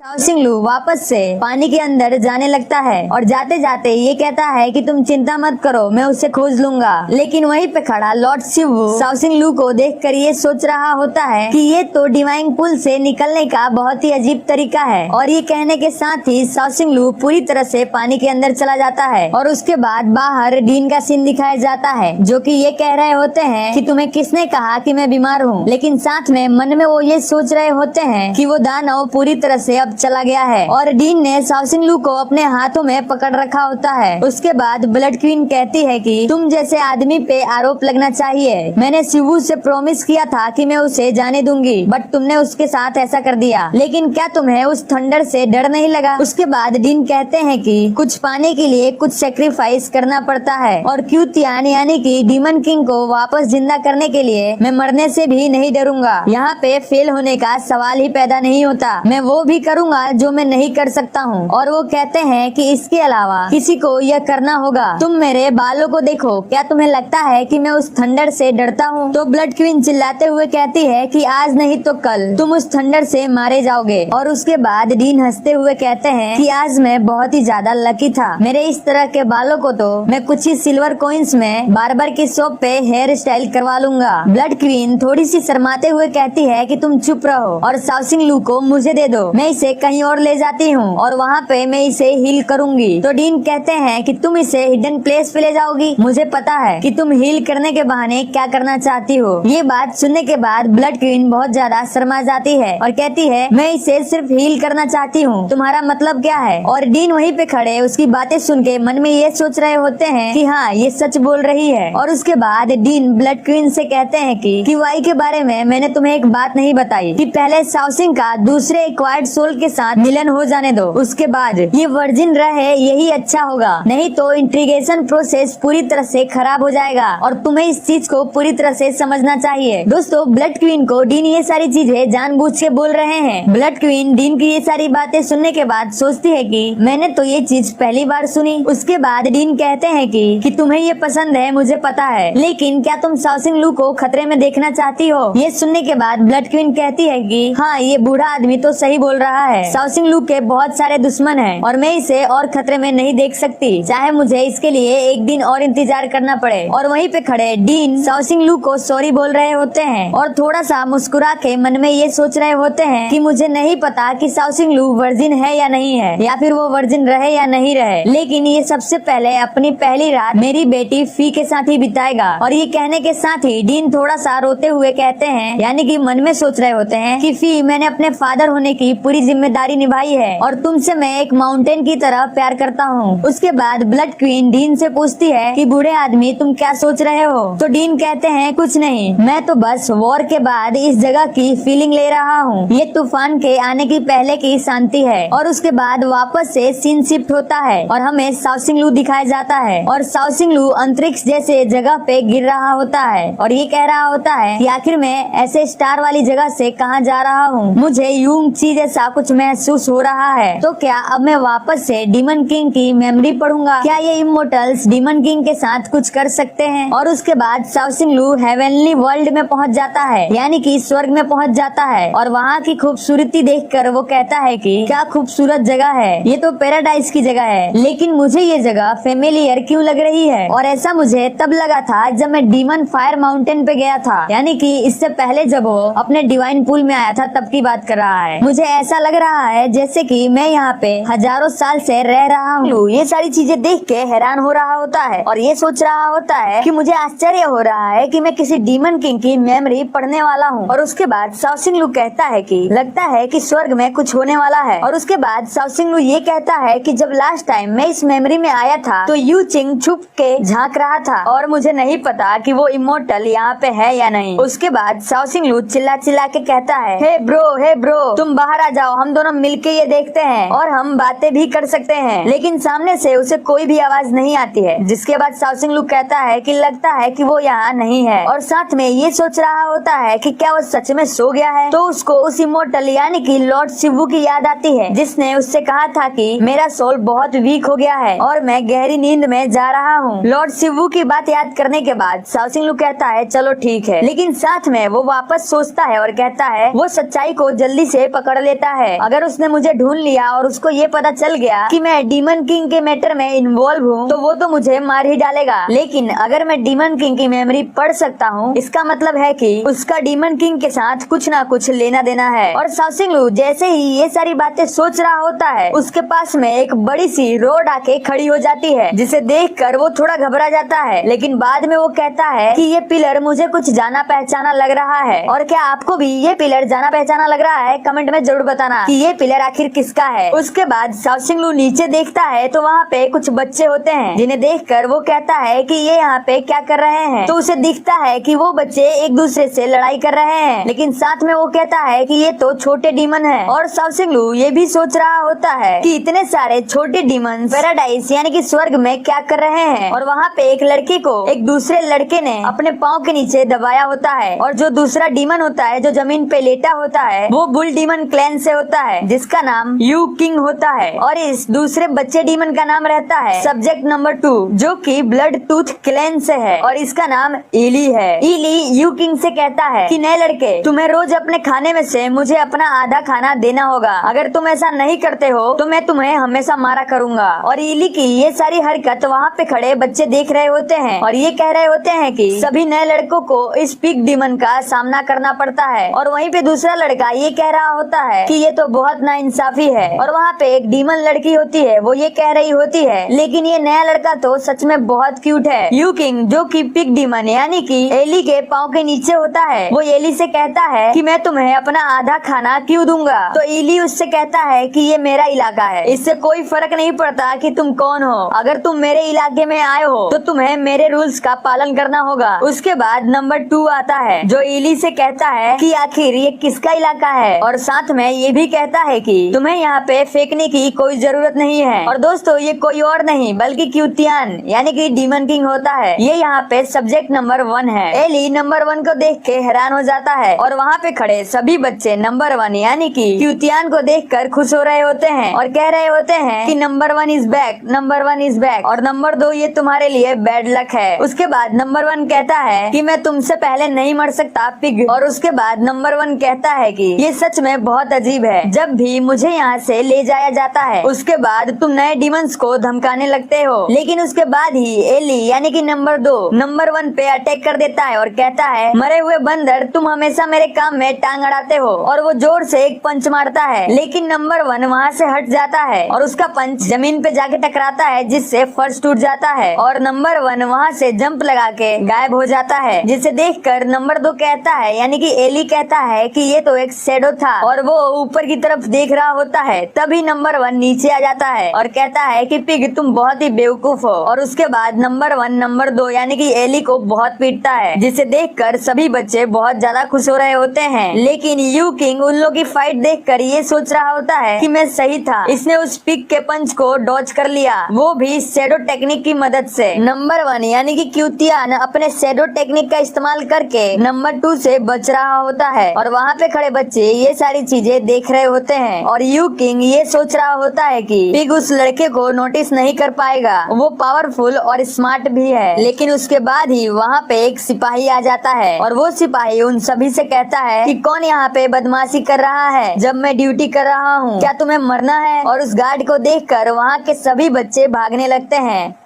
साओसिंगलू वापस से पानी के अंदर जाने लगता है और जाते जाते ये कहता है कि तुम चिंता मत करो, मैं उसे खोज लूंगा। लेकिन वहीं पे खड़ा लॉर्ड शिवू साओसिंगलू को देखकर ये सोच रहा होता है कि ये तो डिवाइन पुल से निकलने का बहुत ही अजीब तरीका है। और ये कहने के साथ ही साओसिंगलू पूरी तरह से पानी के अंदर चला जाता है। और उसके बाद बाहर डीन का सीन दिखाया जाता है, जो कि ये कह रहे होते हैं कि तुम्हें किसने कहा कि मैं बीमार हूँ। लेकिन साथ में मन में वो ये सोच रहे होते हैं कि वो दानव पूरी तरह से चला गया है और डीन ने साओसिंगलू को अपने हाथों में पकड़ रखा होता है। उसके बाद ब्लड क्वीन कहती है कि तुम जैसे आदमी पे आरोप लगना चाहिए। मैंने शिवू से प्रॉमिस किया था कि मैं उसे जाने दूंगी, बट तुमने उसके साथ ऐसा कर दिया। लेकिन क्या तुम्हें उस थंडर से डर नहीं लगा? उसके बाद डीन कहते हैं कि कुछ पाने के लिए कुछ सेक्रीफाइस करना पड़ता है और क्यूतियान यानी कि डीमन किंग को वापस जिंदा करने के लिए मैं मरने से भी नहीं डरूंगा। यहाँ पे फेल होने का सवाल ही पैदा नहीं होता। मैं वो भी करूंगा जो मैं नहीं कर सकता हूँ। और वो कहते हैं कि इसके अलावा किसी को यह करना होगा। तुम मेरे बालों को देखो, क्या तुम्हें लगता है कि मैं उस थंडर से डरता हूँ? तो ब्लड क्वीन चिल्लाते हुए कहती है कि आज नहीं तो कल तुम उस थंडर से मारे जाओगे। और उसके बाद डीन हंसते हुए कहते हैं कि आज मैं बहुत ही ज्यादा लकी था। मेरे इस तरह के बालों को तो मैं कुछ ही सिल्वर कॉइन्स में बार्बर की शॉप पे हेयर स्टाइल करवा लूंगा। ब्लड क्वीन थोड़ी सी शर्माते हुए कहती है कि तुम चुप रहो और साओसिंगलू को मुझे दे दो, मैं इसे कहीं और ले जाती हूँ और वहाँ पे मैं इसे हील करूंगी। तो डीन कहते हैं कि तुम इसे हिडन प्लेस पे ले जाओगी, मुझे पता है कि तुम हील करने के बहाने क्या करना चाहती हो। ये बात सुनने के बाद ब्लड क्वीन बहुत ज्यादा शर्मा जाती है और कहती है मैं इसे सिर्फ हील करना चाहती हूँ, तुम्हारा मतलब क्या है? और डीन वहीं पे खड़े उसकी बातें सुन के मन में ये सोच रहे होते हैं कि हाँ ये सच बोल रही है। और उसके बाद डीन ब्लड क्वीन से कहते हैं कि वाई के बारे में मैंने तुम्हें एक बात नहीं बताई कि पहले साओसिंग का दूसरे एक्वायर्ड सोल के साथ मिलन हो जाने दो, उसके बाद ये वर्जिन रहे यही अच्छा होगा। नहीं तो इंट्रीगेशन प्रोसेस पूरी तरह से खराब हो जाएगा और तुम्हें इस चीज को पूरी तरह से समझना चाहिए। दोस्तों ब्लड क्वीन को डीन ये सारी चीजें जानबूझ के बोल रहे हैं। ब्लड क्वीन डीन की ये सारी बातें सुनने के बाद सोचती है कि मैंने तो ये चीज पहली बार सुनी। उसके बाद डीन कहते हैं कि तुम्हें ये पसंद है मुझे पता है, लेकिन क्या तुम साओसिंगलू को खतरे में देखना चाहती हो? ये सुनने के बाद ब्लड क्वीन कहती है कि हाँ ये बूढ़ा आदमी तो सही बोल रहा है। साओसिंगलू के बहुत सारे दुश्मन हैं और मैं इसे और खतरे में नहीं देख सकती, चाहे मुझे इसके लिए एक दिन और इंतजार करना पड़े। और वहीं पे खड़े डीन साओसिंगलू को सॉरी बोल रहे होते हैं और थोड़ा सा मुस्कुरा के मन में ये सोच रहे होते हैं कि मुझे नहीं पता कि साओसिंगलू वर्जिन है या नहीं है, या फिर वो वर्जिन रहे या नहीं रहे, लेकिन ये सबसे पहले अपनी पहली रात मेरी बेटी फी के साथ ही बिताएगा। और ये कहने के साथ ही डीन थोड़ा सा रोते हुए कहते हैं, यानी कि मन में सोच रहे होते हैं कि फी मैंने अपने फादर होने की पूरी जिम्मेदारी निभाई है और तुमसे मैं एक माउंटेन की तरह प्यार करता हूँ। उसके बाद ब्लड क्वीन डीन से पूछती है कि बूढ़े आदमी तुम क्या सोच रहे हो? तो डीन कहते हैं कुछ नहीं, मैं तो बस वॉर के बाद इस जगह की फीलिंग ले रहा हूँ। ये तूफान के आने की पहले की शांति है। और उसके बाद वापस से सीन शिफ्ट होता है और हमें साओसिंगलू दिखाया जाता है और साओसिंगलू अंतरिक्ष जैसे जगह पे गिर रहा होता है और ये कह रहा होता है कि आखिर मैं ऐसे स्टार वाली जगह से कहाँ जा रहा हूँ, मुझे यूं चीज जैसा कुछ महसूस हो रहा है। तो क्या अब मैं वापस से डीमन किंग की मेमोरी पढ़ूंगा? क्या ये इमोर्टल्स डीमन किंग के साथ कुछ कर सकते हैं? और उसके बाद साओसिंगलू हेवनली वर्ल्ड में पहुंच जाता है, यानी कि स्वर्ग में पहुंच जाता है और वहाँ की खूबसूरती देखकर वो कहता है कि क्या खूबसूरत जगह है, ये तो पैराडाइज की जगह है, लेकिन मुझे ये जगह फेमिलियर क्यों लग रही है? और ऐसा मुझे तब लगा था जब मैं डीमन फायर माउंटेन पे गया था, यानी कि इससे पहले जब वो अपने डिवाइन पूल में आया था तब की बात कर रहा है। मुझे ऐसा लग रहा है जैसे कि मैं यहाँ पे हजारों साल से रह रहा हूँ। ये सारी चीजें देख के हैरान हो रहा होता है और ये सोच रहा होता है कि मुझे आश्चर्य हो रहा है कि मैं किसी डीमन किंग की मेमोरी पढ़ने वाला हूँ। और उसके बाद साओसिंगलू कहता है कि लगता है कि स्वर्ग में कुछ होने वाला है। और उसके बाद साओसिंगलू ये कहता है कि जब लास्ट टाइम मैं इस मेमोरी में आया था तो यू चिंग छुप के झांक रहा था और मुझे नहीं पता कि वो इमोर्टल यहाँ पे है या नहीं। उसके बाद साओसिंगलू चिल्ला चिल्ला के कहता है हे ब्रो तुम बाहर आ जाओ, हम दोनों मिलके ये देखते हैं और हम बातें भी कर सकते हैं। लेकिन सामने से उसे कोई भी आवाज नहीं आती है। जिसके बाद साओसिंगलू कहता है कि लगता है कि वो यहाँ नहीं है और साथ में ये सोच रहा होता है कि क्या वो सच में सो गया है। तो उसको उस इमोर्टल यानी कि लॉर्ड शिवू की याद आती है, जिसने उससे कहा था कि मेरा सोल बहुत वीक हो गया है और मैं गहरी नींद में जा रहा हूँ। लॉर्ड शिवू की बात याद करने के बाद साओसिंगलू कहता है चलो ठीक है, लेकिन साथ में वो वापस सोचता है और कहता है वो सच्चाई को जल्दी से पकड़ लेता है है अगर उसने मुझे ढूंढ लिया और उसको ये पता चल गया कि मैं डीमन किंग के मैटर में इन्वॉल्व हूँ तो वो तो मुझे मार ही डालेगा। लेकिन अगर मैं डीमन किंग की मेमोरी पढ़ सकता हूँ इसका मतलब है कि उसका डीमन किंग के साथ कुछ ना कुछ लेना देना है। और शाओसिंग लू जैसे ही ये सारी बातें सोच रहा होता है उसके पास में एक बड़ी सी रोड आके खड़ी हो जाती है जिसे देखकर वो थोड़ा घबरा जाता है। लेकिन बाद में वो कहता है कि ये पिलर मुझे कुछ जाना पहचाना लग रहा है। और क्या आपको भी ये पिलर जाना पहचाना लग रहा है? कमेंट में जरूर बताना कि ये पिलर आखिर किसका है। उसके बाद शाओसिंग लू नीचे देखता है तो वहाँ पे कुछ बच्चे होते हैं जिन्हें देखकर वो कहता है कि ये यहाँ पे क्या कर रहे हैं। तो उसे दिखता है कि वो बच्चे एक दूसरे से लड़ाई कर रहे हैं। लेकिन साथ में वो कहता है कि ये तो छोटे डीमन है। और शाओसिंग लू ये भी सोच रहा होता है कि इतने सारे छोटे डीमन पैराडाइज यानी कि स्वर्ग में क्या कर रहे हैं। और वहाँ पे एक लड़के को एक दूसरे लड़के ने अपने पाँव के नीचे दबाया होता है। और जो दूसरा डीमन होता है जो जमीन पे लेटा होता है वो बुल डीमन क्लैन से होता है जिसका नाम यू किंग होता है। और इस दूसरे बच्चे डीमन का नाम रहता है सब्जेक्ट नंबर 2 जो कि ब्लड टूथ क्लैन से है और इसका नाम इली है। इली यू किंग से कहता है कि नए लड़के तुम्हें रोज अपने खाने में से मुझे अपना आधा खाना देना होगा। अगर तुम ऐसा नहीं करते हो तो मैं तुम्हें हमेशा मारा करूंगा। और इली की ये सारी हरकत वहाँ पे खड़े बच्चे देख रहे होते हैं और ये कह रहे होते हैं कि सभी नए लड़कों को इस पिग डीमन का सामना करना पड़ता है। और वहीं पे दूसरा लड़का ये कह रहा होता है कि ये तो बहुत नाइंसाफी है। और वहाँ पे एक डीमन लड़की होती है वो ये कह रही होती है लेकिन ये नया लड़का तो सच में बहुत क्यूट है। यू किंग जो कि पिग डीमन यानी कि एली के पाँव के नीचे होता है वो एली से कहता है कि मैं तुम्हें अपना आधा खाना क्यों दूंगा। तो एली उससे कहता है कि ये मेरा इलाका है, इससे कोई फर्क नहीं पड़ता कि तुम कौन हो। अगर तुम मेरे इलाके में आए हो तो तुम्हें मेरे रूल्स का पालन करना होगा। उसके बाद नंबर 2 आता है जो एली से कहता है कि आखिर ये किसका इलाका है और साथ में ये भी कहता है कि तुम्हें यहाँ पे फेंकने की कोई जरूरत नहीं है। और दोस्तों ये कोई और नहीं बल्कि क्यूतियान यानी कि डीमन किंग होता है। ये यहाँ पे सब्जेक्ट नंबर 1 है। एली नंबर 1 को देख के हैरान हो जाता है और वहाँ पे खड़े सभी बच्चे नंबर 1 यानी कि क्यूतियान को देखकर खुश हो रहे होते हैं और कह रहे होते हैं कि number 1 is back, number 1 is back. और नंबर 2 ये तुम्हारे लिए बैड लक है। उसके बाद नंबर 1 कहता है कि मैं तुमसे पहले नहीं मर सकता पिग। और उसके बाद नंबर 1 कहता है कि ये सच में बहुत अजीब है, जब भी मुझे यहाँ से ले जाया जाता है उसके बाद तुम नए डीमंस को धमकाने लगते हो। लेकिन उसके बाद ही एली यानी कि नंबर 2 नंबर 1 पे अटैक कर देता है और कहता है मरे हुए बंदर तुम हमेशा मेरे काम में टांग अड़ाते हो। और वो जोर से एक पंच मारता है लेकिन नंबर 1 वहाँ से हट जाता है और उसका पंच जमीन पे जाके टकराता है जिससे फर्श टूट जाता है और नंबर 1 वहाँ से जंप लगा के गायब हो जाता है। जिसे देखकर नंबर 2 कहता है यानी कि एली कहता है कि ये तो एक शैडो था और वो ऊपर की तरफ देख रहा होता है। तभी नंबर 1 नीचे आ जाता है और कहता है कि पिग तुम बहुत ही बेवकूफ हो। और उसके बाद नंबर 1 नंबर 2 यानी कि एली को बहुत पीटता है जिसे देखकर सभी बच्चे बहुत ज्यादा खुश हो रहे होते हैं। लेकिन यू किंग उन लोगों की फाइट देखकर ये सोच रहा होता है कि मैं सही था, इसने उस पिग के पंच को डॉज कर लिया वो भी शैडो टेक्निक की मदद से। नंबर 1 यानी कि क्यूतियान अपने शैडो टेक्निक का इस्तेमाल करके नंबर 2 से बच रहा होता है और वहाँ पे खड़े बच्चे ये सारी चीजें देख रहे होते हैं। और यू किंग ये सोच रहा होता है कि पिग उस लड़के को नोटिस नहीं कर पाएगा, वो पावरफुल और स्मार्ट भी है। लेकिन उसके बाद ही वहाँ पे एक सिपाही आ जाता है और वो सिपाही उन सभी से कहता है कि कौन यहाँ पे बदमाशी कर रहा है जब मैं ड्यूटी कर रहा हूँ, क्या तुम्हें मरना है। और उस गार्ड को देखकर वहाँ के सभी बच्चे भागने लगते हैं।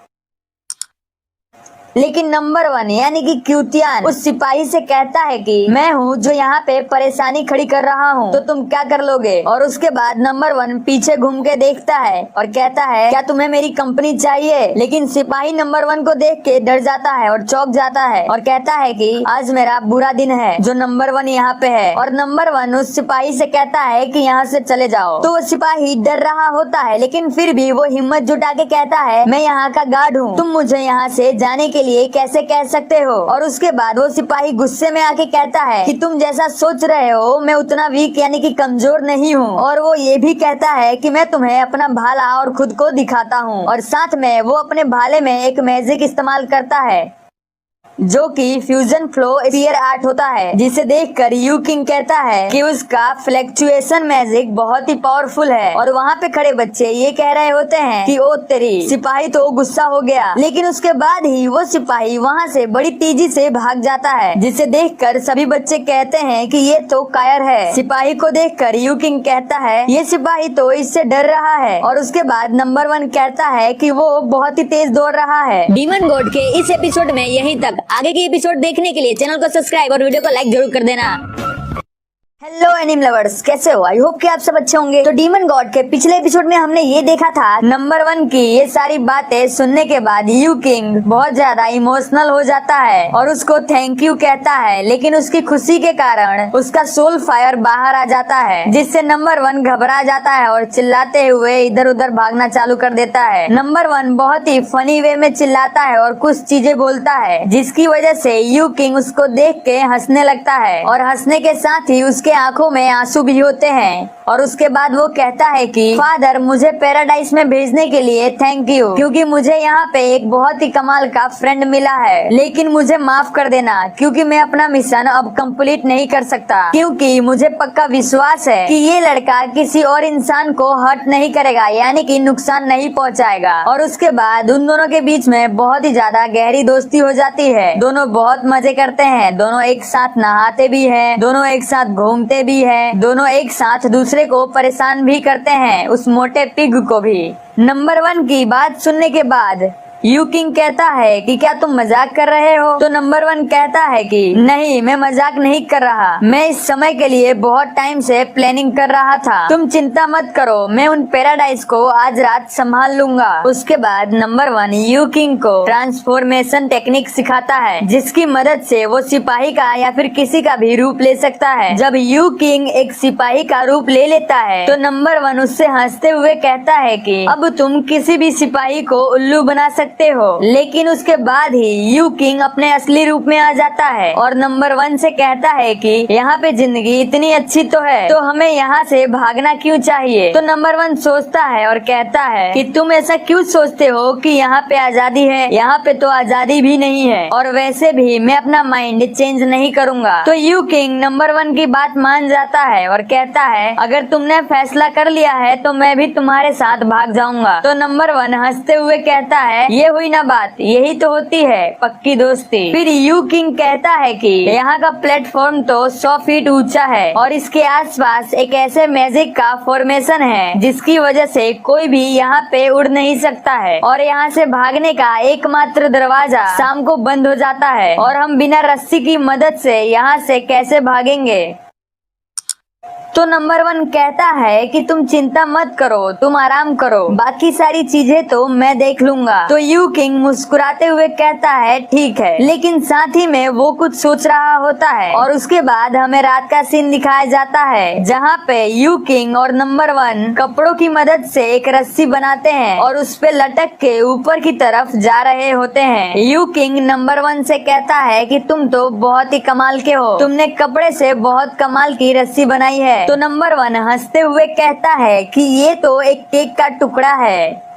लेकिन नंबर 1 यानी कि क्यूतियान उस सिपाही से कहता है कि मैं हूँ जो यहाँ पे परेशानी खड़ी कर रहा हूँ तो तुम क्या कर लोगे। और उसके बाद नंबर 1 पीछे घूम के देखता है और कहता है क्या तुम्हें मेरी कंपनी चाहिए। लेकिन सिपाही नंबर 1 को देख के डर जाता है और चौंक जाता है और कहता है कि आज मेरा बुरा दिन है जो नंबर 1 यहाँ पे है। और नंबर 1 उस सिपाही से कहता है कि यहाँ से चले जाओ। तो वो सिपाही डर रहा होता है लेकिन फिर भी वो हिम्मत जुटा के कहता है मैं यहाँ का गार्ड हूँ, तुम मुझे यहाँ से जाने के लिए कैसे कह सकते हो। और उसके बाद वो सिपाही गुस्से में आके कहता है कि तुम जैसा सोच रहे हो मैं उतना वीक यानी कि कमजोर नहीं हूँ। और वो ये भी कहता है कि मैं तुम्हें अपना भाला और खुद को दिखाता हूँ। और साथ में वो अपने भाले में एक मैजिक इस्तेमाल करता है जो कि फ्यूजन फ्लो स्फीयर आर्ट होता है, जिसे देखकर यू किंग कहता है कि उसका फ्लक्चुएशन मैजिक बहुत ही पावरफुल है। और वहाँ पे खड़े बच्चे ये कह रहे होते हैं कि ओ तेरी। सिपाही तो गुस्सा हो गया, लेकिन उसके बाद ही वो सिपाही वहाँ से बड़ी तेजी से भाग जाता है, जिसे देखकर सभी बच्चे कहते हैं कि ये तो कायर है। सिपाही को देखकर यू किंग कहता है ये सिपाही तो इससे डर रहा है। और उसके बाद नंबर 1 कहता है कि वो बहुत ही तेज दौड़ रहा है। डीमन गॉड के इस एपिसोड में यहीं तक। आगे के एपिसोड देखने के लिए चैनल को सब्सक्राइब और वीडियो को लाइक जरूर कर देना। हेलो एनिम लवर्स, कैसे हो? आई होप कि आप सब अच्छे होंगे। तो डीमन गॉड के पिछले एपिसोड में हमने ये देखा था नंबर 1 की ये सारी बातें सुनने के बाद यू किंग बहुत ज्यादा इमोशनल हो जाता है और उसको थैंक यू कहता है, लेकिन उसकी खुशी के कारण उसका सोल फायर बाहर आ जाता है, जिससे नंबर 1 घबरा जाता है और चिल्लाते हुए इधर उधर भागना चालू कर देता है। नंबर 1 बहुत ही फनी वे में चिल्लाता है और कुछ चीजें बोलता है, जिसकी वजह से यू किंग उसको देख के हंसने लगता है और हंसने के साथ ही उसके आंखों में आंसू भी होते हैं। और उसके बाद वो कहता है कि फादर, मुझे पैराडाइज में भेजने के लिए थैंक यू, क्योंकि मुझे यहाँ पे एक बहुत ही कमाल का फ्रेंड मिला है, लेकिन मुझे माफ कर देना क्योंकि मैं अपना मिशन अब कंप्लीट नहीं कर सकता, क्योंकि मुझे पक्का विश्वास है कि ये लड़का किसी और इंसान को हर्ट नहीं करेगा, यानी कि नुकसान नहीं पहुँचाएगा। और उसके बाद उन दोनों के बीच में बहुत ही ज्यादा गहरी दोस्ती हो जाती है। दोनों बहुत मजे करते हैं, दोनों एक साथ नहाते भी है, दोनों एक साथ घूमते भी है, दोनों एक साथ दूसरे को परेशान भी करते हैं, उस मोटे पिग को भी। नंबर 1 की बात सुनने के बाद यू किंग कहता है कि क्या तुम मजाक कर रहे हो? तो नंबर 1 कहता है कि नहीं, मैं मजाक नहीं कर रहा, मैं इस समय के लिए बहुत टाइम से प्लानिंग कर रहा था। तुम चिंता मत करो, मैं उन पैराडाइज को आज रात संभाल लूंगा। उसके बाद नंबर 1 यू किंग को ट्रांसफॉर्मेशन टेक्निक सिखाता है, जिसकी मदद से वो सिपाही का या फिर किसी का भी रूप ले सकता है। जब यू किंग एक सिपाही का रूप ले लेता है तो नंबर 1 उससे हंसते हुए कहता है कि अब तुम किसी भी सिपाही को उल्लू बना सकते हो। लेकिन उसके बाद ही यू किंग अपने असली रूप में आ जाता है और नंबर 1 से कहता है कि यहाँ पे जिंदगी इतनी अच्छी तो है, तो हमें यहाँ से भागना क्यों चाहिए? तो नंबर 1 सोचता है और कहता है कि तुम ऐसा क्यों सोचते हो कि यहाँ पे आजादी है? यहाँ पे तो आजादी भी नहीं है, और वैसे भी मैं अपना माइंड चेंज नहीं करूँगा। तो यू किंग नंबर 1 की बात मान जाता है और कहता है अगर तुमने फैसला कर लिया है तो मैं भी तुम्हारे साथ भाग जाऊंगा। तो नंबर 1 हंसते हुए कहता है ये हुई ना बात, यही तो होती है पक्की दोस्ती। फिर यू किंग कहता है कि यहाँ का प्लेटफॉर्म तो 100 फीट ऊंचा है और इसके आसपास एक ऐसे मैजिक का फॉर्मेशन है जिसकी वजह से कोई भी यहाँ पे उड़ नहीं सकता है, और यहाँ से भागने का एकमात्र दरवाजा शाम को बंद हो जाता है, और हम बिना रस्सी की मदद से यहाँ से कैसे भागेंगे? तो नंबर 1 कहता है कि तुम चिंता मत करो, तुम आराम करो, बाकी सारी चीजें तो मैं देख लूंगा। तो यू किंग मुस्कुराते हुए कहता है ठीक है, लेकिन साथ ही में वो कुछ सोच रहा होता है। और उसके बाद हमें रात का सीन दिखाया जाता है, जहाँ पे यू किंग और नंबर 1 कपड़ों की मदद से एक रस्सी बनाते हैं और उस पे लटक के ऊपर की तरफ जा रहे होते हैं। यू किंग नंबर 1 से कहता है कि तुम तो बहुत ही कमाल के हो, तुमने कपड़े से बहुत कमाल की रस्सी बनाई है। तो नंबर 1 हंसते हुए कहता है कि ये तो एक केक का टुकड़ा है।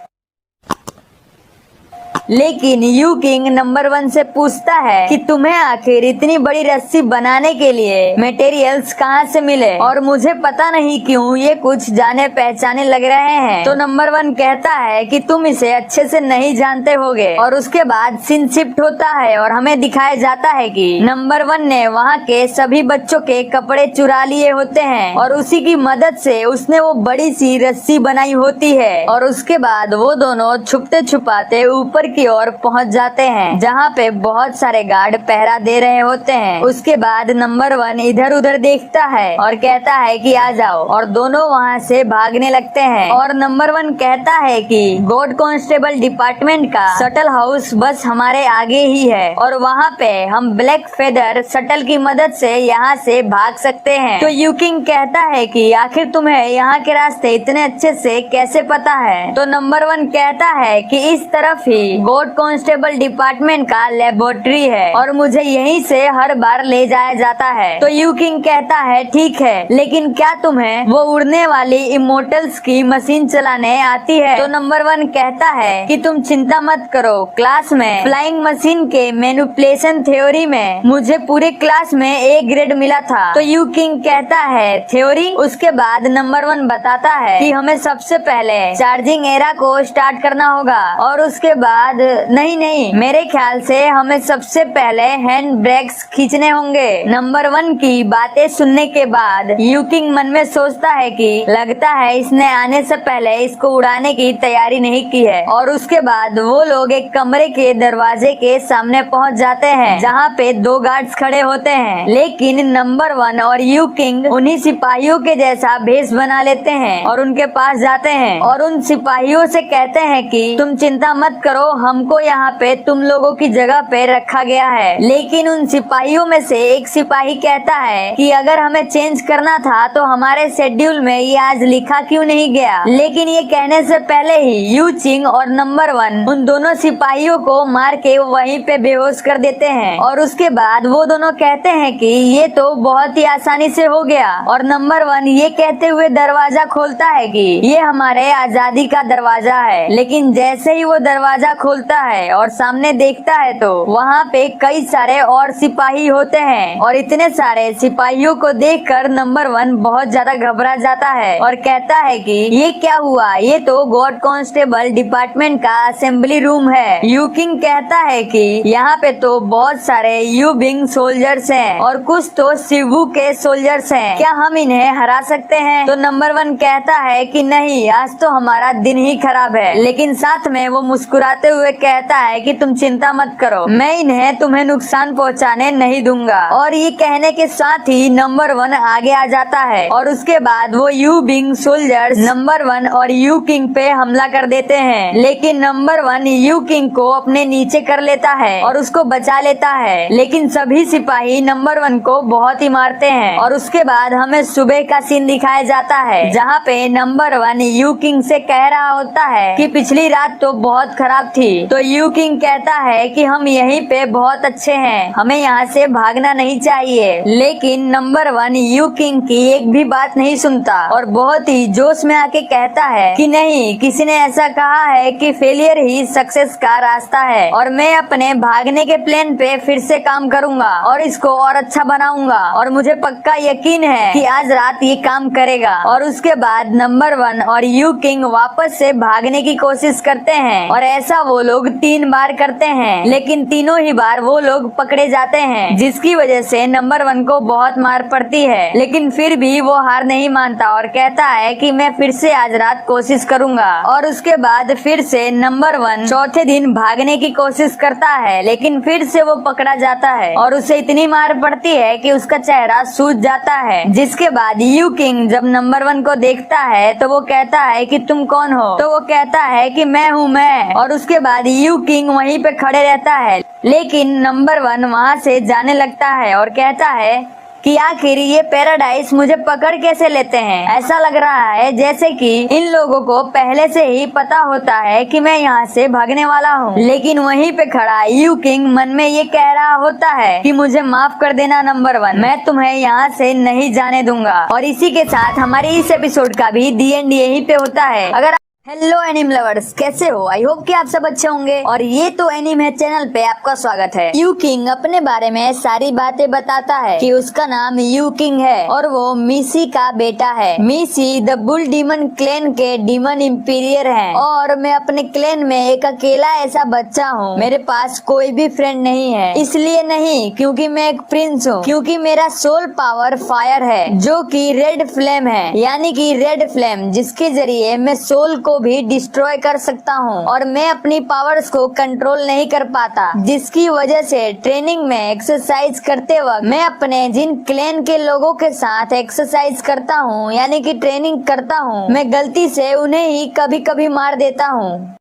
लेकिन यू किंग नंबर 1 से पूछता है कि तुम्हें आखिर इतनी बड़ी रस्सी बनाने के लिए मटेरियल्स कहाँ से मिले, और मुझे पता नहीं क्यों ये कुछ जाने पहचाने लग रहे हैं। तो नंबर 1 कहता है कि तुम इसे अच्छे से नहीं जानते होगे। और उसके बाद सीन शिफ्ट होता है और हमें दिखाया जाता है कि नंबर 1 ने वहाँ के सभी बच्चों के कपड़े चुरा लिए होते हैं और उसी की मदद से उसने वो बड़ी सी रस्सी बनाई होती है। और उसके बाद वो दोनों छुपते छुपाते ऊपर की ओर पहुंच जाते हैं, जहां पे बहुत सारे गार्ड पहरा दे रहे होते हैं। उसके बाद नंबर 1 इधर उधर देखता है और कहता है कि आ जाओ, और दोनों वहां से भागने लगते हैं। और नंबर 1 कहता है कि गॉड कांस्टेबल डिपार्टमेंट का शटल हाउस बस हमारे आगे ही है और वहाँ पे हम ब्लैक फेदर शटल की मदद से यहाँ से भाग सकते हैं। तो यू किंग कहता है कि आखिर तुम्हें यहाँ के रास्ते इतने अच्छे से कैसे पता है? तो नंबर 1 कहता है कि इस तरफ ही गॉड कांस्टेबल डिपार्टमेंट का लेबोरेटरी है और मुझे यहीं से हर बार ले जाया जाता है। तो यू किंग कहता है ठीक है, लेकिन क्या तुम्हें वो उड़ने वाली इमोर्टल्स की मशीन चलाने आती है? तो नंबर 1 कहता है कि तुम चिंता मत करो, क्लास में फ्लाइंग मशीन के मैनिपुलेशन थ्योरी में मुझे पूरे क्लास में A ग्रेड मिला था। तो यू किंग कहता है थ्योरी? उसके बाद नंबर 1 बताता है कि हमें सबसे पहले चार्जिंग एरा को स्टार्ट करना होगा और उसके बाद नहीं, मेरे ख्याल से हमें सबसे पहले हैंड ब्रेक्स खींचने होंगे। नंबर 1 की बातें सुनने के बाद यू किंग मन में सोचता है कि लगता है इसने आने से पहले इसको उड़ाने की तैयारी नहीं की है। और उसके बाद वो लोग एक कमरे के दरवाजे के सामने पहुंच जाते हैं जहां पे 2 गार्ड्स खड़े होते हैं, लेकिन नंबर 1 और यू किंग उन्हीं सिपाहियों के जैसा भेष बना लेते हैं और उनके पास जाते हैं और उन सिपाहियों से कहते हैं कि तुम चिंता मत करो, हमको यहाँ पे तुम लोगों की जगह पे रखा गया है। लेकिन उन सिपाहियों में से एक सिपाही कहता है कि अगर हमें चेंज करना था तो हमारे शेड्यूल में ये आज लिखा क्यों नहीं गया? लेकिन ये कहने से पहले ही यू किंग और नंबर 1 उन दोनों सिपाहियों को मार के वहीं पे बेहोश कर देते हैं और उसके बाद वो दोनों कहते हैं कि ये तो बहुत ही आसानी से हो गया। और नंबर 1 ये कहते हुए दरवाजा खोलता है कि ये हमारे आजादी का दरवाजा है। लेकिन जैसे ही वो दरवाजा खोलता है और सामने देखता है तो वहाँ पे कई सारे और सिपाही होते हैं और इतने सारे सिपाहियों को देखकर नंबर 1 बहुत ज्यादा घबरा जाता है और कहता है कि ये क्या हुआ? ये तो गॉड कांस्टेबल डिपार्टमेंट का असेंबली रूम है। यू किंग कहता है कि यहाँ पे तो बहुत सारे यू बिंग सोल्जर्स हैं और कुछ तो शिवू के सोल्जर्स हैं, क्या हम इन्हें हरा सकते हैं? तो नंबर 1 कहता है कि नहीं, आज तो हमारा दिन ही खराब है। लेकिन साथ में वो मुस्कुराते हुए कहता है कि तुम चिंता मत करो, मैं इन्हें तुम्हें नुकसान पहुंचाने नहीं दूंगा। और ये कहने के साथ ही नंबर 1 आगे आ जाता है और उसके बाद वो यू बिंग सोल्जर्स नंबर 1 और यू किंग पे हमला कर देते हैं। लेकिन नंबर 1 यू किंग को अपने नीचे कर लेता है और उसको बचा लेता है। लेकिन सभी सिपाही नंबर 1 को बहुत ही मारते हैं और उसके बाद हमें सुबह का सीन दिखाया जाता है जहाँ पे नंबर 1 यू किंग से कह रहा होता है कि पिछली रात तो बहुत खराब थी। तो यू किंग कहता है कि हम यहीं पे बहुत अच्छे हैं, हमें यहाँ से भागना नहीं चाहिए। लेकिन नंबर 1 यू किंग की एक भी बात नहीं सुनता और बहुत ही जोश में आके कहता है कि नहीं, किसी ने ऐसा कहा है कि फेलियर ही सक्सेस का रास्ता है और मैं अपने भागने के प्लान पे फिर से काम करूंगा और इसको और अच्छा बनाऊंगा और मुझे पक्का यकीन है कि आज रात ये काम करेगा। और उसके बाद नंबर 1 और यू किंग वापस से भागने की कोशिश करते हैं और ऐसा वो लोग 3 बार करते हैं, लेकिन तीनों ही बार वो लोग पकड़े जाते हैं, जिसकी वजह से नंबर 1 को बहुत मार पड़ती है। लेकिन फिर भी वो हार नहीं मानता और कहता है कि मैं फिर से आज रात कोशिश करूंगा। और उसके बाद फिर से नंबर 1 चौथे दिन भागने की कोशिश करता है, लेकिन फिर से वो पकड़ा जाता है और उसे इतनी मार पड़ती है कि उसका चेहरा सूज जाता है। जिसके बाद यू किंग जब नंबर 1 को देखता है तो वो कहता है कि तुम कौन हो? तो वो कहता है कि मैं हूँ मैं। और उसके बाद यू किंग वहीं पे खड़े रहता है, लेकिन नंबर 1 वहाँ से जाने लगता है और कहता है कि आखिर ये पैराडाइज मुझे पकड़ कैसे लेते हैं? ऐसा लग रहा है जैसे कि इन लोगों को पहले से ही पता होता है कि मैं यहाँ से भागने वाला हूँ। लेकिन वहीं पे खड़ा यू किंग मन में ये कह रहा होता है कि मुझे माफ कर देना नंबर 1, मैं तुम्हें यहाँ से नहीं जाने दूंगा। और इसी के साथ हमारे इस एपिसोड का भी दी एंड यहीं पे होता है। अगर हेलो एनिम लवर्स, कैसे हो? आई होप कि आप सब अच्छे होंगे और ये तो एनिम है चैनल पे आपका स्वागत है। यू किंग अपने बारे में सारी बातें बताता है कि उसका नाम यू किंग है और वो मिसी का बेटा है। मिसी द बुल डीमन क्लैन के डीमन इंपीरियर हैं और मैं अपने क्लैन में एक अकेला ऐसा बच्चा हूँ। मेरे पास कोई भी फ्रेंड नहीं है, इसलिए नहीं क्योंकि मैं एक प्रिंस हूँ, क्योंकि मेरा सोल पावर फायर है जो कि रेड फ्लेम है, यानी कि रेड फ्लेम, जिसके जरिए मैं सोल को भी डिस्ट्रॉय कर सकता हूँ और मैं अपनी पावर्स को कंट्रोल नहीं कर पाता, जिसकी वजह से ट्रेनिंग में एक्सरसाइज करते वक्त मैं अपने जिन क्लैन के लोगों के साथ एक्सरसाइज करता हूँ, यानी कि ट्रेनिंग करता हूँ, मैं गलती से उन्हें ही कभी कभी मार देता हूँ।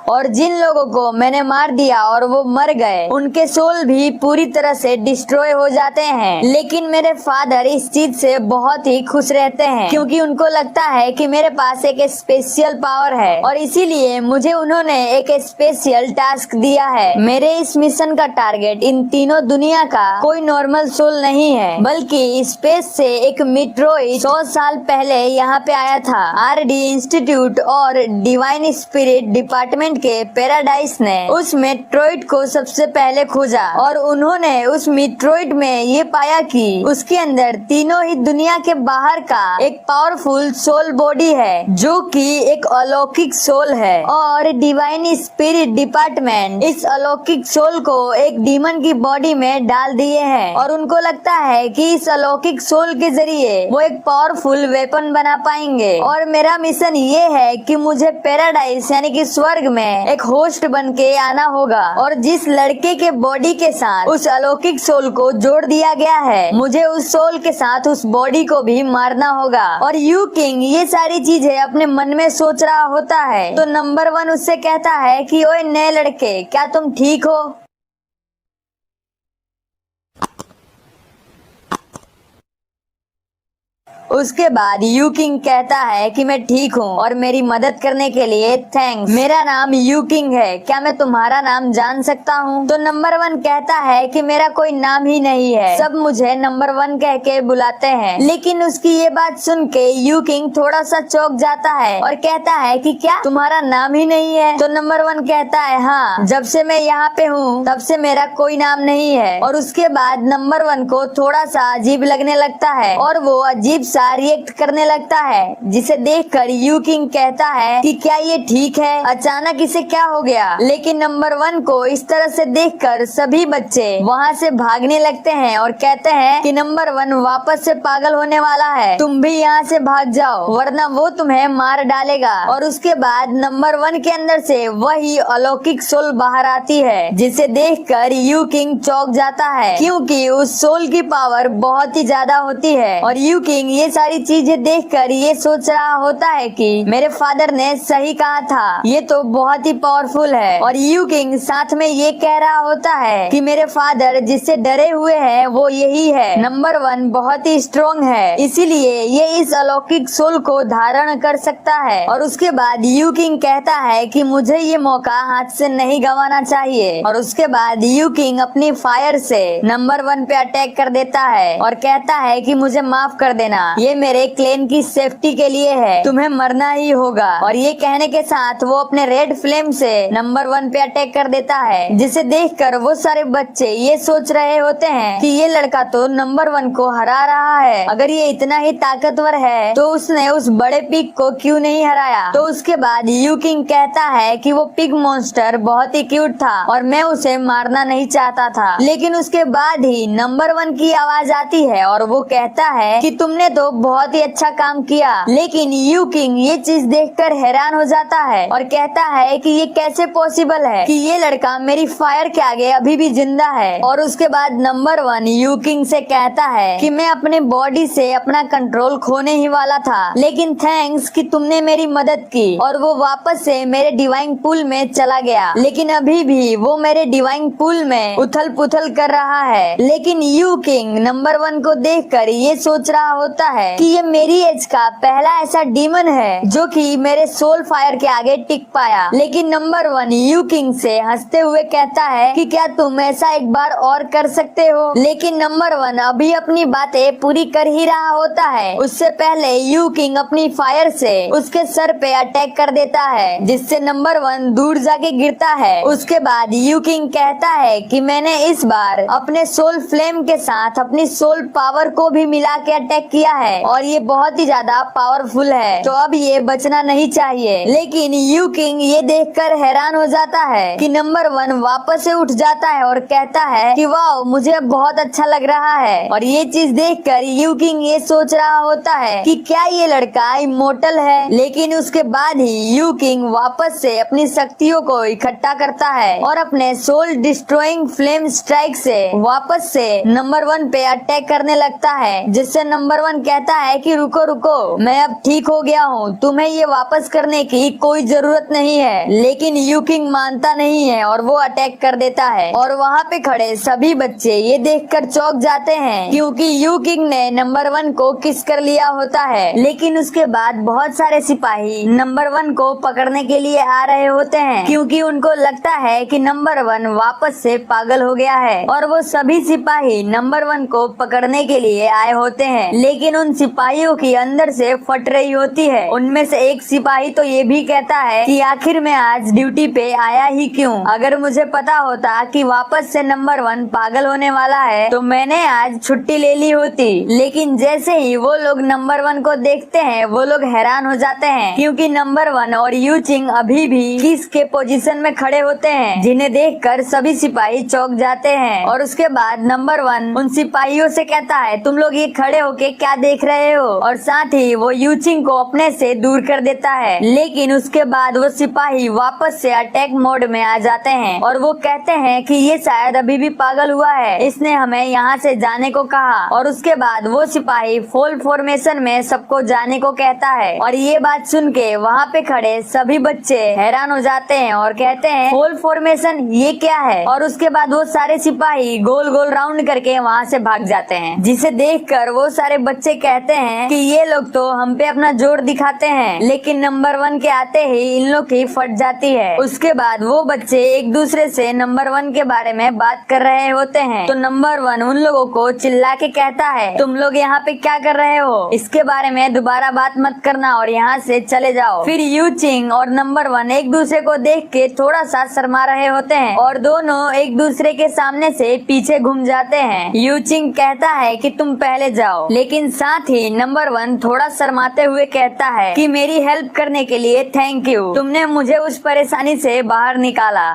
और जिन लोगों को मैंने मार दिया और वो मर गए उनके सोल भी पूरी तरह से डिस्ट्रॉय हो जाते हैं। लेकिन मेरे फादर इस चीज से बहुत ही खुश रहते हैं क्योंकि उनको लगता है कि मेरे पास एक स्पेशल पावर है और इसीलिए मुझे उन्होंने एक स्पेशल टास्क दिया है। मेरे इस मिशन का टारगेट इन तीनों दुनिया का कोई नॉर्मल सोल नहीं है बल्कि स्पेस से एक मेट्रोइड 100 साल पहले यहाँ पे आया था। आरडी इंस्टीट्यूट और डिवाइन स्पिरिट डिपार्टमेंट के पैराडाइस ने उस मेट्रोइड को सबसे पहले खोजा और उन्होंने उस मेट्रोइड में ये पाया कि उसके अंदर तीनों ही दुनिया के बाहर का एक पावरफुल सोल बॉडी है जो कि एक अलौकिक सोल है और डिवाइन स्पिरिट डिपार्टमेंट इस अलौकिक सोल को एक डीमन की बॉडी में डाल दिए हैं और उनको लगता है कि इस अलौकिक सोल के जरिए वो एक पावरफुल वेपन बना पाएंगे। और मेरा मिशन ये है कि मुझे पैराडाइस यानी कि स्वर्ग में एक होस्ट बन के आना होगा और जिस लड़के के बॉडी के साथ उस अलौकिक सोल को जोड़ दिया गया है मुझे उस सोल के साथ उस बॉडी को भी मारना होगा। और यू किंग ये सारी चीजें अपने मन में सोच रहा होता है तो नंबर 1 उससे कहता है कि ओए नए लड़के, क्या तुम ठीक हो? उसके बाद यू किंग कहता है कि मैं ठीक हूँ और मेरी मदद करने के लिए थैंक्स। मेरा नाम यू किंग है, क्या मैं तुम्हारा नाम जान सकता हूँ? तो नंबर 1 कहता है कि मेरा कोई नाम ही नहीं है, सब मुझे नंबर 1 कह के बुलाते हैं। लेकिन उसकी ये बात सुन के यू किंग थोड़ा सा चौंक जाता है और कहता है कि क्या तुम्हारा नाम ही नहीं है? तो नंबर 1 कहता है हाँ, जब से मैं यहाँ पे हूँ तब से मेरा कोई नाम नहीं है। और उसके बाद नंबर 1 को थोड़ा सा अजीब लगने लगता है और वो अजीब सा रिएक्ट करने लगता है जिसे देखकर यू किंग कहता है कि क्या ये ठीक है, अचानक इसे क्या हो गया? लेकिन नंबर 1 को इस तरह से देखकर सभी बच्चे वहाँ से भागने लगते हैं और कहते हैं कि नंबर 1 वापस से पागल होने वाला है, तुम भी यहाँ से भाग जाओ वरना वो तुम्हें मार डालेगा। और उसके बाद नंबर 1 के अंदर से वही अलौकिक सोल बाहर आती है जिसे देखकर यू किंग चौंक जाता है क्योंकि उस सोल की पावर बहुत ही ज्यादा होती है। और यू किंग ये सारी चीजें देखकर ये सोच रहा होता है कि मेरे फादर ने सही कहा था, ये तो बहुत ही पावरफुल है। और यू किंग साथ में ये कह रहा होता है कि मेरे फादर जिससे डरे हुए हैं वो यही है, नंबर 1 बहुत ही स्ट्रॉन्ग है, इसीलिए ये इस अलौकिक सोल को धारण कर सकता है। और उसके बाद यू किंग कहता है कि मुझे ये मौका हाथ से नहीं गंवाना चाहिए। और उसके बाद यू किंग अपनी फायर से नंबर 1 पे अटैक कर देता है और कहता है कि मुझे माफ कर देना, ये मेरे क्लेन की सेफ्टी के लिए है, तुम्हें मरना ही होगा। और ये कहने के साथ वो अपने रेड फ्लेम से नंबर 1 पे अटैक कर देता है जिसे देखकर वो सारे बच्चे ये सोच रहे होते हैं कि ये लड़का तो नंबर 1 को हरा रहा है, अगर ये इतना ही ताकतवर है तो उसने उस बड़े पिग को क्यों नहीं हराया? तो उसके बाद यू किंग कहता है कि वो पिग मॉन्स्टर बहुत ही क्यूट था और मैं उसे मारना नहीं चाहता था। लेकिन उसके बाद ही नंबर 1 की आवाज आती है और वो कहता है कि तुमने तो बहुत ही अच्छा काम किया। लेकिन यू किंग ये चीज देखकर हैरान हो जाता है और कहता है कि ये कैसे पॉसिबल है कि ये लड़का मेरी फायर के आगे अभी भी जिंदा है। और उसके बाद नंबर 1 यू किंग से कहता है कि मैं अपने बॉडी से अपना कंट्रोल खोने ही वाला था, लेकिन थैंक्स कि तुमने मेरी मदद की। और वो वापस से मेरे डिवाइन पूल में चला गया, लेकिन अभी भी वो मेरे डिवाइन पूल में उथल पुथल कर रहा है। लेकिन यू किंग नंबर 1 को देखकर ये सोच रहा होता है कि ये मेरी एज का पहला ऐसा डीमन है जो कि मेरे सोल फायर के आगे टिक पाया। लेकिन नंबर 1 यू किंग से हंसते हुए कहता है कि क्या तुम ऐसा एक बार और कर सकते हो? लेकिन नंबर 1 अभी अपनी बातें पूरी कर ही रहा होता है, उससे पहले यू किंग अपनी फायर से उसके सर पे अटैक कर देता है जिससे नंबर 1 दूर जाके गिरता है। उसके बाद यू किंग कहता है कि मैंने इस बार अपने सोल फ्लेम के साथ अपनी सोल पावर को भी मिला के अटैक किया है और ये बहुत ही ज्यादा पावरफुल है, तो अब ये बचना नहीं चाहिए। लेकिन यू किंग ये देखकर हैरान हो जाता है कि नंबर 1 वापस से उठ जाता है और कहता है कि वाह मुझे अब बहुत अच्छा लग रहा है। और ये चीज देखकर यू किंग ये सोच रहा होता है कि क्या ये लड़का इमोर्टल है। लेकिन उसके बाद ही यू किंग वापस से अपनी शक्तियों को इकट्ठा करता है और अपने सोल डिस्ट्रॉइंग फ्लेम स्ट्राइक से वापस से नंबर 1 पे अटैक करने लगता है जिससे नंबर 1 कहता है कि रुको रुको, मैं अब ठीक हो गया हूँ, तुम्हें ये वापस करने की कोई जरूरत नहीं है। लेकिन यू किंग मानता नहीं है और वो अटैक कर देता है और वहाँ पे खड़े सभी बच्चे ये देखकर चौंक जाते हैं क्योंकि यू किंग ने नंबर 1 को किस कर लिया होता है। लेकिन उसके बाद बहुत सारे सिपाही नंबर 1 को पकड़ने के लिए आ रहे होते हैं क्योंकि उनको लगता है कि नंबर 1 वापस से पागल हो गया है और वो सभी सिपाही नंबर 1 को पकड़ने के लिए आए होते हैं। लेकिन उन सिपाहियों की अंदर से फट रही होती है। उनमें से एक सिपाही तो ये भी कहता है कि आखिर मैं आज ड्यूटी पे आया ही क्यों? अगर मुझे पता होता कि वापस से नंबर 1 पागल होने वाला है तो मैंने आज छुट्टी ले ली होती। लेकिन जैसे ही वो लोग नंबर 1 को देखते हैं वो लोग हैरान हो जाते हैं क्योंकि नंबर 1 और यू चिंग अभी भी किस के पोजीशन में खड़े होते हैं, जिन्हें देखकर सभी सिपाही चौंक जाते हैं। और उसके बाद नंबर 1 उन सिपाहियों से कहता है तुम लोग ये खड़े होके क्या देख रहे हो, और साथ ही वो यू चिंग को अपने से दूर कर देता है। लेकिन उसके बाद वो सिपाही वापस से अटैक मोड में आ जाते हैं और वो कहते हैं कि ये शायद अभी भी पागल हुआ है, इसने हमें यहाँ से जाने को कहा। और उसके बाद वो सिपाही फुल फॉर्मेशन में सबको जाने को कहता है और ये बात सुन के वहाँ पे खड़े सभी बच्चे हैरान हो जाते हैं और कहते हैं फुल फॉर्मेशन ये क्या है? और उसके बाद वो सारे सिपाही गोल गोल राउंड करके वहाँ से भाग जाते हैं, जिसे देखकर वो सारे बच्चे कहते हैं कि ये लोग तो हम पे अपना जोर दिखाते हैं। लेकिन नंबर 1 के आते ही इन लोग की फट जाती है। उसके बाद वो बच्चे एक दूसरे से नंबर 1 के बारे में बात कर रहे होते हैं तो नंबर 1 उन लोगों को चिल्ला के कहता है तुम लोग यहाँ पे क्या कर रहे हो, इसके बारे में दोबारा बात मत करना और यहाँ से चले जाओ। फिर यू चिंग और नंबर 1 एक दूसरे को देख के थोड़ा सा शर्मा रहे होते हैं और दोनों एक दूसरे के सामने से पीछे घूम जाते हैं। यू चिंग कहता है कि तुम पहले जाओ, लेकिन साथ ही नंबर 1 थोड़ा शर्माते हुए कहता है कि मेरी हेल्प करने के लिए थैंक यू, तुमने मुझे उस परेशानी से बाहर निकाला।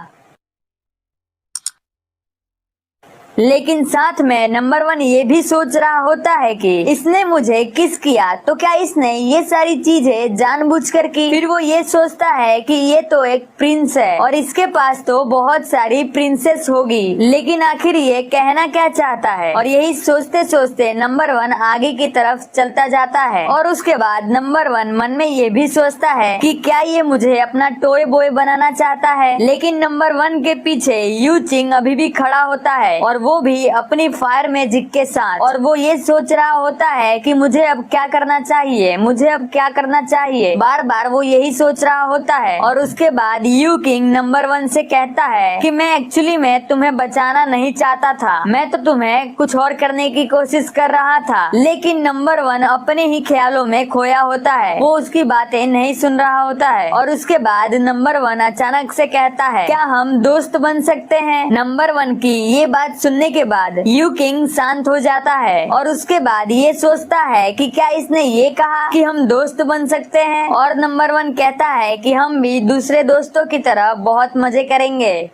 लेकिन साथ में नंबर 1 ये भी सोच रहा होता है कि इसने मुझे किस किया तो क्या इसने ये सारी चीजें जानबूझकर की? फिर वो ये सोचता है कि ये तो एक प्रिंस है और इसके पास तो बहुत सारी प्रिंसेस होगी, लेकिन आखिर ये कहना क्या चाहता है? और यही सोचते सोचते नंबर 1 आगे की तरफ चलता जाता है और उसके बाद नंबर 1 मन में ये भी सोचता है कि क्या ये मुझे अपना टॉय बॉय बनाना चाहता है? लेकिन नंबर 1 के पीछे यू चिंग अभी भी खड़ा होता है और वो भी अपनी फायर मैजिक के साथ, और वो ये सोच रहा होता है कि मुझे अब क्या करना चाहिए, मुझे अब क्या करना चाहिए, बार बार वो यही सोच रहा होता है। और उसके बाद यू किंग नंबर 1 से कहता है कि मैं एक्चुअली में तुम्हें बचाना नहीं चाहता था, मैं तो तुम्हें कुछ और करने की कोशिश कर रहा था। लेकिन नंबर 1 अपने ही ख्यालों में खोया होता है, वो उसकी बातें नहीं सुन रहा होता है। और उसके बाद नंबर 1 अचानक से कहता है क्या हम दोस्त बन सकते हैं? नंबर 1 की ये बात सुनने के बाद यू किंग शांत हो जाता है और उसके बाद ये सोचता है कि क्या इसने ये कहा कि हम दोस्त बन सकते हैं? और नंबर 1 कहता है कि हम भी दूसरे दोस्तों की तरह बहुत मजे करेंगे।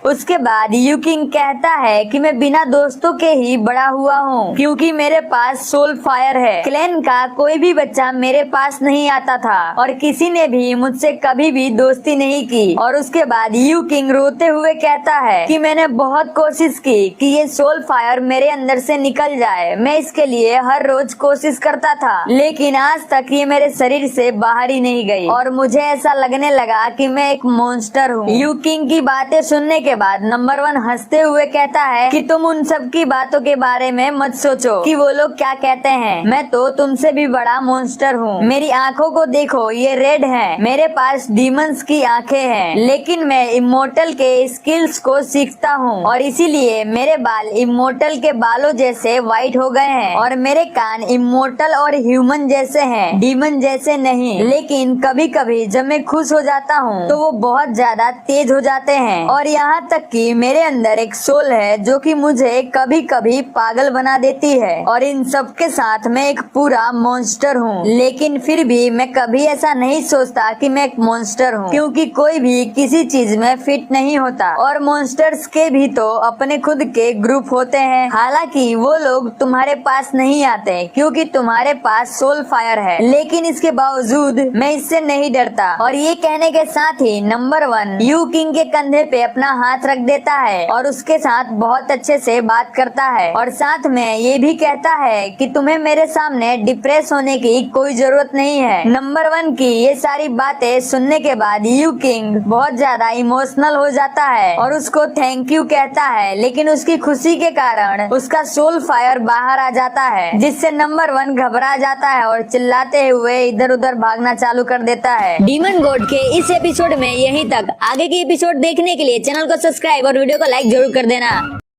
उसके बाद यू किंग कहता है कि मैं बिना दोस्तों के ही बड़ा हुआ हूँ क्योंकि मेरे पास सोल फायर है। क्लैन का कोई भी बच्चा मेरे पास नहीं आता था और किसी ने भी मुझसे कभी भी दोस्ती नहीं की। और उसके बाद यू किंग रोते हुए कहता है कि मैंने बहुत कोशिश की कि ये सोल फायर मेरे अंदर से निकल जाए, मैं इसके लिए हर रोज कोशिश करता था, लेकिन आज तक ये मेरे शरीर से बाहर ही नहीं गई और मुझे ऐसा लगने लगा कि मैं एक मॉन्स्टर हूँ। यू किंग की बातें सुनने के बाद नंबर 1 हंसते हुए कहता है कि तुम उन सब की बातों के बारे में मत सोचो कि वो लोग क्या कहते हैं, मैं तो तुमसे भी बड़ा मॉन्स्टर हूँ। मेरी आँखों को देखो, ये रेड है, मेरे पास डीमंस की आँखें हैं, लेकिन मैं इमोर्टल के स्किल्स को सीखता हूँ और इसीलिए मेरे बाल इमोर्टल के बालों जैसे व्हाइट हो गए हैं और मेरे कान इमोर्टल और ह्यूमन जैसे हैं, डीमन जैसे नहीं। लेकिन कभी कभी जब मैं खुश हो जाता हूँ तो वो बहुत ज्यादा तेज हो जाते हैं और यहाँ तक कि मेरे अंदर एक सोल है जो कि मुझे कभी कभी पागल बना देती है और इन सब के साथ मैं एक पूरा मॉन्स्टर हूँ। लेकिन फिर भी मैं कभी ऐसा नहीं सोचता कि मैं एक मॉन्स्टर हूँ, क्योंकि कोई भी किसी चीज में फिट नहीं होता और मॉन्स्टर्स के भी तो अपने खुद के ग्रुप होते हैं। हालांकि वो लोग तुम्हारे पास नहीं आते क्योंकि तुम्हारे पास सोल फायर है, लेकिन इसके बावजूद मैं इससे नहीं डरता। और ये कहने के साथ ही नंबर 1 यू किंग के कंधे पे अपना हाथ रख देता है और उसके साथ बहुत अच्छे से बात करता है और साथ में ये भी कहता है कि तुम्हें मेरे सामने डिप्रेस होने की कोई जरूरत नहीं है। नंबर 1 की ये सारी बातें सुनने के बाद यू किंग बहुत ज्यादा इमोशनल हो जाता है और उसको थैंक यू कहता है, लेकिन उसकी खुशी के कारण उसका सोल फायर बाहर आ जाता है, जिससे नंबर 1 घबरा जाता है और चिल्लाते हुए इधर उधर भागना चालू कर देता है। डीमन गॉड के इस एपिसोड में यहीं तक। आगे की एपिसोड देखने के लिए चैनल को सब्सक्राइब और वीडियो को लाइक जरूर कर देना।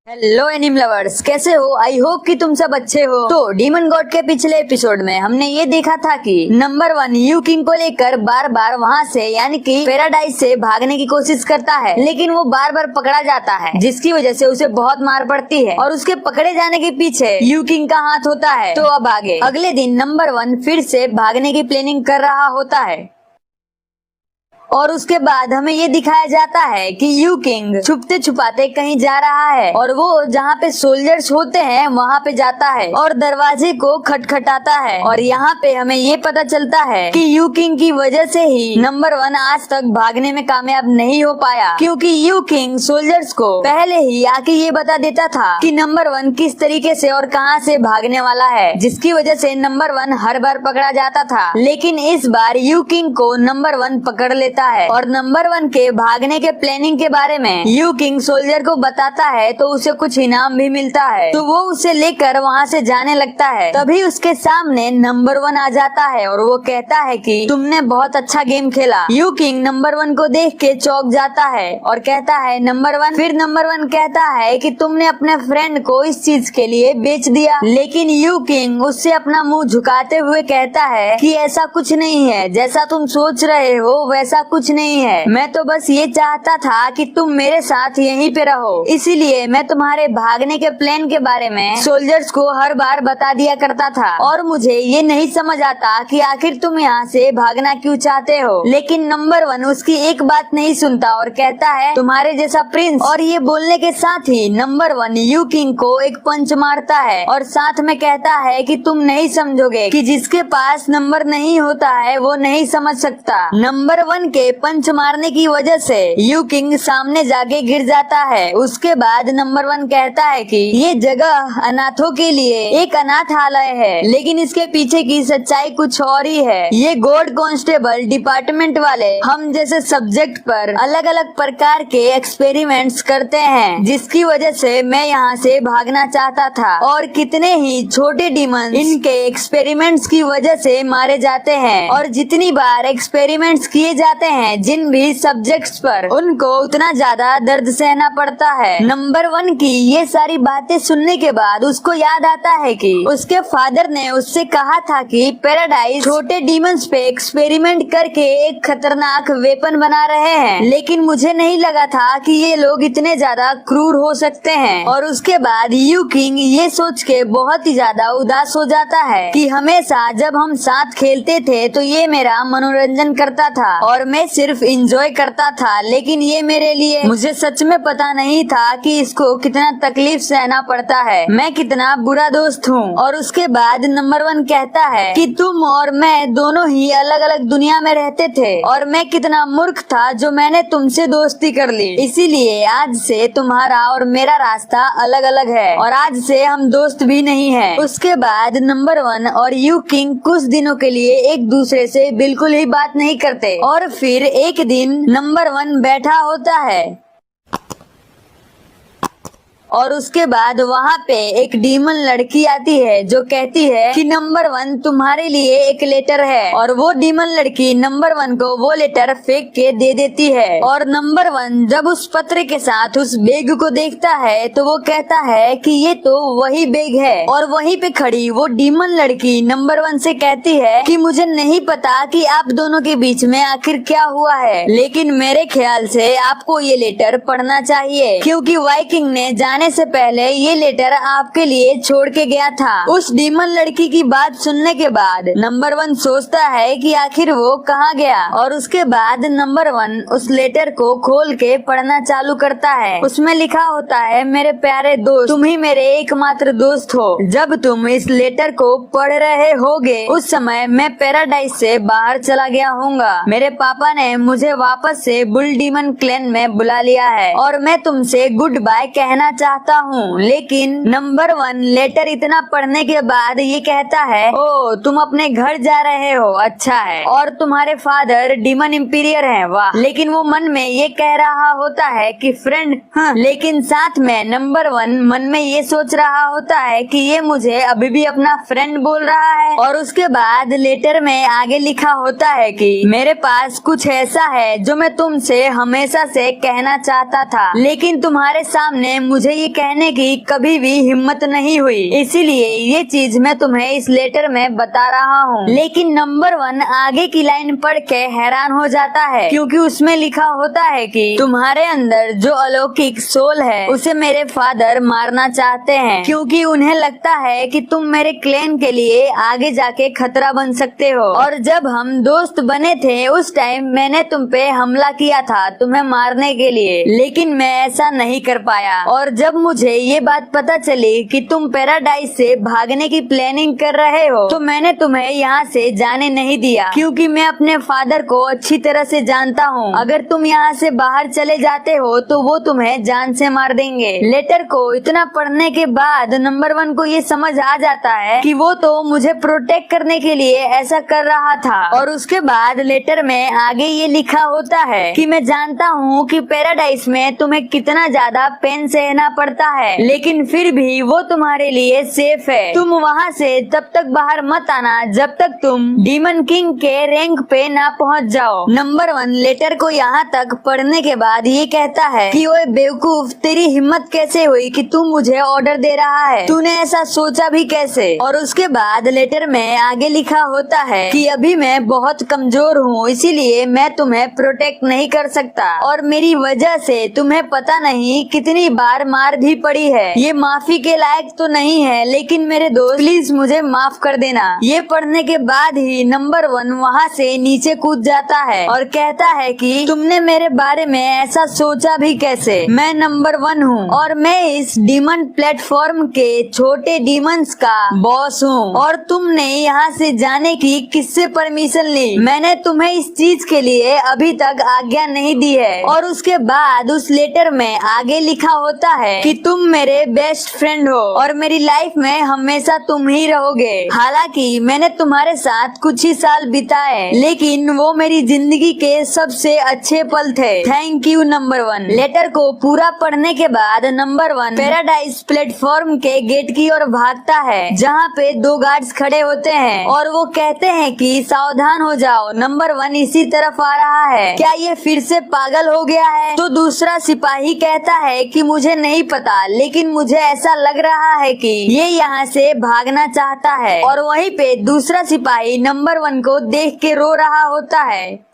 हेलो एनिम लवर्स, कैसे हो? आई होप कि तुम सब अच्छे हो। तो डीमन गॉड के पिछले एपिसोड में हमने ये देखा था कि नंबर 1 यू किंग को लेकर बार बार वहाँ से यानी कि पैराडाइज से भागने की कोशिश करता है, लेकिन वो बार बार पकड़ा जाता है, जिसकी वजह से उसे बहुत मार पड़ती है और उसके पकड़े जाने के पीछे यू किंग का हाथ होता है। तो अब आगे अगले दिन नंबर 1 फिर से भागने की प्लानिंग कर रहा होता है और उसके बाद हमें ये दिखाया जाता है कि यू किंग छुपते छुपाते कहीं जा रहा है और वो जहाँ पे सोल्जर्स होते हैं वहाँ पे जाता है और दरवाजे को खटखटाता है और यहाँ पे हमें ये पता चलता है कि यू किंग की वजह से ही नंबर 1 आज तक भागने में कामयाब नहीं हो पाया, क्योंकि यू किंग सोल्जर्स को पहले ही आके ये बता देता था कि नंबर 1 किस तरीके से और कहाँ से भागने वाला है, जिसकी वजह से नंबर 1 हर बार पकड़ा जाता था। लेकिन इस बार यू किंग को नंबर 1 पकड़ लेता है और नंबर 1 के भागने के प्लानिंग के बारे में यू किंग सोल्जर को बताता है, तो उसे कुछ इनाम भी मिलता है। तो वो उसे लेकर वहाँ से जाने लगता है। तभी उसके सामने नंबर 1 आ जाता है और वो कहता है कि तुमने बहुत अच्छा गेम खेला। यू किंग नंबर 1 को देख के चौंक जाता है और कहता है नंबर 1। फिर नंबर 1 कहता है कि तुमने अपने फ्रेंड को इस चीज के लिए बेच दिया, लेकिन यू किंग उससे अपना मुंह झुकाते हुए कहता है कि ऐसा कुछ नहीं है, जैसा तुम सोच रहे हो वैसा कुछ नहीं है। मैं तो बस ये चाहता था कि तुम मेरे साथ यहीं पे रहो, इसीलिए मैं तुम्हारे भागने के प्लान के बारे में सोल्जर्स को हर बार बता दिया करता था और मुझे ये नहीं समझ आता कि आखिर तुम यहाँ से भागना क्यों चाहते हो। लेकिन नंबर 1 उसकी एक बात नहीं सुनता और कहता है तुम्हारे जैसा प्रिंस। और ये बोलने के साथ ही नंबर 1 यू किंग को एक पंच मारता है और साथ में कहता है कि तुम नहीं समझोगे कि जिसके पास नंबर नहीं होता है वो नहीं समझ सकता। नंबर 1 के पंच मारने की वजह से यू किंग सामने जाके गिर जाता है। उसके बाद नंबर 1 कहता है कि ये जगह अनाथों के लिए एक अनाथालय है, लेकिन इसके पीछे की सच्चाई कुछ और ही है। ये गॉड कांस्टेबल डिपार्टमेंट वाले हम जैसे सब्जेक्ट पर अलग अलग प्रकार के एक्सपेरिमेंट्स करते हैं, जिसकी वजह से मैं यहाँ से भागना चाहता था और कितने ही छोटे डीमन इनके एक्सपेरिमेंट्स की वजह से मारे जाते हैं और जितनी बार एक्सपेरिमेंट्स किए जाते हैं जिन भी सब्जेक्ट्स पर, उनको उतना ज्यादा दर्द सहना पड़ता है। नंबर 1 की ये सारी बातें सुनने के बाद उसको याद आता है कि उसके फादर ने उससे कहा था कि पैराडाइज छोटे डीमंस पे एक्सपेरिमेंट करके एक खतरनाक वेपन बना रहे हैं, लेकिन मुझे नहीं लगा था कि ये लोग इतने ज्यादा क्रूर हो सकते हैं। और उसके बाद यू किंग ये सोच के बहुत ही ज्यादा उदास हो जाता है कि हमेशा जब हम साथ खेलते थे तो ये मेरा मनोरंजन करता था और मैं सिर्फ इंजॉय करता था, लेकिन ये मेरे लिए, मुझे सच में पता नहीं था कि इसको कितना तकलीफ सहना पड़ता है। मैं कितना बुरा दोस्त हूँ। और उसके बाद नंबर 1 कहता है कि तुम और मैं दोनों ही अलग अलग दुनिया में रहते थे और मैं कितना मूर्ख था जो मैंने तुमसे दोस्ती कर ली, इसीलिए आज से तुम्हारा और मेरा रास्ता अलग अलग है और आज से हम दोस्त भी नहीं है। उसके बाद नंबर 1 और यू किंग कुछ दिनों के लिए एक दूसरे से बिल्कुल ही बात नहीं करते और फिर एक दिन नंबर 1 बैठा होता है और उसके बाद वहाँ पे एक डीमन लड़की आती है जो कहती है कि नंबर 1 तुम्हारे लिए एक लेटर है और वो डीमन लड़की नंबर 1 को वो लेटर फेंक के दे देती है। और नंबर 1 जब उस पत्र के साथ उस बैग को देखता है तो वो कहता है कि ये तो वही बैग है। और वहीं पे खड़ी वो डीमन लड़की नंबर 1 से कहती है कि मुझे नहीं पता कि आप दोनों के बीच में आखिर क्या हुआ है, लेकिन मेरे ख्याल से आपको ये लेटर पढ़ना चाहिए, क्योंकि वाइकिंग ने जाने से पहले ये लेटर आपके लिए छोड़ के गया था। उस डीमन लड़की की बात सुनने के बाद नंबर 1 सोचता है कि आखिर वो कहाँ गया, और उसके बाद नंबर 1 उस लेटर को खोल के पढ़ना चालू करता है। उसमें लिखा होता है, मेरे प्यारे दोस्त, तुम ही मेरे एकमात्र दोस्त हो। जब तुम इस लेटर को पढ़ रहे होगे उस समय मैं पैराडाइज से बाहर चला गया हूँगा। मेरे पापा ने मुझे वापस से बुल डीमन क्लैन में बुला लिया है और मैं तुमसे गुड बाय कहना चाहता हूँ। लेकिन नंबर 1 लेटर इतना पढ़ने के बाद ये कहता है, ओ तुम अपने घर जा रहे हो, अच्छा है, और तुम्हारे फादर डीमन इंपीरियर हैं, वाह। लेकिन वो मन में ये कह रहा होता है कि फ्रेंड, हाँ। लेकिन साथ में नंबर 1 मन में ये सोच रहा होता है कि ये मुझे अभी भी अपना फ्रेंड बोल रहा है। और उसके बाद लेटर में आगे लिखा होता है कि मेरे पास कुछ ऐसा है जो मैं तुमसे हमेशा से कहना चाहता था, लेकिन तुम्हारे सामने मुझे ये कहने की कभी भी हिम्मत नहीं हुई, इसीलिए ये चीज मैं तुम्हें इस लेटर में बता रहा हूँ। लेकिन नंबर 1 आगे की लाइन पढ़ के हैरान हो जाता है, क्योंकि उसमें लिखा होता है कि तुम्हारे अंदर जो अलौकिक सोल है उसे मेरे फादर मारना चाहते हैं, क्योंकि उन्हें लगता है कि तुम मेरे क्लैन के लिए आगे जाके खतरा बन सकते हो। और जब हम दोस्त बने थे उस टाइम मैंने तुम पे हमला किया था तुम्हें मारने के लिए, लेकिन मैं ऐसा नहीं कर पाया। और जब मुझे ये बात पता चली कि तुम पैराडाइज से भागने की प्लानिंग कर रहे हो तो मैंने तुम्हें यहाँ से जाने नहीं दिया, क्योंकि मैं अपने फादर को अच्छी तरह से जानता हूँ। अगर तुम यहाँ से बाहर चले जाते हो तो वो तुम्हें जान से मार देंगे। लेटर को इतना पढ़ने के बाद नंबर 1 को ये समझ आ जाता है कि वो तो मुझे प्रोटेक्ट करने के लिए ऐसा कर रहा था। और उसके बाद लेटर में आगे ये लिखा होता है कि मैं जानता हूँ कि पैराडाइज में तुम्हें कितना ज्यादा पेन सहना पड़ता है, लेकिन फिर भी वो तुम्हारे लिए सेफ है। तुम वहाँ से तब तक बाहर मत आना जब तक तुम डीमन किंग के रैंक पे ना पहुँच जाओ। नंबर 1 लेटर को यहाँ तक पढ़ने के बाद ये कहता है कि ओए बेवकूफ, तेरी हिम्मत कैसे हुई कि तू मुझे ऑर्डर दे रहा है, तूने ऐसा सोचा भी कैसे। और उसके बाद लेटर में आगे लिखा होता है कि अभी मैं बहुत कमजोर हूँ, इसीलिए मैं तुम्हें प्रोटेक्ट नहीं कर सकता, और मेरी वजह से तुम्हें पता नहीं कितनी बार मार भी पड़ी है। ये माफी के लायक तो नहीं है, लेकिन मेरे दोस्त प्लीज मुझे माफ कर देना। ये पढ़ने के बाद ही नंबर 1 वहाँ से नीचे कूद जाता है और कहता है कि तुमने मेरे बारे में ऐसा सोचा भी कैसे। मैं नंबर 1 हूँ और मैं इस डीमन प्लेटफॉर्म के छोटे डीमंस का बॉस हूँ, और तुमने यहाँ से जाने की किससे परमिशन ली? मैंने तुम्हें इस चीज के लिए अभी तक आज्ञा नहीं दी है। और उसके बाद उस लेटर में आगे लिखा होता है कि तुम मेरे बेस्ट फ्रेंड हो और मेरी लाइफ में हमेशा तुम ही रहोगे। हालांकि मैंने तुम्हारे साथ कुछ ही साल बिताए, लेकिन वो मेरी जिंदगी के सबसे अच्छे पल थे। Thank you number 1। लेटर को पूरा पढ़ने के बाद नंबर 1 पैराडाइज प्लेटफॉर्म के गेट की ओर भागता है, जहाँ पे 2 गार्ड्स खड़े होते हैं और वो कहते हैं कि सावधान हो जाओ, नंबर 1 इसी तरफ आ रहा है। क्या ये फिर से पागल हो गया है? तो दूसरा सिपाही कहता है कि मुझे नहीं पता, लेकिन मुझे ऐसा लग रहा है कि ये यहाँ से भागना चाहता है। और वहीं पे दूसरा सिपाही नंबर 1 को देख के रो रहा होता है।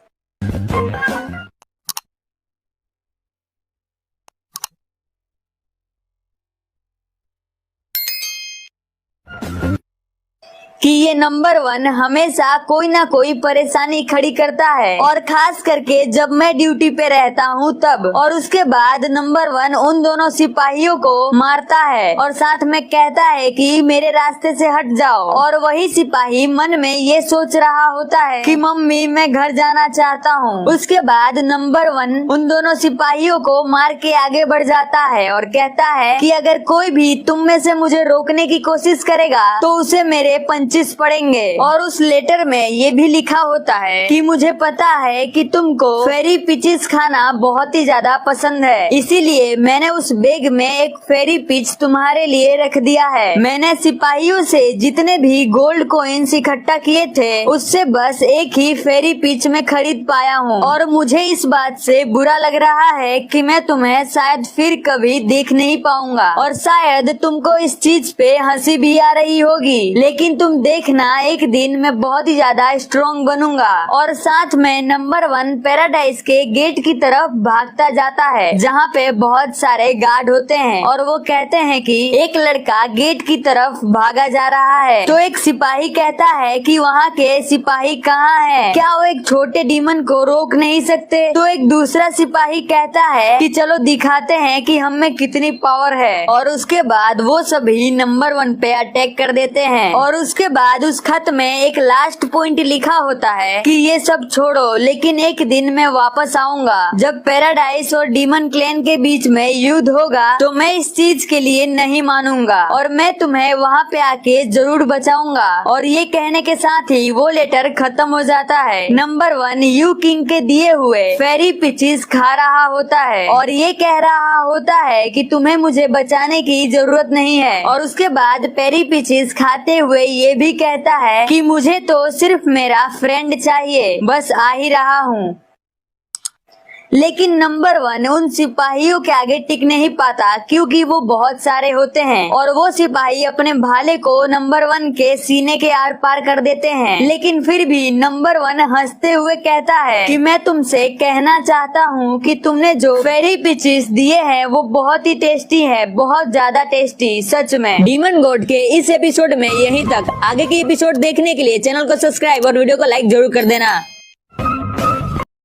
कि ये नंबर 1 हमेशा कोई ना कोई परेशानी खड़ी करता है, और खास करके जब मैं ड्यूटी पे रहता हूँ तब। और उसके बाद नंबर 1 उन दोनों सिपाहियों को मारता है और साथ में कहता है कि मेरे रास्ते से हट जाओ। और वही सिपाही मन में ये सोच रहा होता है कि मम्मी मैं घर जाना चाहता हूँ। उसके बाद नंबर 1 उन दोनों सिपाहियों को मार के आगे बढ़ जाता है और कहता है कि अगर कोई भी तुम में से मुझे रोकने की कोशिश करेगा तो उसे मेरे पंच पड़ेंगे। और उस लेटर में ये भी लिखा होता है कि मुझे पता है कि तुमको फेरी पिचेस खाना बहुत ही ज्यादा पसंद है, इसीलिए मैंने उस बैग में एक फेरी पिच तुम्हारे लिए रख दिया है। मैंने सिपाहियों से जितने भी गोल्ड कॉइन्स इकट्ठा किए थे उससे बस एक ही फेरी पिच में खरीद पाया हूँ, और मुझे इस बात से बुरा लग रहा है कि मैं तुम्हें शायद फिर कभी देख नहीं पाऊंगा, और शायद तुमको इस चीज पे हंसी भी आ रही होगी, लेकिन तुम देखना एक दिन मैं बहुत ही ज्यादा स्ट्रॉन्ग बनूंगा। और साथ में नंबर 1 पैराडाइज के गेट की तरफ भागता जाता है, जहाँ पे बहुत सारे गार्ड होते हैं और वो कहते हैं कि एक लड़का गेट की तरफ भागा जा रहा है। तो एक सिपाही कहता है कि वहाँ के सिपाही कहाँ है, क्या वो एक छोटे डीमन को रोक नहीं सकते? तो एक दूसरा सिपाही कहता है कि चलो दिखाते हैं कि हम में कितनी पावर है। और उसके बाद वो सभी नंबर 1 पे अटैक कर देते हैं। और उसके बाद उस खत में एक लास्ट पॉइंट लिखा होता है कि ये सब छोड़ो, लेकिन एक दिन मैं वापस आऊंगा जब पैराडाइज और डीमन क्लैन के बीच में युद्ध होगा। तो मैं इस चीज के लिए नहीं मानूंगा और मैं तुम्हें वहाँ पे आके जरूर बचाऊंगा। और ये कहने के साथ ही वो लेटर खत्म हो जाता है। नंबर 1 यू किंग के दिए हुए फेरी पिचेस खा रहा होता है और ये कह रहा होता है कि तुम्हें मुझे बचाने की जरूरत नहीं है। और उसके बाद पेरी पिचेस खाते हुए ये भी कहता है कि मुझे तो सिर्फ मेरा फ्रेंड चाहिए, बस आ ही रहा हूँ। लेकिन नंबर 1 उन सिपाहियों के आगे टिक नहीं पाता, क्योंकि वो बहुत सारे होते हैं और वो सिपाही अपने भाले को नंबर 1 के सीने के आर पार कर देते हैं। लेकिन फिर भी नंबर 1 हंसते हुए कहता है कि मैं तुमसे कहना चाहता हूँ कि तुमने जो फेरी पिचेस दिए हैं वो बहुत ही टेस्टी है, बहुत ज्यादा टेस्टी, सच में। डीमन गॉड के इस एपिसोड में यहीं तक। आगे की एपिसोड देखने के लिए चैनल को सब्सक्राइब और वीडियो को लाइक जरूर कर देना।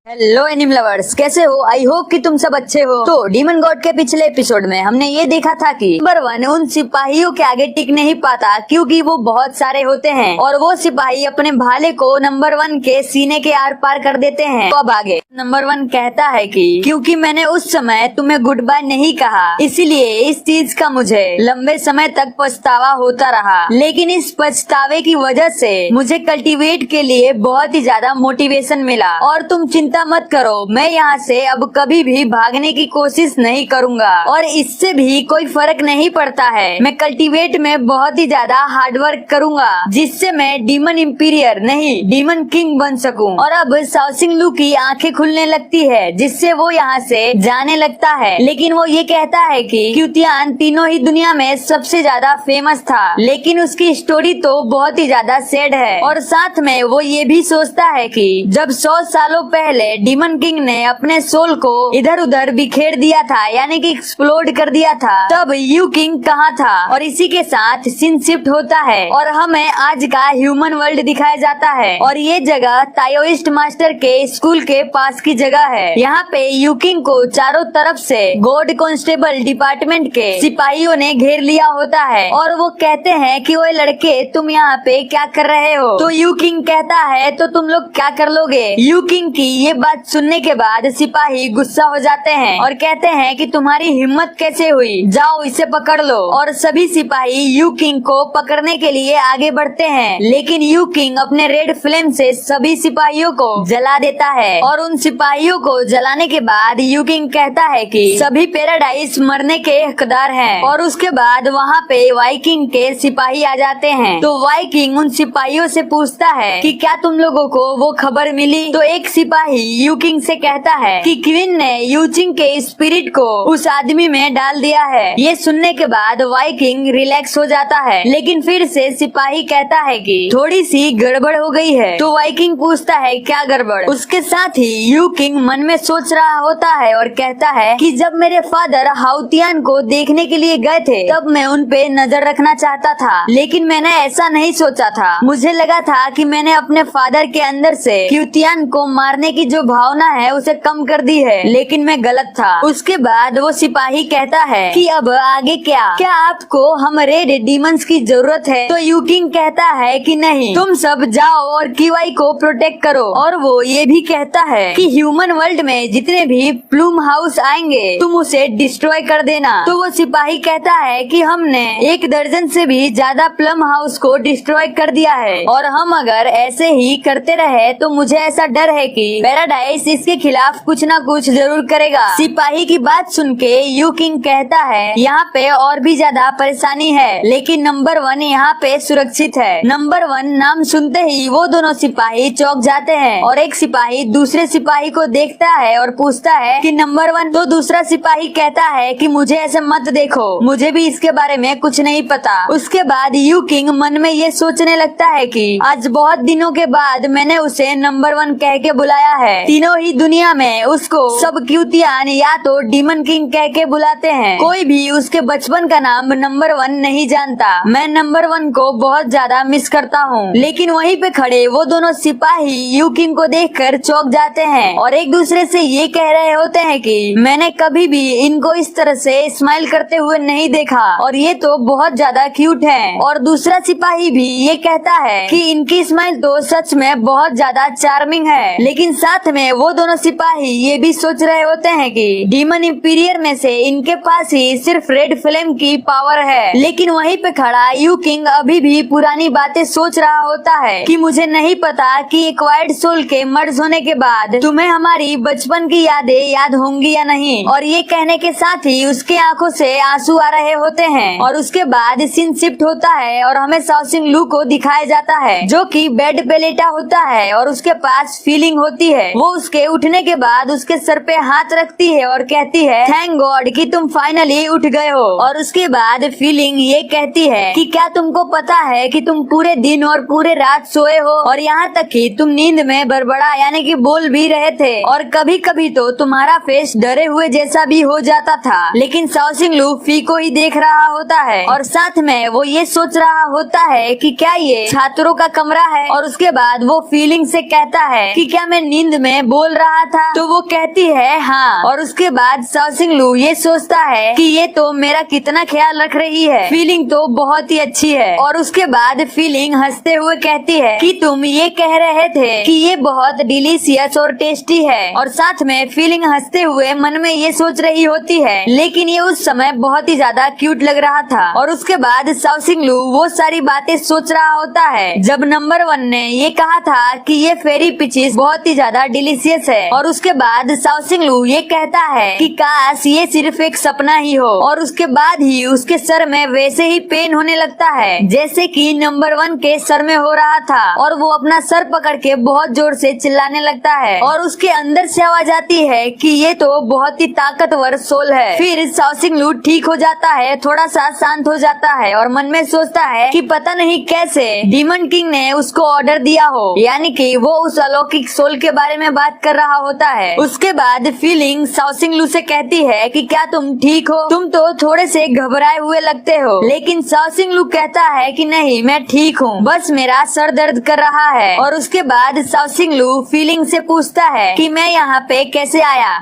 हेलो एनिम लवर्स, कैसे हो? आई होप कि तुम सब अच्छे हो। तो डीमन गॉड के पिछले एपिसोड में हमने ये देखा था कि नंबर 1 उन सिपाहियों के आगे टिक नहीं पाता, क्योंकि वो बहुत सारे होते हैं और वो सिपाही अपने भाले को नंबर 1 के सीने के आर पार कर देते हैं। तो अब आगे नंबर 1 कहता है कि क्योंकि मैंने उस समय तुम्हें गुड बाय नहीं कहा, इसीलिए इस चीज का मुझे लंबे समय तक पछतावा होता रहा। लेकिन इस पछतावे की वजह से मुझे कल्टीवेट के लिए बहुत ही ज्यादा मोटिवेशन मिला। और तुम चिंता मत करो, मैं यहाँ से अब कभी भी भागने की कोशिश नहीं करूँगा और इससे भी कोई फर्क नहीं पड़ता है। मैं कल्टीवेट में बहुत ही ज्यादा हार्डवर्क करूँगा, जिससे मैं डीमन इंपीरियर नहीं डीमन किंग बन सकूं। और अब शाओसिंग लू की आंखें खुलने लगती है, जिससे वो यहाँ से जाने लगता है। लेकिन वो ये कहता है कि क्यूतियान तीनों ही दुनिया में सबसे ज्यादा फेमस था, लेकिन उसकी स्टोरी तो बहुत ही ज्यादा सैड है। और साथ में वो ये भी सोचता है कि जब 100 सालों पहले डीमन किंग ने अपने सोल को इधर उधर बिखेर दिया था, यानी कि एक्सप्लोड कर दिया था, तब यू किंग कहाँ था। और इसी के साथ सीन शिफ्ट होता है और हमें आज का ह्यूमन वर्ल्ड दिखाया जाता है। और ये जगह ताओइस्ट मास्टर के स्कूल के पास की जगह है। यहाँ पे यू किंग को चारों तरफ से गॉड कांस्टेबल डिपार्टमेंट के सिपाहियों ने घेर लिया होता है और वो कहते हैं कि ओए लड़के, तुम यहाँ पे क्या कर रहे हो? तो यू किंग कहता है तो तुम लोग क्या कर लोगे? यू किंग की ये बात सुनने के बाद सिपाही गुस्सा हो जाते हैं और कहते हैं कि तुम्हारी हिम्मत कैसे हुई, जाओ इसे पकड़ लो। और सभी सिपाही यू किंग को पकड़ने के लिए आगे बढ़ते हैं, लेकिन यू किंग अपने रेड फ्लेम से सभी सिपाहियों को जला देता है। और उन सिपाहियों को जलाने के बाद यू किंग कहता है कि सभी पैराडाइज मरने के हकदार हैं। और उसके बाद वहाँ पे वाइकिंग के सिपाही आ जाते हैं। तो वाइकिंग उन सिपाहियों से पूछता है कि क्या तुम लोगों को वो खबर मिली? तो एक सिपाही यू किंग से कहता है कि क्वीन ने यूचिंग के स्पिरिट को उस आदमी में डाल दिया है। ये सुनने के बाद वाइकिंग रिलैक्स हो जाता है, लेकिन फिर से सिपाही कहता है कि थोड़ी सी गड़बड़ हो गई है। तो वाइकिंग पूछता है क्या गड़बड़? उसके साथ ही यू किंग मन में सोच रहा होता है और कहता है कि जब मेरे फादर हाउतियान को देखने के लिए गए थे, तब मैं उन पे नजर रखना चाहता था, लेकिन मैंने ऐसा नहीं सोचा था। मुझे लगा था कि मैंने अपने फादर के अंदर से क्यूतियान को मारने की जो भावना है उसे कम कर दी है, लेकिन मैं गलत था। उसके बाद वो सिपाही कहता है कि अब आगे क्या आपको हम रेड डीमंस की जरूरत है? तो यू किंग कहता है कि नहीं, तुम सब जाओ और किवाई को प्रोटेक्ट करो। और वो ये भी कहता है कि ह्यूमन वर्ल्ड में जितने भी प्लूम हाउस आएंगे तुम उसे डिस्ट्रॉय कर देना। तो वो सिपाही कहता है कि हमने 1 दर्जन से भी ज्यादा प्लम हाउस को डिस्ट्रॉय कर दिया है और हम अगर ऐसे ही करते रहे तो मुझे ऐसा डर है कि पैराडाइस इसके खिलाफ कुछ ना कुछ जरूर करेगा। सिपाही की बात सुन के यू किंग कहता है यहाँ पे और भी ज्यादा परेशानी है, लेकिन नंबर 1 यहाँ पे सुरक्षित है। नंबर 1 नाम सुनते ही वो दोनों सिपाही चौंक जाते हैं और एक सिपाही दूसरे सिपाही को देखता है और पूछता है कि नंबर 1। तो दूसरा सिपाही कहता है कि मुझे ऐसे मत देखो, मुझे भी इसके बारे में कुछ नहीं पता। उसके बाद यू किंग मन में ये सोचने लगता है कि आज बहुत दिनों के बाद मैंने उसे नंबर 1 कह के बुलाया है। तीनों ही दुनिया में उसको सब क्यूतियान या तो डीमन किंग कह के बुलाते हैं, कोई भी उसके बचपन का नाम नंबर 1 नहीं जानता। मैं नंबर 1 को बहुत ज्यादा मिस करता हूँ। लेकिन वहीं पे खड़े वो दोनों सिपाही यू किंग को देखकर चौंक जाते हैं और एक दूसरे से ये कह रहे होते हैं कि मैंने कभी भी इनको इस तरह से स्माइल करते हुए नहीं देखा और ये तो बहुत ज्यादा क्यूट है। और दूसरा सिपाही भी ये कहता है कि इनकी स्माइल तो सच में बहुत ज्यादा चार्मिंग है। लेकिन साथ में वो दोनों सिपाही ये भी सोच रहे होते हैं कि डीमन इंपीरियर में से इनके पास ही सिर्फ रेड फ्लेम की पावर है। लेकिन वहीं पे खड़ा यू किंग अभी भी पुरानी बातें सोच रहा होता है कि मुझे नहीं पता कि एक्वायर्ड सोल के मर्ज होने के बाद तुम्हें हमारी बचपन की यादें याद होंगी या नहीं। और ये कहने के साथ ही उसके आंखों से आंसू आ रहे होते हैं और उसके बाद सीन शिफ्ट होता है और हमें शाओसिंग लू को दिखाया जाता है जो कि बेड पे लेटा होता है और उसके पास फीलिंग होती है। वो उसके उठने के बाद उसके सर पे हाथ रखती है और कहती है थैंक गॉड कि तुम फाइनली उठ गए हो। और उसके बाद फीलिंग ये कहती है कि क्या तुमको पता है कि तुम पूरे दिन और पूरे रात सोए हो और यहाँ तक कि तुम नींद में बड़बड़ा यानी कि बोल भी रहे थे और कभी कभी तो तुम्हारा फेस डरे हुए जैसा भी हो जाता था। लेकिन शाओसिंग लू फी को ही देख रहा होता है और साथ में वो ये सोच रहा होता है कि क्या ये छात्रों का कमरा है। और उसके बाद वो फीलिंग से कहता है कि क्या मैं नींद में बोल रहा था, तो वो कहती है हाँ। और उसके बाद शाओसिंग लू ये सोचता है कि ये तो मेरा कितना ख्याल रख रही है, फीलिंग तो बहुत ही अच्छी है। और उसके बाद फीलिंग हंसते हुए कहती है कि तुम ये कह रहे थे कि ये बहुत डिलीशियस और टेस्टी है। और साथ में फीलिंग हंसते हुए मन में ये सोच रही होती है, लेकिन ये उस समय बहुत ही ज्यादा क्यूट लग रहा था। और उसके बाद शाओसिंग लू वो सारी बातें सोच रहा होता है जब नंबर 1 ने ये कहा था कि ये फेरी पिचेस बहुत ही ज्यादा डिलीशियस है। और उसके बाद शाओसिंग लू ये कहता है कि काश ये सिर्फ एक सपना ही हो। और उसके बाद ही उसके सर में वैसे ही पेन होने लगता है जैसे कि नंबर 1 के सर में हो रहा था और वो अपना सर पकड़ के बहुत जोर से चिल्लाने लगता है और उसके अंदर से आवाज आती है कि ये तो बहुत ही ताकतवर सोल है। फिर शाओसिंग लू ठीक हो जाता है, थोड़ा सा शांत हो जाता है और मन में सोचता है कि पता नहीं कैसे डीमन किंग ने उसको ऑर्डर दिया हो, यानी कि वो उस अलौकिक सोल के बारे में बात कर रहा होता है। उसके बाद फीलिंग शाओसिंग लू से कहती है कि क्या तुम ठीक हो, तुम तो थोड़े से घबराए हुए लगते हो। लेकिन शाओसिंग लू कहता है कि नहीं मैं ठीक हूँ, बस मेरा सर दर्द कर रहा है। और उसके बाद शाओसिंग लू फीलिंग से पूछता है कि मैं यहाँ पे कैसे आया।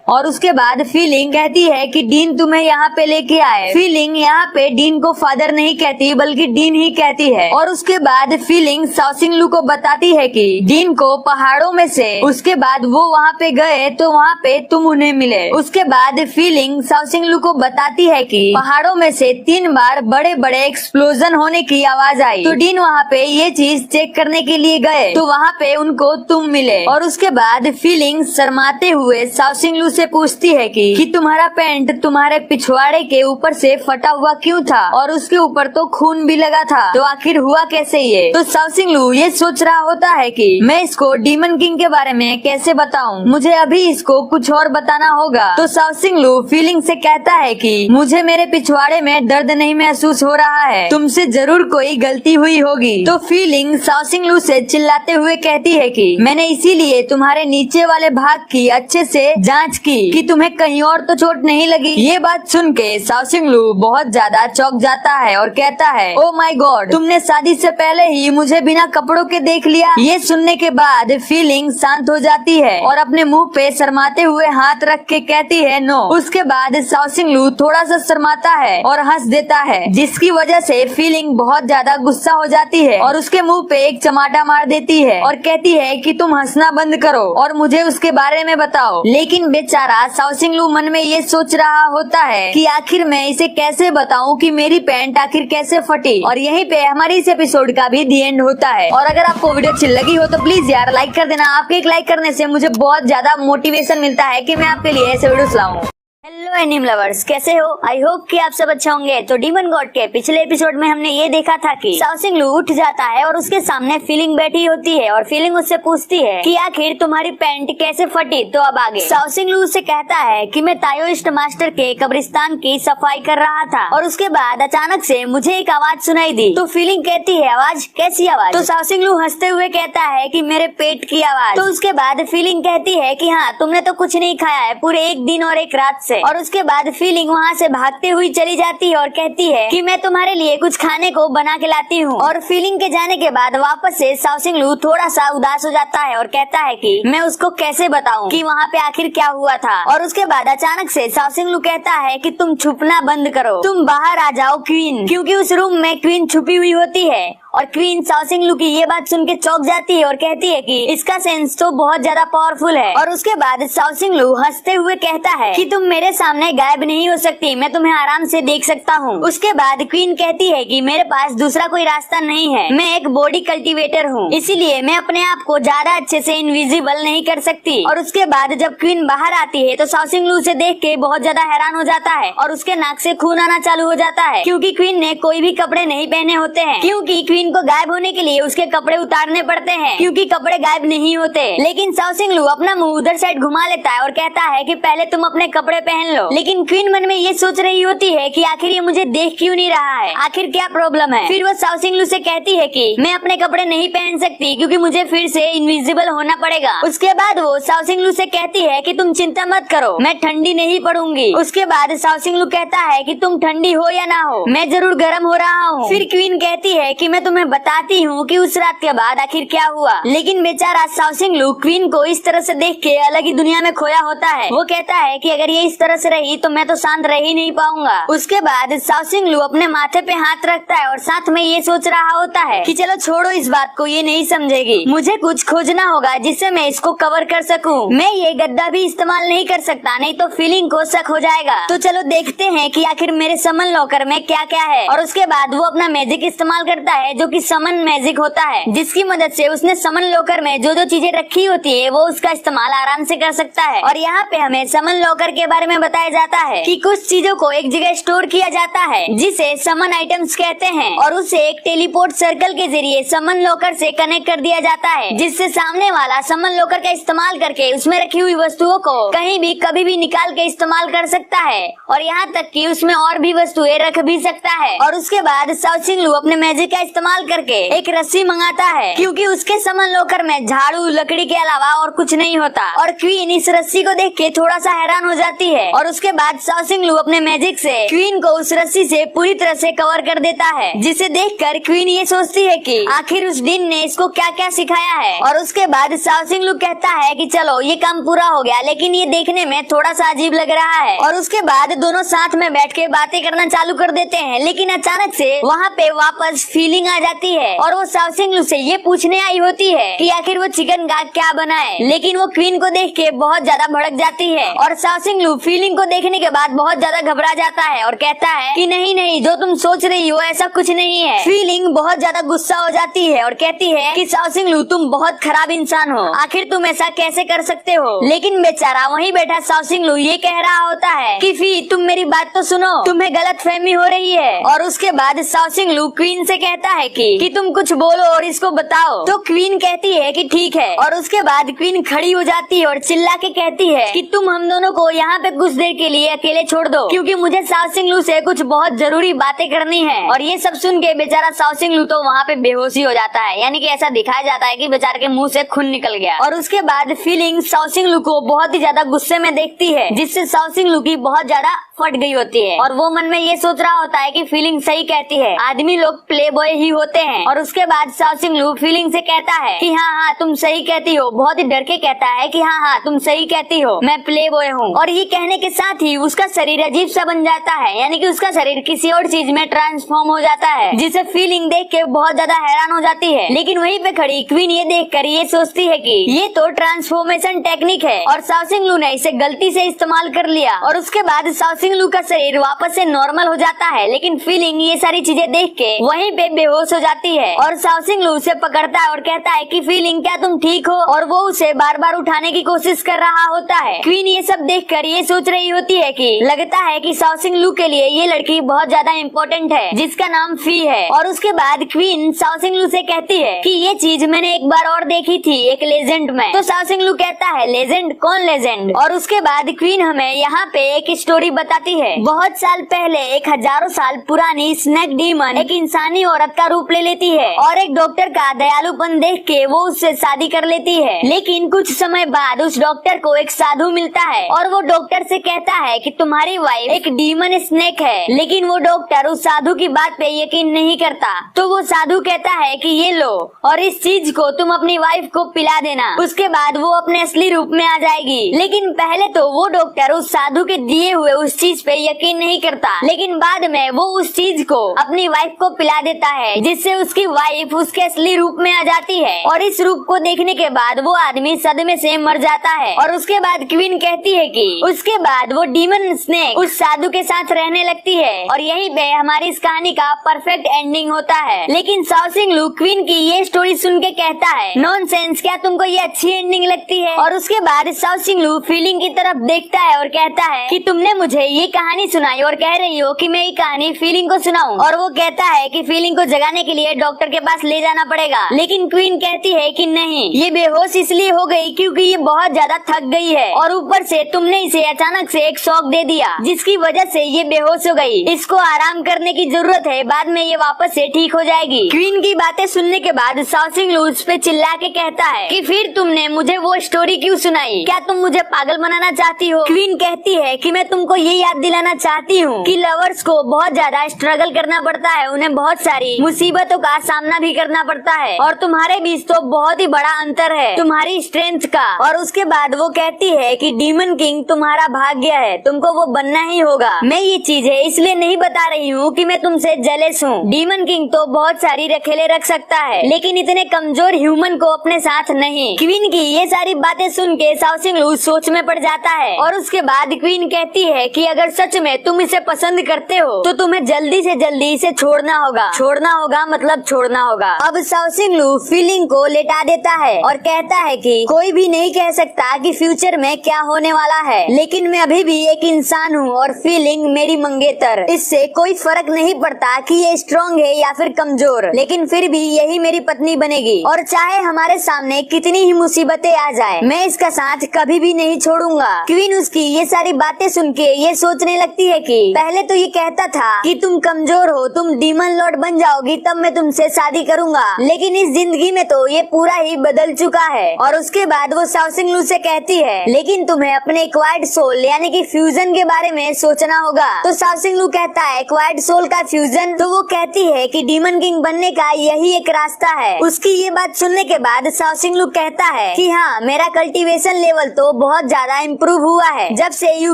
और उसके बाद फीलिंग कहती है कि डीन तुम्हें यहाँ पे लेके आए। फीलिंग यहाँ पे डीन को फादर नहीं कहती बल्कि डीन ही कहती है। और उसके बाद फीलिंग शाओसिंग लू को बताती है कि डीन को पहाड़ों में से उसके बाद वो वहाँ पे गए तो वहाँ पे तुम उन्हें मिले। उसके बाद फीलिंग शाओसिंग लू को बताती है कि पहाड़ों में से 3 बार बड़े बड़े एक्सप्लोजन होने की आवाज आई, तो डीन वहाँ पे ये चीज चेक करने के लिए गए तो वहाँ पे उनको तुम मिले। और उसके बाद फीलिंग शर्माते हुए शाओसिंग लू से पूछती है कि तुम्हारा पैंट तुम्हारे पिछवाड़े के ऊपर से फटा हुआ क्यों था और उसके ऊपर तो खून भी लगा था, तो आखिर हुआ कैसे ये। तो शाओसिंग लू ये सोच रहा होता है कि मैं इसको डीमन किंग के बारे में कैसे बताऊं, मुझे अभी इसको कुछ और बताना होगा। तो शाओसिंग लू फीलिंग से कहता है कि मुझे मेरे पिछवाड़े में दर्द नहीं महसूस हो रहा है, तुमसे जरूर कोई गलती हुई होगी। तो फीलिंग शाओसिंग लू से चिल्लाते हुए कहती है कि मैंने इसीलिए तुम्हारे नीचे वाले भाग की अच्छे से जांच की कि तुम्हें कहीं और तो चोट नहीं लगी। ये बात सुन के शाओसिंग लू बहुत ज्यादा चौंक जाता है और कहता है ओ माय गॉड, तुमने शादी से पहले ही मुझे बिना कपड़ों के देख लिया। ये सुनने के बाद फीलिंग शांत हो जाती है और अपने मुंह पे शर्माते हुए हाथ रख के कहती है नो। उसके बाद शाओसिंग लू थोड़ा सा शर्माता है और हंस देता है, जिसकी वजह से फीलिंग बहुत ज्यादा गुस्सा हो जाती है और उसके मुंह पे एक चमाटा मार देती है और कहती है कि तुम हंसना बंद करो और मुझे उसके बारे में बताओ। लेकिन बेचारा बेचारा साउसिंग लू मन में ये सोच रहा होता है कि आखिर मैं इसे कैसे बताऊं कि मेरी पैंट आखिर कैसे फटी। और यहीं पे हमारी इस एपिसोड का भी दी एंड होता है। और अगर आपको वीडियो अच्छी लगी हो तो प्लीज यार लाइक कर देना। आपके एक लाइक करने से मुझे बहुत ज्यादा मोटिवेशन मिलता है कि मैं आपके लिए ऐसे वीडियोस लाऊं। हेलो एनिम लवर्स, कैसे हो? आई होप कि आप सब अच्छा होंगे। तो डीमन गॉड के पिछले एपिसोड में हमने ये देखा था कि साउसिंग लू उठ जाता है और उसके सामने फीलिंग बैठी होती है और फीलिंग उससे पूछती है कि आखिर तुम्हारी पैंट कैसे फटी। तो अब आगे साउसिंग लू उससे कहता है कि मैं ताओइस्ट मास्टर के कब्रिस्तान की सफाई कर रहा था और उसके बाद अचानक से मुझे एक आवाज सुनाई दी। तो फीलिंग कहती है आवाज? कैसी आवाज? तो साउसिंग लू हंसते हुए कहता है कि मेरे पेट की आवाज। तो उसके बाद फीलिंग कहती है कि हाँ, तुमने तो कुछ नहीं खाया है पूरे एक दिन और एक रात से। और उसके बाद फीलिंग वहाँ से भागते हुई चली जाती है और कहती है कि मैं तुम्हारे लिए कुछ खाने को बना के लाती हूँ। और फीलिंग के जाने के बाद वापस से साउसिंग लू थोड़ा सा उदास हो जाता है और कहता है कि मैं उसको कैसे बताऊं कि वहाँ पे आखिर क्या हुआ था। और उसके बाद अचानक से साउसिंग लू कहता है कि तुम छुपना बंद करो, तुम बाहर आ जाओ क्वीन, क्योंकि उस रूम में क्वीन छुपी हुई होती है। और क्वीन साउसिंग लू की ये बात सुन के चौंक जाती है और कहती है कि इसका सेंस तो बहुत ज्यादा पावरफुल है। और उसके बाद साउसिंग लू हंसते हुए कहता है कि तुम मेरे सामने गायब नहीं हो सकती, मैं तुम्हें आराम से देख सकता हूँ। उसके बाद क्वीन कहती है कि मेरे पास दूसरा कोई रास्ता नहीं है, मैं एक बॉडी कल्टीवेटर हूँ, इसीलिए मैं अपने आप को ज्यादा अच्छे से इनविजिबल नहीं कर सकती। और उसके बाद जब क्वीन बाहर आती है तो साउसिंग लू से देख के बहुत ज्यादा हैरान हो जाता है और उसके नाक से खून आना चालू हो जाता है, क्योंकि क्वीन ने कोई भी कपड़े नहीं पहने होते हैं। क्योंकि क्वीन को गायब होने के लिए उसके कपड़े उतारने पड़ते हैं, क्योंकि कपड़े गायब नहीं होते। लेकिन साउसिंग लू अपना मुंह उधर साइड घुमा लेता है और कहता है कि पहले तुम अपने कपड़े पहन लो। लेकिन क्वीन मन में ये सोच रही होती है कि आखिर ये मुझे देख क्यों नहीं रहा है, आखिर क्या प्रॉब्लम है। फिर वो साउसिंग लू से कहती है कि मैं अपने कपड़े नहीं पहन सकती क्योंकि मुझे फिर से इनविजिबल होना पड़ेगा। उसके बाद वो साउसिंग लू से कहती है कि तुम चिंता मत करो, मैं ठंडी नहीं पड़ूंगी। उसके बाद साउसिंग लू कहता है कि तुम ठंडी हो या ना हो, मैं जरूर गर्म हो रहा हूँ। फिर क्वीन कहती है कि मैं तुम्हें बताती हूँ कि उस रात के बाद आखिर क्या हुआ। लेकिन बेचारा साउसिंग लू क्वीन को इस तरह से देख के अलग ही दुनिया में खोया होता है। वो कहता है कि अगर ये इस तरह से रही तो मैं तो शांत रह ही नहीं पाऊंगा। उसके बाद साउसिंग लू अपने माथे पे हाथ रखता है और साथ में ये सोच रहा होता है कि चलो छोड़ो इस बात को, ये नहीं समझेगी, मुझे कुछ खोजना होगा जिससे मैं इसको कवर कर सकूं। मैं ये गद्दा भी इस्तेमाल नहीं कर सकता, नहीं तो फीलिंग को शक हो जाएगा। तो चलो देखते हैं कि आखिर मेरे समन लॉकर में क्या क्या है। और उसके बाद वो अपना मैजिक इस्तेमाल करता है जो कि समन मैजिक होता है, जिसकी मदद से उसने समन लॉकर में जो जो चीजें रखी होती है वो उसका इस्तेमाल आराम से कर सकता है। और यहाँ पे हमें समन लॉकर के बारे में बताया जाता है कि कुछ चीजों को एक जगह स्टोर किया जाता है जिसे समन आइटम्स कहते हैं, और उसे एक टेलीपोर्ट सर्कल के जरिए समन लॉकर से कनेक्ट कर दिया जाता है, जिससे सामने वाला समन लॉकर का इस्तेमाल करके उसमें रखी हुई वस्तुओं को कहीं भी कभी भी निकाल के इस्तेमाल कर सकता है, और यहाँ तक कि उसमें और भी वस्तुएं रख भी सकता है। और उसके बाद साउसिंग लू अपने मैजिक का इस्तेमाल करके एक रस्सी मंगाता है, क्योंकि उसके समन लॉकर में झाड़ू लकड़ी के अलावा और कुछ नहीं होता। और क्वीन इस रस्सी को देख के थोड़ा सा हैरान हो जाती है। और उसके बाद साउसिंग लू अपने मैजिक से क्वीन को उस रस्सी से पूरी तरह से कवर कर देता है, जिसे देखकर क्वीन ये सोचती है कि आखिर उस दिन ने इसको क्या क्या सिखाया है। और उसके बाद साउसिंग लू कहता है कि चलो ये काम पूरा हो गया, लेकिन ये देखने में थोड़ा सा अजीब लग रहा है। और उसके बाद दोनों साथ में बैठ के बातें करना चालू कर देते हैं। लेकिन अचानक से वहाँ पे वापस फीलिंग आ जाती है और वो साउसिंग लू से ये पूछने आई होती है कि आखिर वो चिकन का क्या बना है। लेकिन वो क्वीन को देख के बहुत ज्यादा भड़क जाती है और साउसिंग लू फीलिंग को देखने के बाद बहुत ज्यादा घबरा जाता है और कहता है कि नहीं नहीं, जो तुम सोच रही हो ऐसा कुछ नहीं है। फीलिंग बहुत ज्यादा गुस्सा हो जाती है और कहती है कि साउसिंग लू तुम बहुत खराब इंसान हो, आखिर तुम ऐसा कैसे कर सकते हो। लेकिन बेचारा वहीं बैठा साउसिंग लू ये कह रहा होता है कि फी तुम मेरी बात तो सुनो, तुम्हें गलत फहमी हो रही है। और उसके बाद साउसिंग लू क्वीन से कहता है कि तुम कुछ बोलो और इसको बताओ। तो क्वीन कहती है कि ठीक है। और उसके बाद क्वीन खड़ी हो जाती है और चिल्ला के कहती है कि तुम हम दोनों को यहाँ पे कुछ देर के लिए अकेले छोड़ दो, क्योंकि मुझे साउसिंग लू से कुछ बहुत जरूरी बातें करनी है। और ये सब सुन के बेचारा साउसिंग लू तो वहाँ पे बेहोशी हो जाता है, यानी कि ऐसा दिखाया जाता है कि बेचारे के मुंह से खून निकल गया। और उसके बाद फीलिंग साउसिंग लू को बहुत ही ज्यादा गुस्से में देखती है, जिससे साउसिंग लू की बहुत ज्यादा फट गई होती है और वो मन में ये सोच रहा होता है कि फीलिंग सही कहती है, आदमी लोग प्ले बॉय ही होते हैं। और उसके बाद शाओसिंग लू फीलिंग से कहता है कि हाँ तुम सही कहती हो, बहुत ही डर के कहता है कि हाँ तुम सही कहती हो, मैं प्ले बॉय हूँ। और ये कहने के साथ ही उसका शरीर अजीब सा बन जाता है, यानी कि उसका शरीर किसी और चीज में ट्रांसफॉर्म हो जाता है, जिसे फीलिंग देख के बहुत ज्यादा हैरान हो जाती है। लेकिन वहीं पे खड़ी क्वीन ये देखकर ये सोचती है कि ये तो ट्रांसफॉर्मेशन टेक्निक है और शाओसिंग लू ने इसे गलती से इस्तेमाल कर लिया। और उसके बाद शाओसिंग लू का शरीर वापस से नॉर्मल हो जाता है, लेकिन फीलिंग ये सारी चीजें देख के वहीं पे बेहोश हो जाती है। और शाओसिंग लू उसे पकड़ता है और कहता है कि फीलिंग क्या तुम ठीक हो, और वो उसे बार बार उठाने की कोशिश कर रहा होता है। क्वीन ये सब देखकर ये सोच रही होती है कि लगता है कि शाओसिंग लू के लिए ये लड़की बहुत ज्यादा इम्पोर्टेंट है जिसका नाम फी है। और उसके बाद क्वीन शाओसिंग लू से कहती है कि ये चीज मैंने एक बार और देखी थी एक लेजेंड में। तो शाओसिंग लू कहता है लेजेंड, कौन लेजेंड? और उसके बाद क्वीन हमें यहाँ पे एक स्टोरी बताती है। बहुत साल पहले एक हजारों साल पुरानी स्नेक डीमन एक इंसानी औरत का रूप ले लेती है और एक डॉक्टर का दयालुपन देख के वो उससे शादी कर लेती है। लेकिन कुछ समय बाद उस डॉक्टर को एक साधु मिलता है और वो डॉक्टर से कहता है कि तुम्हारी वाइफ एक डीमन स्नेक है। लेकिन वो डॉक्टर उस साधु की बात पे यकीन नहीं करता। तो वो साधु कहता है कि ये लो और इस चीज को तुम अपनी वाइफ को पिला देना, उसके बाद वो अपने असली रूप में आ जाएगी। लेकिन पहले तो वो डॉक्टर उस साधु के दिए हुए उस चीज पे यकीन नहीं करता, लेकिन बाद में वो उस चीज को अपनी वाइफ को पिला देता है, जिससे उसकी वाइफ उसके असली रूप में आ जाती है। और इस रूप को देखने के बाद वो आदमी सदमे से मर जाता है। और उसके बाद क्वीन कहती है कि उसके बाद वो डीमन स्नेक उस साधु के साथ रहने लगती है और यहीं पे हमारी इस कहानी का परफेक्ट एंडिंग होता है। लेकिन शाओसिंग लू क्वीन की ये स्टोरी सुन के कहता है नॉनसेंस, क्या तुमको ये अच्छी एंडिंग लगती है? और उसके बाद शाओसिंग लू फीलिंग की तरफ देखता है और कहता है कि तुमने मुझे ये कहानी सुनाई और कह रही हो कि मैं ये कहानी फीलिंग को सुनाऊं। और वो कहता है कि फीलिंग को जगाने के लिए डॉक्टर के पास ले जाना पड़ेगा। लेकिन क्वीन कहती है कि नहीं, ये बेहोश इसलिए हो गई क्योंकि ये बहुत ज्यादा थक गई है और ऊपर से तुमने इसे अचानक से एक शॉक दे दिया जिसकी वजह से ये बेहोश हो गई। इसको आराम करने की जरूरत है, बाद में ये वापस से ठीक हो जाएगी। क्वीन की बातें सुनने के बाद शाओसिंग लू उस पे चिल्ला के कहता है कि फिर तुमने मुझे वो स्टोरी क्यों सुनाई? क्या तुम मुझे पागल बनाना चाहती हो? क्वीन कहती है कि मैं तुमको ये याद दिलाना चाहती हूँ कि लवर्स को बहुत ज्यादा स्ट्रगल करना पड़ता है, उन्हें बहुत सारी मुसीबतों का सामना भी करना पड़ता है और तुम्हारे बीच तो बहुत ही बड़ा अंतर है तुम्हारी स्ट्रेंथ का। और उसके बाद वो कहती है कि डीमन किंग तुम्हारा भाग्य है, तुमको वो बनना ही होगा। मैं ये चीजें इसलिए नहीं बता रही हूँ कि मैं तुमसे जेलस हूँ। डीमन किंग तो बहुत सारी रखेले रख सकता है, लेकिन इतने कमजोर ह्यूमन को अपने साथ नहीं। क्वीन की ये सारी बातें सुन के शाओसिंग लू सोच में पड़ जाता है और उसके बाद क्वीन कहती है कि अगर सच में तुम इसे पसंद करते हो तो तुम्हें जल्दी से जल्दी इसे छोड़ना होगा। छोड़ना होगा मतलब छोड़ना होगा। अब शाओसिंग लू फीलिंग को लेटा देता है और कहता है कि कोई भी नहीं कह सकता कि फ्यूचर में क्या होने वाला है, लेकिन मैं अभी भी एक इंसान हूँ और फीलिंग मेरी मंगेतर। इससे कोई फर्क नहीं पड़ता कि ये स्ट्रॉन्ग है या फिर कमजोर, लेकिन फिर भी यही मेरी पत्नी बनेगी और चाहे हमारे सामने कितनी ही मुसीबतें आ जाए मैं इसका साथ कभी भी नहीं छोड़ूंगा। क्वीन उसकी ये सारी बातें सुन के ये सोचने लगती है कि पहले तो ये कहता था कि तुम कमजोर हो, तुम डीमन लॉर्ड बन जाओगी तब मैं तुमसे शादी करूंगा, लेकिन इस जिंदगी में तो ये पूरा ही बदल चुका है। और उसके बाद वो शाओसिंग लू से कहती है लेकिन तुम्हें अपने एक्वायर्ड सोल यानी कि फ्यूजन के बारे में सोचना होगा। तो शाओसिंग लू कहता है एक्वायर्ड सोल का फ्यूजन? तो वो कहती है कि डीमन किंग बनने का यही एक रास्ता है। उसकी ये बात सुनने के बाद शाओसिंग लू कहता है कि हाँ, मेरा कल्टीवेशन लेवल तो बहुत ज्यादा इम्प्रूव हुआ है जब से यू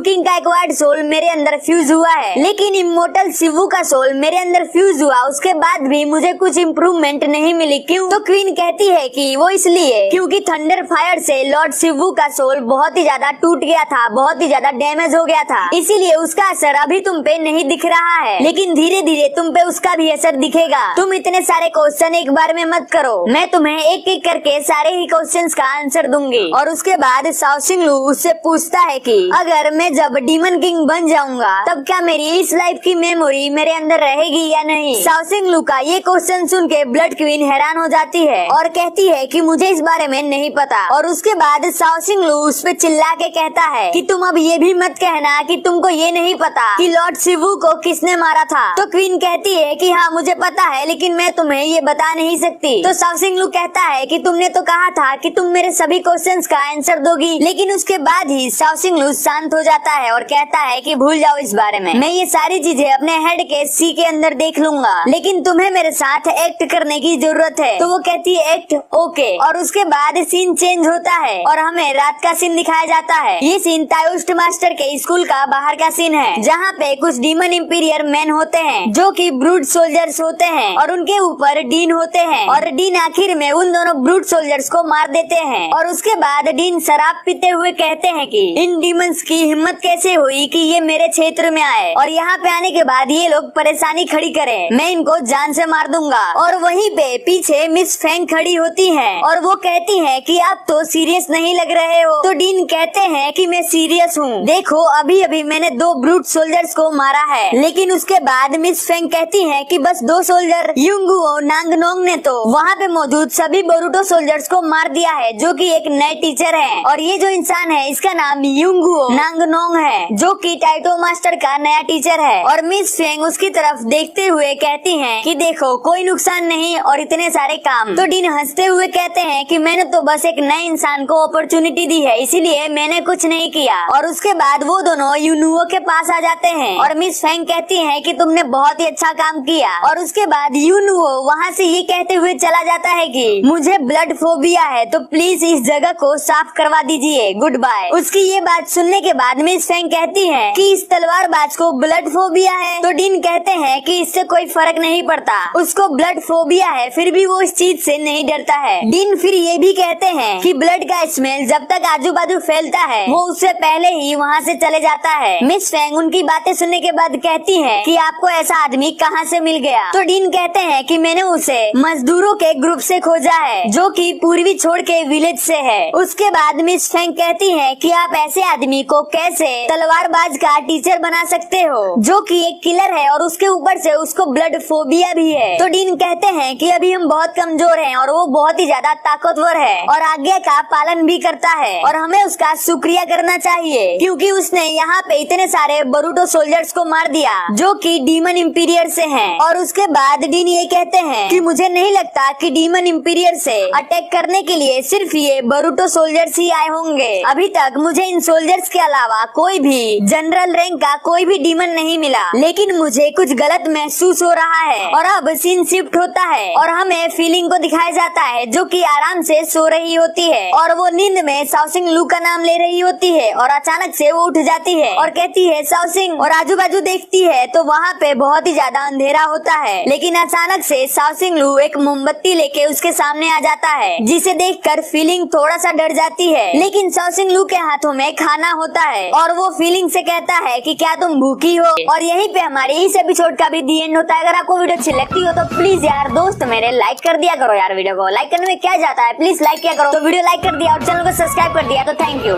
किंग का एक्वायर्ड सोल मेरे अंदर फ्यूज हुआ है, लेकिन इमोर्टल शिवू का सोल मेरे अंदर फ्यूज हुआ उसके बाद भी मुझे कुछ इम्प्रूवमेंट नहीं मिली। क्यों? तो क्वीन कहती है कि वो इसलिए क्योंकि थंडर फायर से लॉर्ड शिवू का सोल बहुत ही ज्यादा टूट गया था, बहुत ही ज्यादा डैमेज हो गया था, इसीलिए उसका असर अभी तुम पे नहीं दिख रहा है, लेकिन धीरे धीरे तुम पे उसका भी असर दिखेगा। तुम इतने सारे क्वेश्चन एक बार में मत करो, मैं तुम्हें एक एक करके सारे ही क्वेश्चंस का आंसर दूंगी। और उसके बाद शाओसिंग लू उससे पूछता है कि अगर मैं जब डीमन किंग बन जाऊंगा तब क्या मेरी इस लाइफ की मेमोरी मेरे अंदर रहेगी या नहीं? शाओसिंग लू का ये क्वेश्चन सुन के ब्लड क्वीन हैरान हो जाती है और कहती है कि मुझे इस बारे में नहीं पता। और उसके बाद शाओसिंग लू उस पे चिल्ला के कहता है कि तुम अब ये भी मत कहना कि तुमको ये नहीं पता कि लॉर्ड शिवू को किसने मारा था। तो क्वीन कहती है कि हाँ मुझे पता है, लेकिन मैं तुम्हें ये बता नहीं सकती। तो शाओसिंग लू कहता है कि तुमने तो कहा था कि तुम मेरे सभी क्वेश्चंस का आंसर दोगी, लेकिन उसके बाद ही शाओसिंग लू शांत हो जाता है और कहता है कि भूल जाओ इस बारे में, मैं ये सारी चीजें अपने हेड के सी के अंदर देख लूंगा, लेकिन तुम्हें मेरे साथ एक्ट करने की जरूरत है। तो वो कहती है एक्ट, ओके। और उसके बाद सीन चेंज होता है और हमें रात का सीन दिखाया जाता है। ये सीन ताओइस्ट मास्टर के स्कूल का बाहर का सीन है, जहाँ पे कुछ डीमन इंपीरियर मैन होते हैं जो कि ब्रूट सोल्जर्स होते हैं और उनके ऊपर डीन होते हैं, और डीन आखिर में उन दोनों ब्रूट सोल्जर्स को मार देते हैं। और उसके बाद डीन शराब पीते हुए कहते हैं कि इन डीमंस की हिम्मत कैसे हुई कि ये मेरे क्षेत्र में आए और यहाँ पे आने के बाद ये लोग परेशानी खड़ी करें, मैं इनको जान से मार दूंगा। और वहीं पे पीछे मिस फेंग खड़ी होती हैं और वो कहती हैं कि आप तो सीरियस नहीं लग रहे हो। तो डीन कहते हैं कि मैं सीरियस हूँ, देखो अभी अभी मैंने 2 ब्रूट सोल्जर्स को मारा है। लेकिन उसके बाद मिस फेंग कहती है कि बस 2 सोल्जर, युंगुओ नांगनोंग ने तो वहाँ पे मौजूद सभी बोरुटो सोल्जर्स को मार दिया है, जो कि एक नए टीचर है। और ये जो इंसान है इसका नाम युंगुओ नांगनोंग है, जो कि टाइटो मास्टर का नया टीचर है। और मिस फेंग उसकी तरफ देखते हुए कहती हैं कि देखो कोई नुकसान नहीं और इतने सारे काम। तो डीन हंसते हुए कहते हैं कि मैंने तो बस एक नए इंसान को अपॉर्चुनिटी दी है, इसीलिए मैंने कुछ नहीं किया। और उसके बाद वो दोनों यूनुओ के पास आ जाते हैं और मिस फेंग कहती है कि तुमने बहुत ही अच्छा काम किया। और उसके बाद यूनुओ वहाँ से ये कहते हुए चला जाता है कि मुझे ब्लड फोबिया है, तो प्लीज इस जगह को साफ करवा दीजिए, गुड बाय। उसकी ये बात सुनने के बाद मिस फेंग कहती है कि इस तलवारबाज को ब्लड फोबिया है। तो डीन कहते हैं कि इससे कोई फर्क नहीं पड़ता, उसको ब्लड फोबिया है फिर भी वो इस चीज से नहीं डरता है। डीन फिर ये भी कहते हैं कि ब्लड का स्मेल जब तक आजू बाजू फैलता है वो उससे पहले ही वहाँ से चले जाता है। मिस फेंग उनकी बातें सुनने के बाद कहती है कि आपको ऐसा आदमी कहाँ से मिल गया। तो डीन कहते हैं कि मैंने उसे मजदूरों के ग्रुप से खोजा है, जो कि पूर्वी छोड़ के विलेज से है। उसके बाद मिस फेंग कहती है कि आप ऐसे आदमी को कैसे तलवारबाज का टीचर बना सकते हो, जो कि एक किलर है और उसके ऊपर से उसको ब्लड फोबिया भी है। तो डीन कहते हैं कि अभी हम बहुत कमजोर हैं और वो बहुत ही ज्यादा ताकतवर है और आज्ञा का पालन भी करता है और हमें उसका शुक्रिया करना चाहिए, क्योंकि उसने यहाँ पे इतने सारे बोरुटो सोल्जर्स को मार दिया जो कि डीमन इंपीरियर से हैं। और उसके बाद डीन ये कहते हैं कि मुझे नहीं लगता कि डीमन इंपीरियर से अटैक करने के लिए सिर्फ ये बोरुटो सोल्जर्स ही आए होंगे। अभी तक मुझे इन सोल्जर्स के अलावा कोई भी जनरल रैंक का कोई भी डीमन नहीं मिला, लेकिन मुझे कुछ गलत महसूस हो रहा है। और अब सीन शिफ्ट होता है और हमें फीलिंग को दिखाया जाता है, जो कि आराम से सो रही होती है और वो नींद में शाओसिंग लू का नाम ले रही होती है और अचानक से वो उठ जाती है और कहती है शाओसिंग, और आजू बाजू देखती है तो वहाँ पे बहुत ही ज्यादा अंधेरा होता है। लेकिन अचानक से शाओसिंग लू एक मोमबत्ती लेके उसके सामने आ जाता है, जिसे देखकर फीलिंग थोड़ा सा डर जाती है। लेकिन शाओसिंग लू के हाथों में खाना होता है और वो फीलिंग से कहता है कि क्या तुम भूखी हो। और यहीं पे हमारे इस एपिसोड का भी दी एंड होता है। अगर आपको वीडियो अच्छी लगती हो तो प्लीज यार दोस्त मेरे लाइक कर दिया करो यार, वीडियो को लाइक करने में क्या जाता है, प्लीज लाइक किया करो। तो वीडियो लाइक कर दिया और चैनल को सब्सक्राइब कर दिया तो थैंक यू।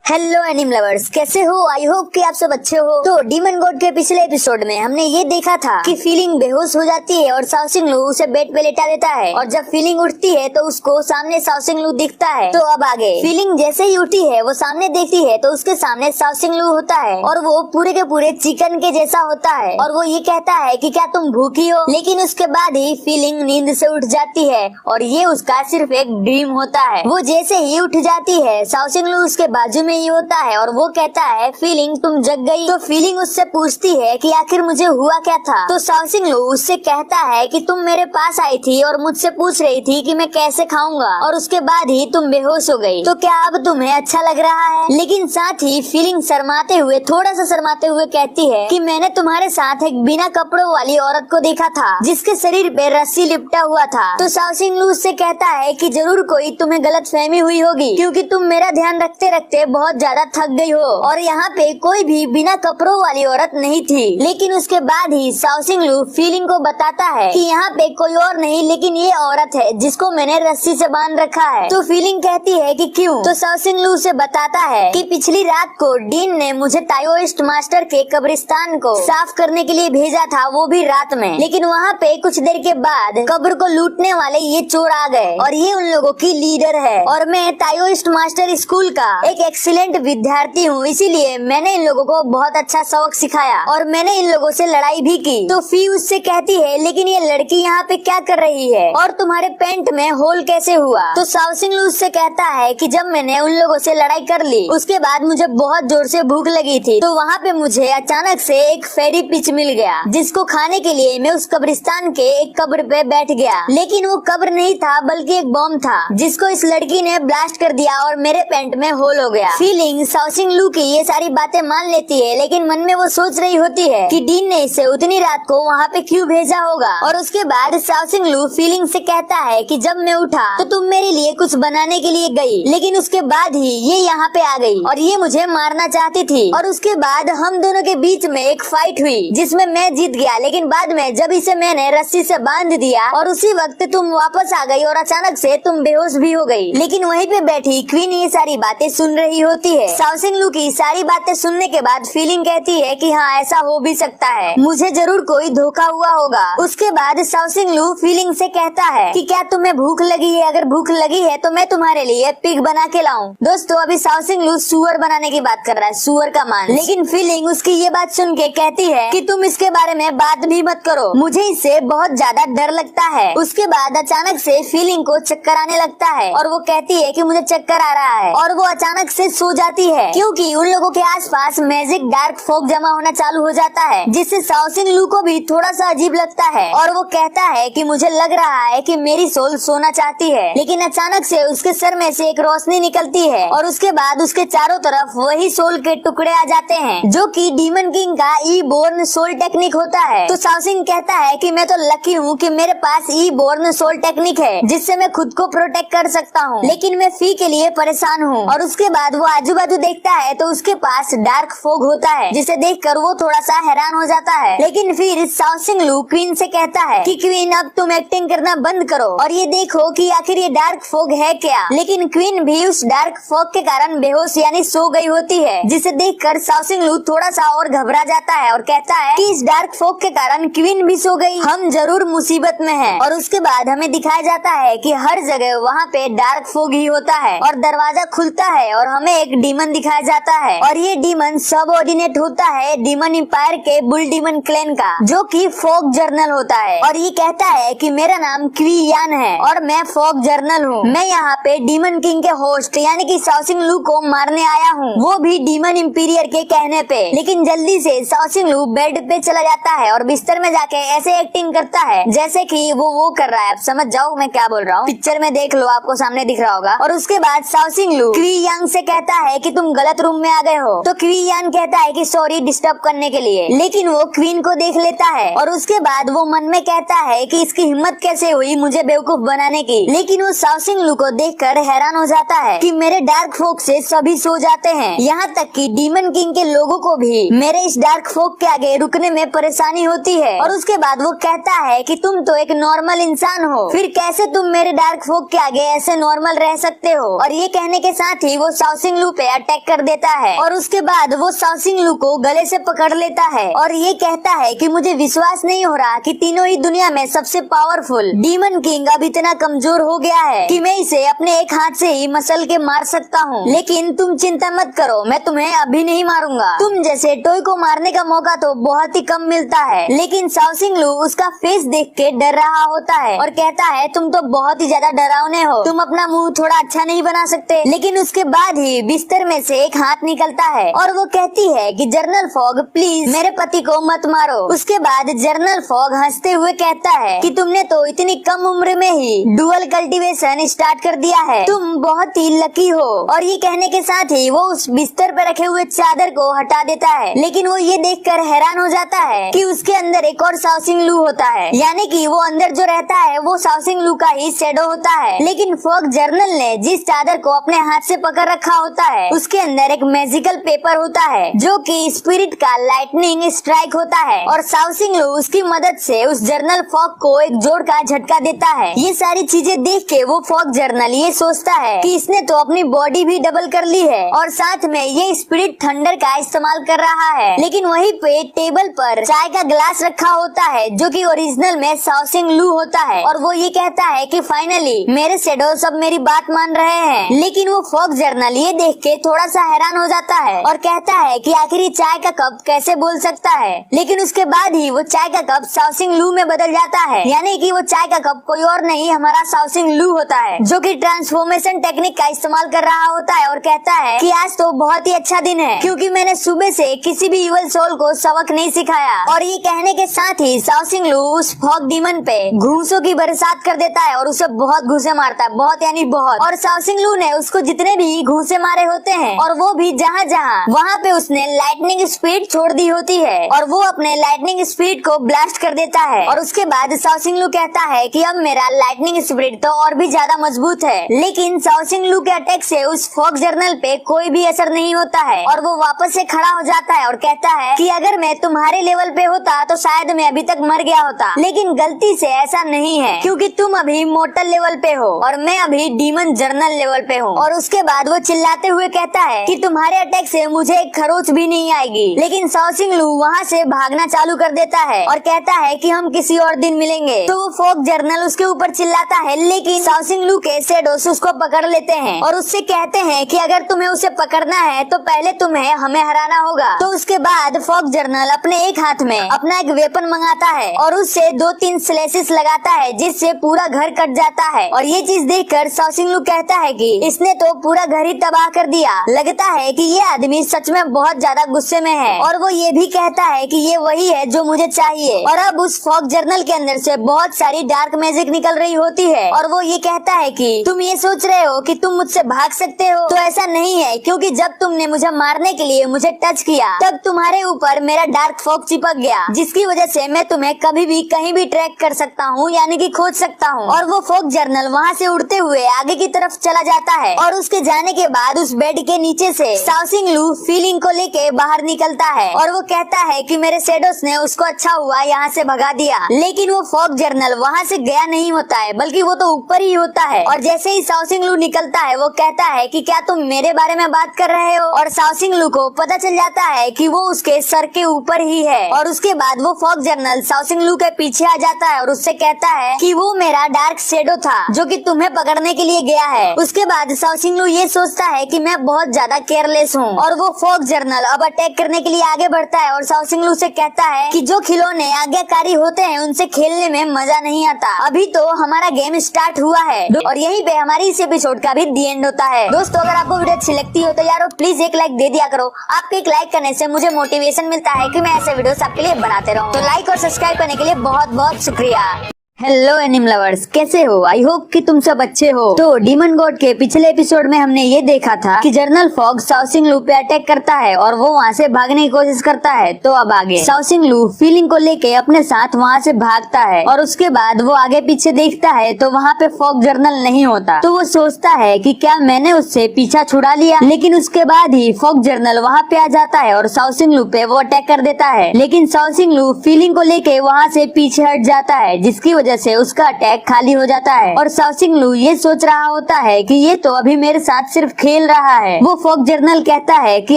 हेलो एनिम लवर्स, कैसे हो? आई होप कि आप सब अच्छे हो। तो डीमन गॉड के पिछले एपिसोड में हमने ये देखा था कि फीलिंग बेहोश हो जाती है और शाओसिंग लू उसे बेड पे लेटा देता है और जब फीलिंग उठती है तो उसको सामने शाओसिंग लू दिखता है। तो अब आगे फीलिंग जैसे ही उठी है वो सामने देखती है तो उसके सामने शाओसिंग लू होता है और वो पूरे के पूरे चिकन के जैसा होता है और वो ये कहता है कि क्या तुम भूखी हो। लेकिन उसके बाद ही फीलिंग नींद से उठ जाती है और ये उसका सिर्फ एक ड्रीम होता है। वो जैसे ही उठ जाती है शाओसिंग लू उसके बाजू में ही होता है और वो कहता है फीलिंग तुम जग गई। तो फीलिंग उससे पूछती है कि आखिर मुझे हुआ क्या था। तो शाओसिंग लू उससे कहता है कि तुम मेरे पास आई थी और मुझसे पूछ रही थी कि मैं कैसे खाऊंगा और उसके बाद ही तुम बेहोश हो गई। तो क्या अब तुम्हें अच्छा लग रहा है? लेकिन साथ ही फीलिंग शर्माते हुए, थोड़ा सा शर्माते हुए कहती है कि मैंने तुम्हारे साथ एक बिना कपड़ों वाली औरत को देखा था जिसके शरीर पे रस्सी लिपटा हुआ था। तो शाओसिंग लू उससे कहता है कि जरूर कोई तुम्हें गलत फहमी हुई होगी, क्योंकि तुम मेरा ध्यान रखते रखते बहुत ज्यादा थक गई हो और यहाँ पे कोई भी बिना कपड़ों वाली औरत नहीं थी। लेकिन उसके बाद ही शाओसिंग लू फीलिंग को बताता है कि यहाँ पे कोई और नहीं लेकिन ये औरत है जिसको मैंने रस्सी से बांध रखा है। तो फीलिंग कहती है कि क्यों? तो शाओसिंग लू से बताता है कि पिछली रात को डीन ने मुझे ताओइस्ट मास्टर के कब्रिस्तान को साफ करने के लिए भेजा था, वो भी रात में। लेकिन वहाँ पे कुछ देर के बाद कब्र को लूटने वाले ये चोर आ गए और ये उन लोगों की लीडर है और मैं ताओइस्ट मास्टर स्कूल का एक ब्रिलियंट विद्यार्थी हूँ, इसीलिए मैंने इन लोगों को बहुत अच्छा सबक सिखाया और मैंने इन लोगों से लड़ाई भी की। तो फी उससे कहती है, लेकिन ये लड़की यहाँ पे क्या कर रही है और तुम्हारे पैंट में होल कैसे हुआ? तो साउसिंग लू उससे कहता है कि जब मैंने उन लोगों से लड़ाई कर ली उसके बाद मुझे बहुत जोर से भूख लगी थी, तो वहाँ पे मुझे अचानक से एक फेरी पिच मिल गया जिसको खाने के लिए मैं उस कब्रिस्तान के एक कब्र पे बैठ गया। लेकिन वो कब्र नहीं था बल्कि एक बॉम्ब था जिसको इस लड़की ने ब्लास्ट कर दिया और मेरे पैंट में होल हो गया। फीलिंग साउसिंग लू की ये सारी बातें मान लेती है, लेकिन मन में वो सोच रही होती है कि डीन ने इसे उतनी रात को वहाँ पे क्यों भेजा होगा। और उसके बाद साउसिंग लू फीलिंग से कहता है कि जब मैं उठा तो तुम मेरे लिए कुछ बनाने के लिए गई, लेकिन उसके बाद ही ये यहाँ पे आ गई और ये मुझे मारना चाहती थी। और उसके बाद हम दोनों के बीच में एक फाइट हुई जिसमें मैं जीत गया, लेकिन बाद में जब इसे मैंने रस्सी से बांध दिया और उसी वक्त तुम वापस आ गई और अचानक से तुम बेहोश भी हो गई। लेकिन वहीं पे बैठी क्वीन ये सारी बातें सुन रही होती है। साउसिंग लू की सारी बातें सुनने के बाद फीलिंग कहती है कि हाँ ऐसा हो भी सकता है, मुझे जरूर कोई धोखा हुआ होगा। उसके बाद साउसिंग लू फीलिंग से कहता है कि क्या तुम्हें भूख लगी है? अगर भूख लगी है तो मैं तुम्हारे लिए पिग बना के लाऊं। दोस्तों अभी साउसिंग लू सुअर बनाने की बात कर रहा है, सुअर का मांस। लेकिन फीलिंग उसकी ये बात सुन के कहती है कि तुम इसके बारे में बात भी मत करो, मुझे इससे बहुत ज्यादा डर लगता है। उसके बाद अचानक से फीलिंग को चक्कर आने लगता है और वो कहती है कि मुझे चक्कर आ रहा है और वो अचानक से सो जाती है क्योंकि उन लोगों के आसपास मैजिक डार्क फॉग जमा होना चालू हो जाता है, जिससे साउसिंग लू को भी थोड़ा सा अजीब लगता है और वो कहता है कि मुझे लग रहा है कि मेरी सोल सोना चाहती है। लेकिन अचानक से उसके सर में से एक रोशनी निकलती है और उसके बाद उसके चारों तरफ वही सोल के टुकड़े आ जाते हैं जो कि डीमन किंग का ई बोर्न सोल टेक्निक होता है। तो साउसिंग कहता है कि मैं तो लकी हूँ कि मेरे पास ई बोर्न सोल टेक्निक है जिससे मैं खुद को प्रोटेक्ट कर सकता हूँ, लेकिन मैं फी के लिए परेशान हूँ। और उसके बाद वो आजू बाजू देखता है तो उसके पास डार्क फॉग होता है जिसे देखकर वो थोड़ा सा हैरान हो जाता है। लेकिन फिर साउसिंग लू क्वीन से कहता है कि क्वीन अब तुम एक्टिंग करना बंद करो और ये देखो कि आखिर ये डार्क फॉग है क्या। लेकिन क्वीन भी उस डार्क फॉग के कारण बेहोश यानी सो गई होती है, जिसे देखकर साउसिंग लू थोड़ा सा और घबरा जाता है और कहता है कि इस डार्क फॉग के कारण क्वीन भी सो गई, हम जरूर मुसीबत में हैं। और उसके बाद हमें दिखाया जाता है कि हर जगह वहाँ पे डार्क फॉग ही होता है और दरवाजा खुलता है और हमें एक डीमन दिखाया जाता है और ये डीमन सब ऑर्डिनेट होता है डीमन एम्पायर के बुल डीमन क्लैन का, जो कि फॉग जर्नल होता है। और ये कहता है कि मेरा नाम क्वी यान है और मैं फॉग जर्नल हूँ, मैं यहाँ पे डीमन किंग के होस्ट यानी कि साउसिंग लू को मारने आया हूँ, वो भी डीमन इंपीरियर के कहने पे। लेकिन जल्दी से साउसिंग लू बेड पे चला जाता है और बिस्तर में जाके ऐसे एक्टिंग करता है जैसे कि वो कर रहा है। आप समझ जाओ मैं क्या बोल रहा हूँ, पिक्चर में देख लो, आपको सामने दिख रहा होगा। और उसके बाद साउसिंग लू क्वी यांग से कहता है कि तुम गलत रूम में आ गए हो। तो क्वी यांग कहता है कि सॉरी डिस्टर्ब करने के लिए, लेकिन वो क्वीन को देख लेता है और उसके बाद वो मन में कहता है कि इसकी हिम्मत कैसे हुई मुझे बेवकूफ बनाने की। लेकिन वो साउसिंग लू को देखकर हैरान हो जाता है कि मेरे डार्क फोक से सभी सो जाते हैं, यहाँ तक कि डीमन किंग के लोगों को भी मेरे इस डार्क फोक के आगे रुकने में परेशानी होती है। और उसके बाद वो कहता है कि तुम तो एक नॉर्मल इंसान हो, फिर कैसे तुम मेरे डार्क फोक के आगे ऐसे नॉर्मल रह सकते हो। और ये कहने के साथ ही वो साउसिंग लू पे अटैक कर देता है और उसके बाद वो साउसिंग लू को गले से पकड़ लेता है और ये कहता है कि मुझे विश्वास नहीं हो रहा कि तीनों ही दुनिया में सबसे पावरफुल डीमन किंग अब इतना कमजोर हो गया है कि मैं इसे अपने एक हाथ से ही मसल के मार सकता हूँ। लेकिन तुम चिंता मत करो, मैं तुम्हें अभी नहीं मारूंगा, तुम जैसे टॉय को मारने का मौका तो बहुत ही कम मिलता है। लेकिन साउसिंग लू उसका फेस देख के डर रहा होता है और कहता है तुम तो बहुत ही ज्यादा डरावने हो, तुम अपना मुंह थोड़ा अच्छा नहीं बना सकते। लेकिन उसके बाद ही बिस्तर में से एक हाथ निकलता है और वो कहती है कि जर्नल फॉग प्लीज मेरे पति को मत मारो। उसके बाद जर्नल फॉग हंसते हुए कहता है कि तुमने तो इतनी कम उम्र में ही डुअल कल्टीवेशन स्टार्ट कर दिया है, तुम बहुत ही लकी हो। और ये कहने के साथ ही वो उस बिस्तर पर रखे हुए चादर को हटा देता है। लेकिन वो ये देखकर हैरान हो जाता है कि उसके अंदर एक और साउसिंग लू होता है, यानी कि वो अंदर जो रहता है वो साउसिंग लू का ही शैडो होता है। लेकिन फॉग जर्नल ने जिस चादर को अपने हाथ से पकड़ रखा होता है उसके अंदर एक मैजिकल पेपर होता है जो कि स्पिरिट का लाइटनिंग स्ट्राइक होता है और साउसिंग लू उसकी मदद से उस जर्नल फॉग को एक जोर का झटका देता है। ये सारी चीजें देख के वो फॉग जर्नल ये सोचता है कि इसने तो अपनी बॉडी भी डबल कर ली है और साथ में ये स्पिरिट थंडर का इस्तेमाल कर रहा है। लेकिन वहीं पे टेबल पर चाय का ग्लास रखा होता है जो कि ओरिजिनल में साउसिंग लू होता है और वो ये कहता है कि फाइनली मेरे शैडो सब मेरी बात मान रहे हैं। लेकिन वो फॉग जर्नल ये देख के थोड़ा सा हैरान हो जाता है और कहता है कि आखिर ये चाय का कप कैसे बोल सकता है। लेकिन उसके बाद ही वो चाय का कप शाओसिंग लू में बदल जाता है, यानी कि वो चाय का कप कोई और नहीं हमारा शाओसिंग लू होता है, जो कि ट्रांसफॉर्मेशन टेक्निक का इस्तेमाल कर रहा होता है और कहता है कि आज तो बहुत ही अच्छा दिन है क्योंकि मैंने सुबह से किसी भी इवल सोल को सबक नहीं सिखाया। और ये कहने के साथ ही शाओसिंग लू उस फॉग डीमन पे घूसों की बरसात कर देता है और उसे बहुत घूसे मारता है, बहुत यानी बहुत। और शाओसिंग लू ने उसको जितने भी घूसे मारे होते हैं और वो भी जहाँ जहाँ वहाँ पे उसने लाइटनिंग स्पीड छोड़ दी होती है और वो अपने लाइटनिंग स्पीड को ब्लास्ट कर देता है। और उसके बाद शाओसिंग लू कहता है कि अब मेरा लाइटनिंग स्पीड तो और भी ज्यादा मजबूत है। लेकिन शाओसिंग लू के अटैक से उस फॉग जर्नल पे कोई भी असर नहीं होता है और वो वापस से खड़ा हो जाता है और कहता है कि अगर मैं तुम्हारे लेवल पे होता तो शायद मैं अभी तक मर गया होता, लेकिन गलती से ऐसा नहीं है क्योंकि तुम अभी मोर्टल लेवल पे हो और मैं अभी डीमन जर्नल लेवल पे हूँ। और उसके बाद वो चिल्लाते हुए कहता है कि तुम्हारे अटैक से मुझे एक खरोच भी नहीं आएगी। लेकिन शाओसिंग लू वहाँ से भागना चालू कर देता है और कहता है कि हम किसी और दिन मिलेंगे। तो वो फॉग जर्नल उसके ऊपर चिल्लाता है, लेकिन शाओसिंग लू के शैडोस उसको पकड़ लेते हैं और उससे कहते हैं कि अगर तुम्हें उसे पकड़ना है तो पहले तुम्हें हमें हराना होगा। तो उसके बाद फॉग जर्नल अपने एक हाथ में अपना एक वेपन मंगाता है और उससे 2-3 स्लेसेस लगाता है जिससे पूरा घर कट जाता है। और ये चीज देखकर शाओसिंग लू कहता है कि इसने तो पूरा घर ही तबाह कर दिया, लगता है कि ये आदमी सच में बहुत ज्यादा गुस्से में है। और वो ये भी कहता है कि ये वही है जो मुझे चाहिए। और अब उस फॉग जर्नल के अंदर से बहुत सारी डार्क मैजिक निकल रही होती है और वो ये कहता है कि तुम ये सोच रहे हो कि तुम मुझसे भाग सकते हो, तो ऐसा नहीं है क्योंकि जब तुमने मुझे मारने के लिए मुझे टच किया तब तुम्हारे ऊपर मेरा डार्क फॉग चिपक गया, जिसकी वजह से मैं तुम्हें कभी भी कहीं भी ट्रैक कर सकता हूँ, यानी कि खोज सकता हूँ। और वो फॉग जर्नल वहाँ से उड़ते हुए आगे की तरफ चला जाता है और उसके जाने के बाद उस बेड के नीचे से शाओसिंग लू फीलिंग को लेके बाहर निकलता है और वो कहता है कि मेरे शैडोस ने उसको अच्छा हुआ यहाँ से भगा दिया। लेकिन वो फॉग जर्नल वहाँ से गया नहीं होता है, बल्कि वो तो ऊपर ही होता है। और जैसे ही शाओसिंग लू निकलता है वो कहता है कि क्या तुम मेरे बारे में बात कर रहे हो। और शाओसिंग लू को पता चल जाता है कि वो उसके सर के ऊपर ही है। और उसके बाद वो फॉग जर्नल शाओसिंग लू के पीछे आ जाता है और उससे कहता है कि वो मेरा डार्क शैडो था जो कि तुम्हें पकड़ने के लिए गया है। उसके बाद शाओसिंग लू ये सोचता है कि मैं बहुत ज्यादा केयरलेस हूँ और वो फॉग जर्नल अब अटैक करने के लिए आगे बढ़ता है और शाओसिंग लू से कहता है कि जो खिलौने आज्ञाकारी होते हैं उनसे खेलने में मजा नहीं आता, अभी तो हमारा गेम स्टार्ट हुआ है। और यहीं पे हमारी इस एपिसोड का भी दी एंड होता है। दोस्तों अगर आपको वीडियो अच्छी लगती हो तो यारो प्लीज एक लाइक दे दिया करो। आपके एक लाइक करने से मुझे मोटिवेशन मिलता है कि मैं ऐसे वीडियोस आपके लिए बनाते रहूं। तो लाइक और सब्सक्राइब करने के लिए बहुत बहुत शुक्रिया। हेलो एनिम लवर्स, कैसे हो? आई होप कि तुम सब अच्छे हो। तो डीमन गॉड के पिछले एपिसोड में हमने ये देखा था कि जर्नल फॉग शाओसिंग लू पे अटैक करता है और वो वहाँ से भागने की कोशिश करता है। तो अब आगे शाओसिंग लू फीलिंग को लेके अपने साथ वहाँ से भागता है और उसके बाद वो आगे पीछे देखता है तो वहाँ पे फॉग जर्नल नहीं होता। तो वो सोचता है कि क्या मैंने उससे पीछा छुड़ा लिया। लेकिन उसके बाद ही फॉग जर्नल वहाँ पे आ जाता है और शाओसिंग लू पे वो अटैक कर देता है। लेकिन शाओसिंग लू फीलिंग को लेके वहाँ से पीछे हट जाता है, जिसकी वजह से उसका अटैक खाली हो जाता है। और शाओसिंग लू ये सोच रहा होता है कि ये तो अभी मेरे साथ सिर्फ खेल रहा है। वो फॉग जर्नल कहता है कि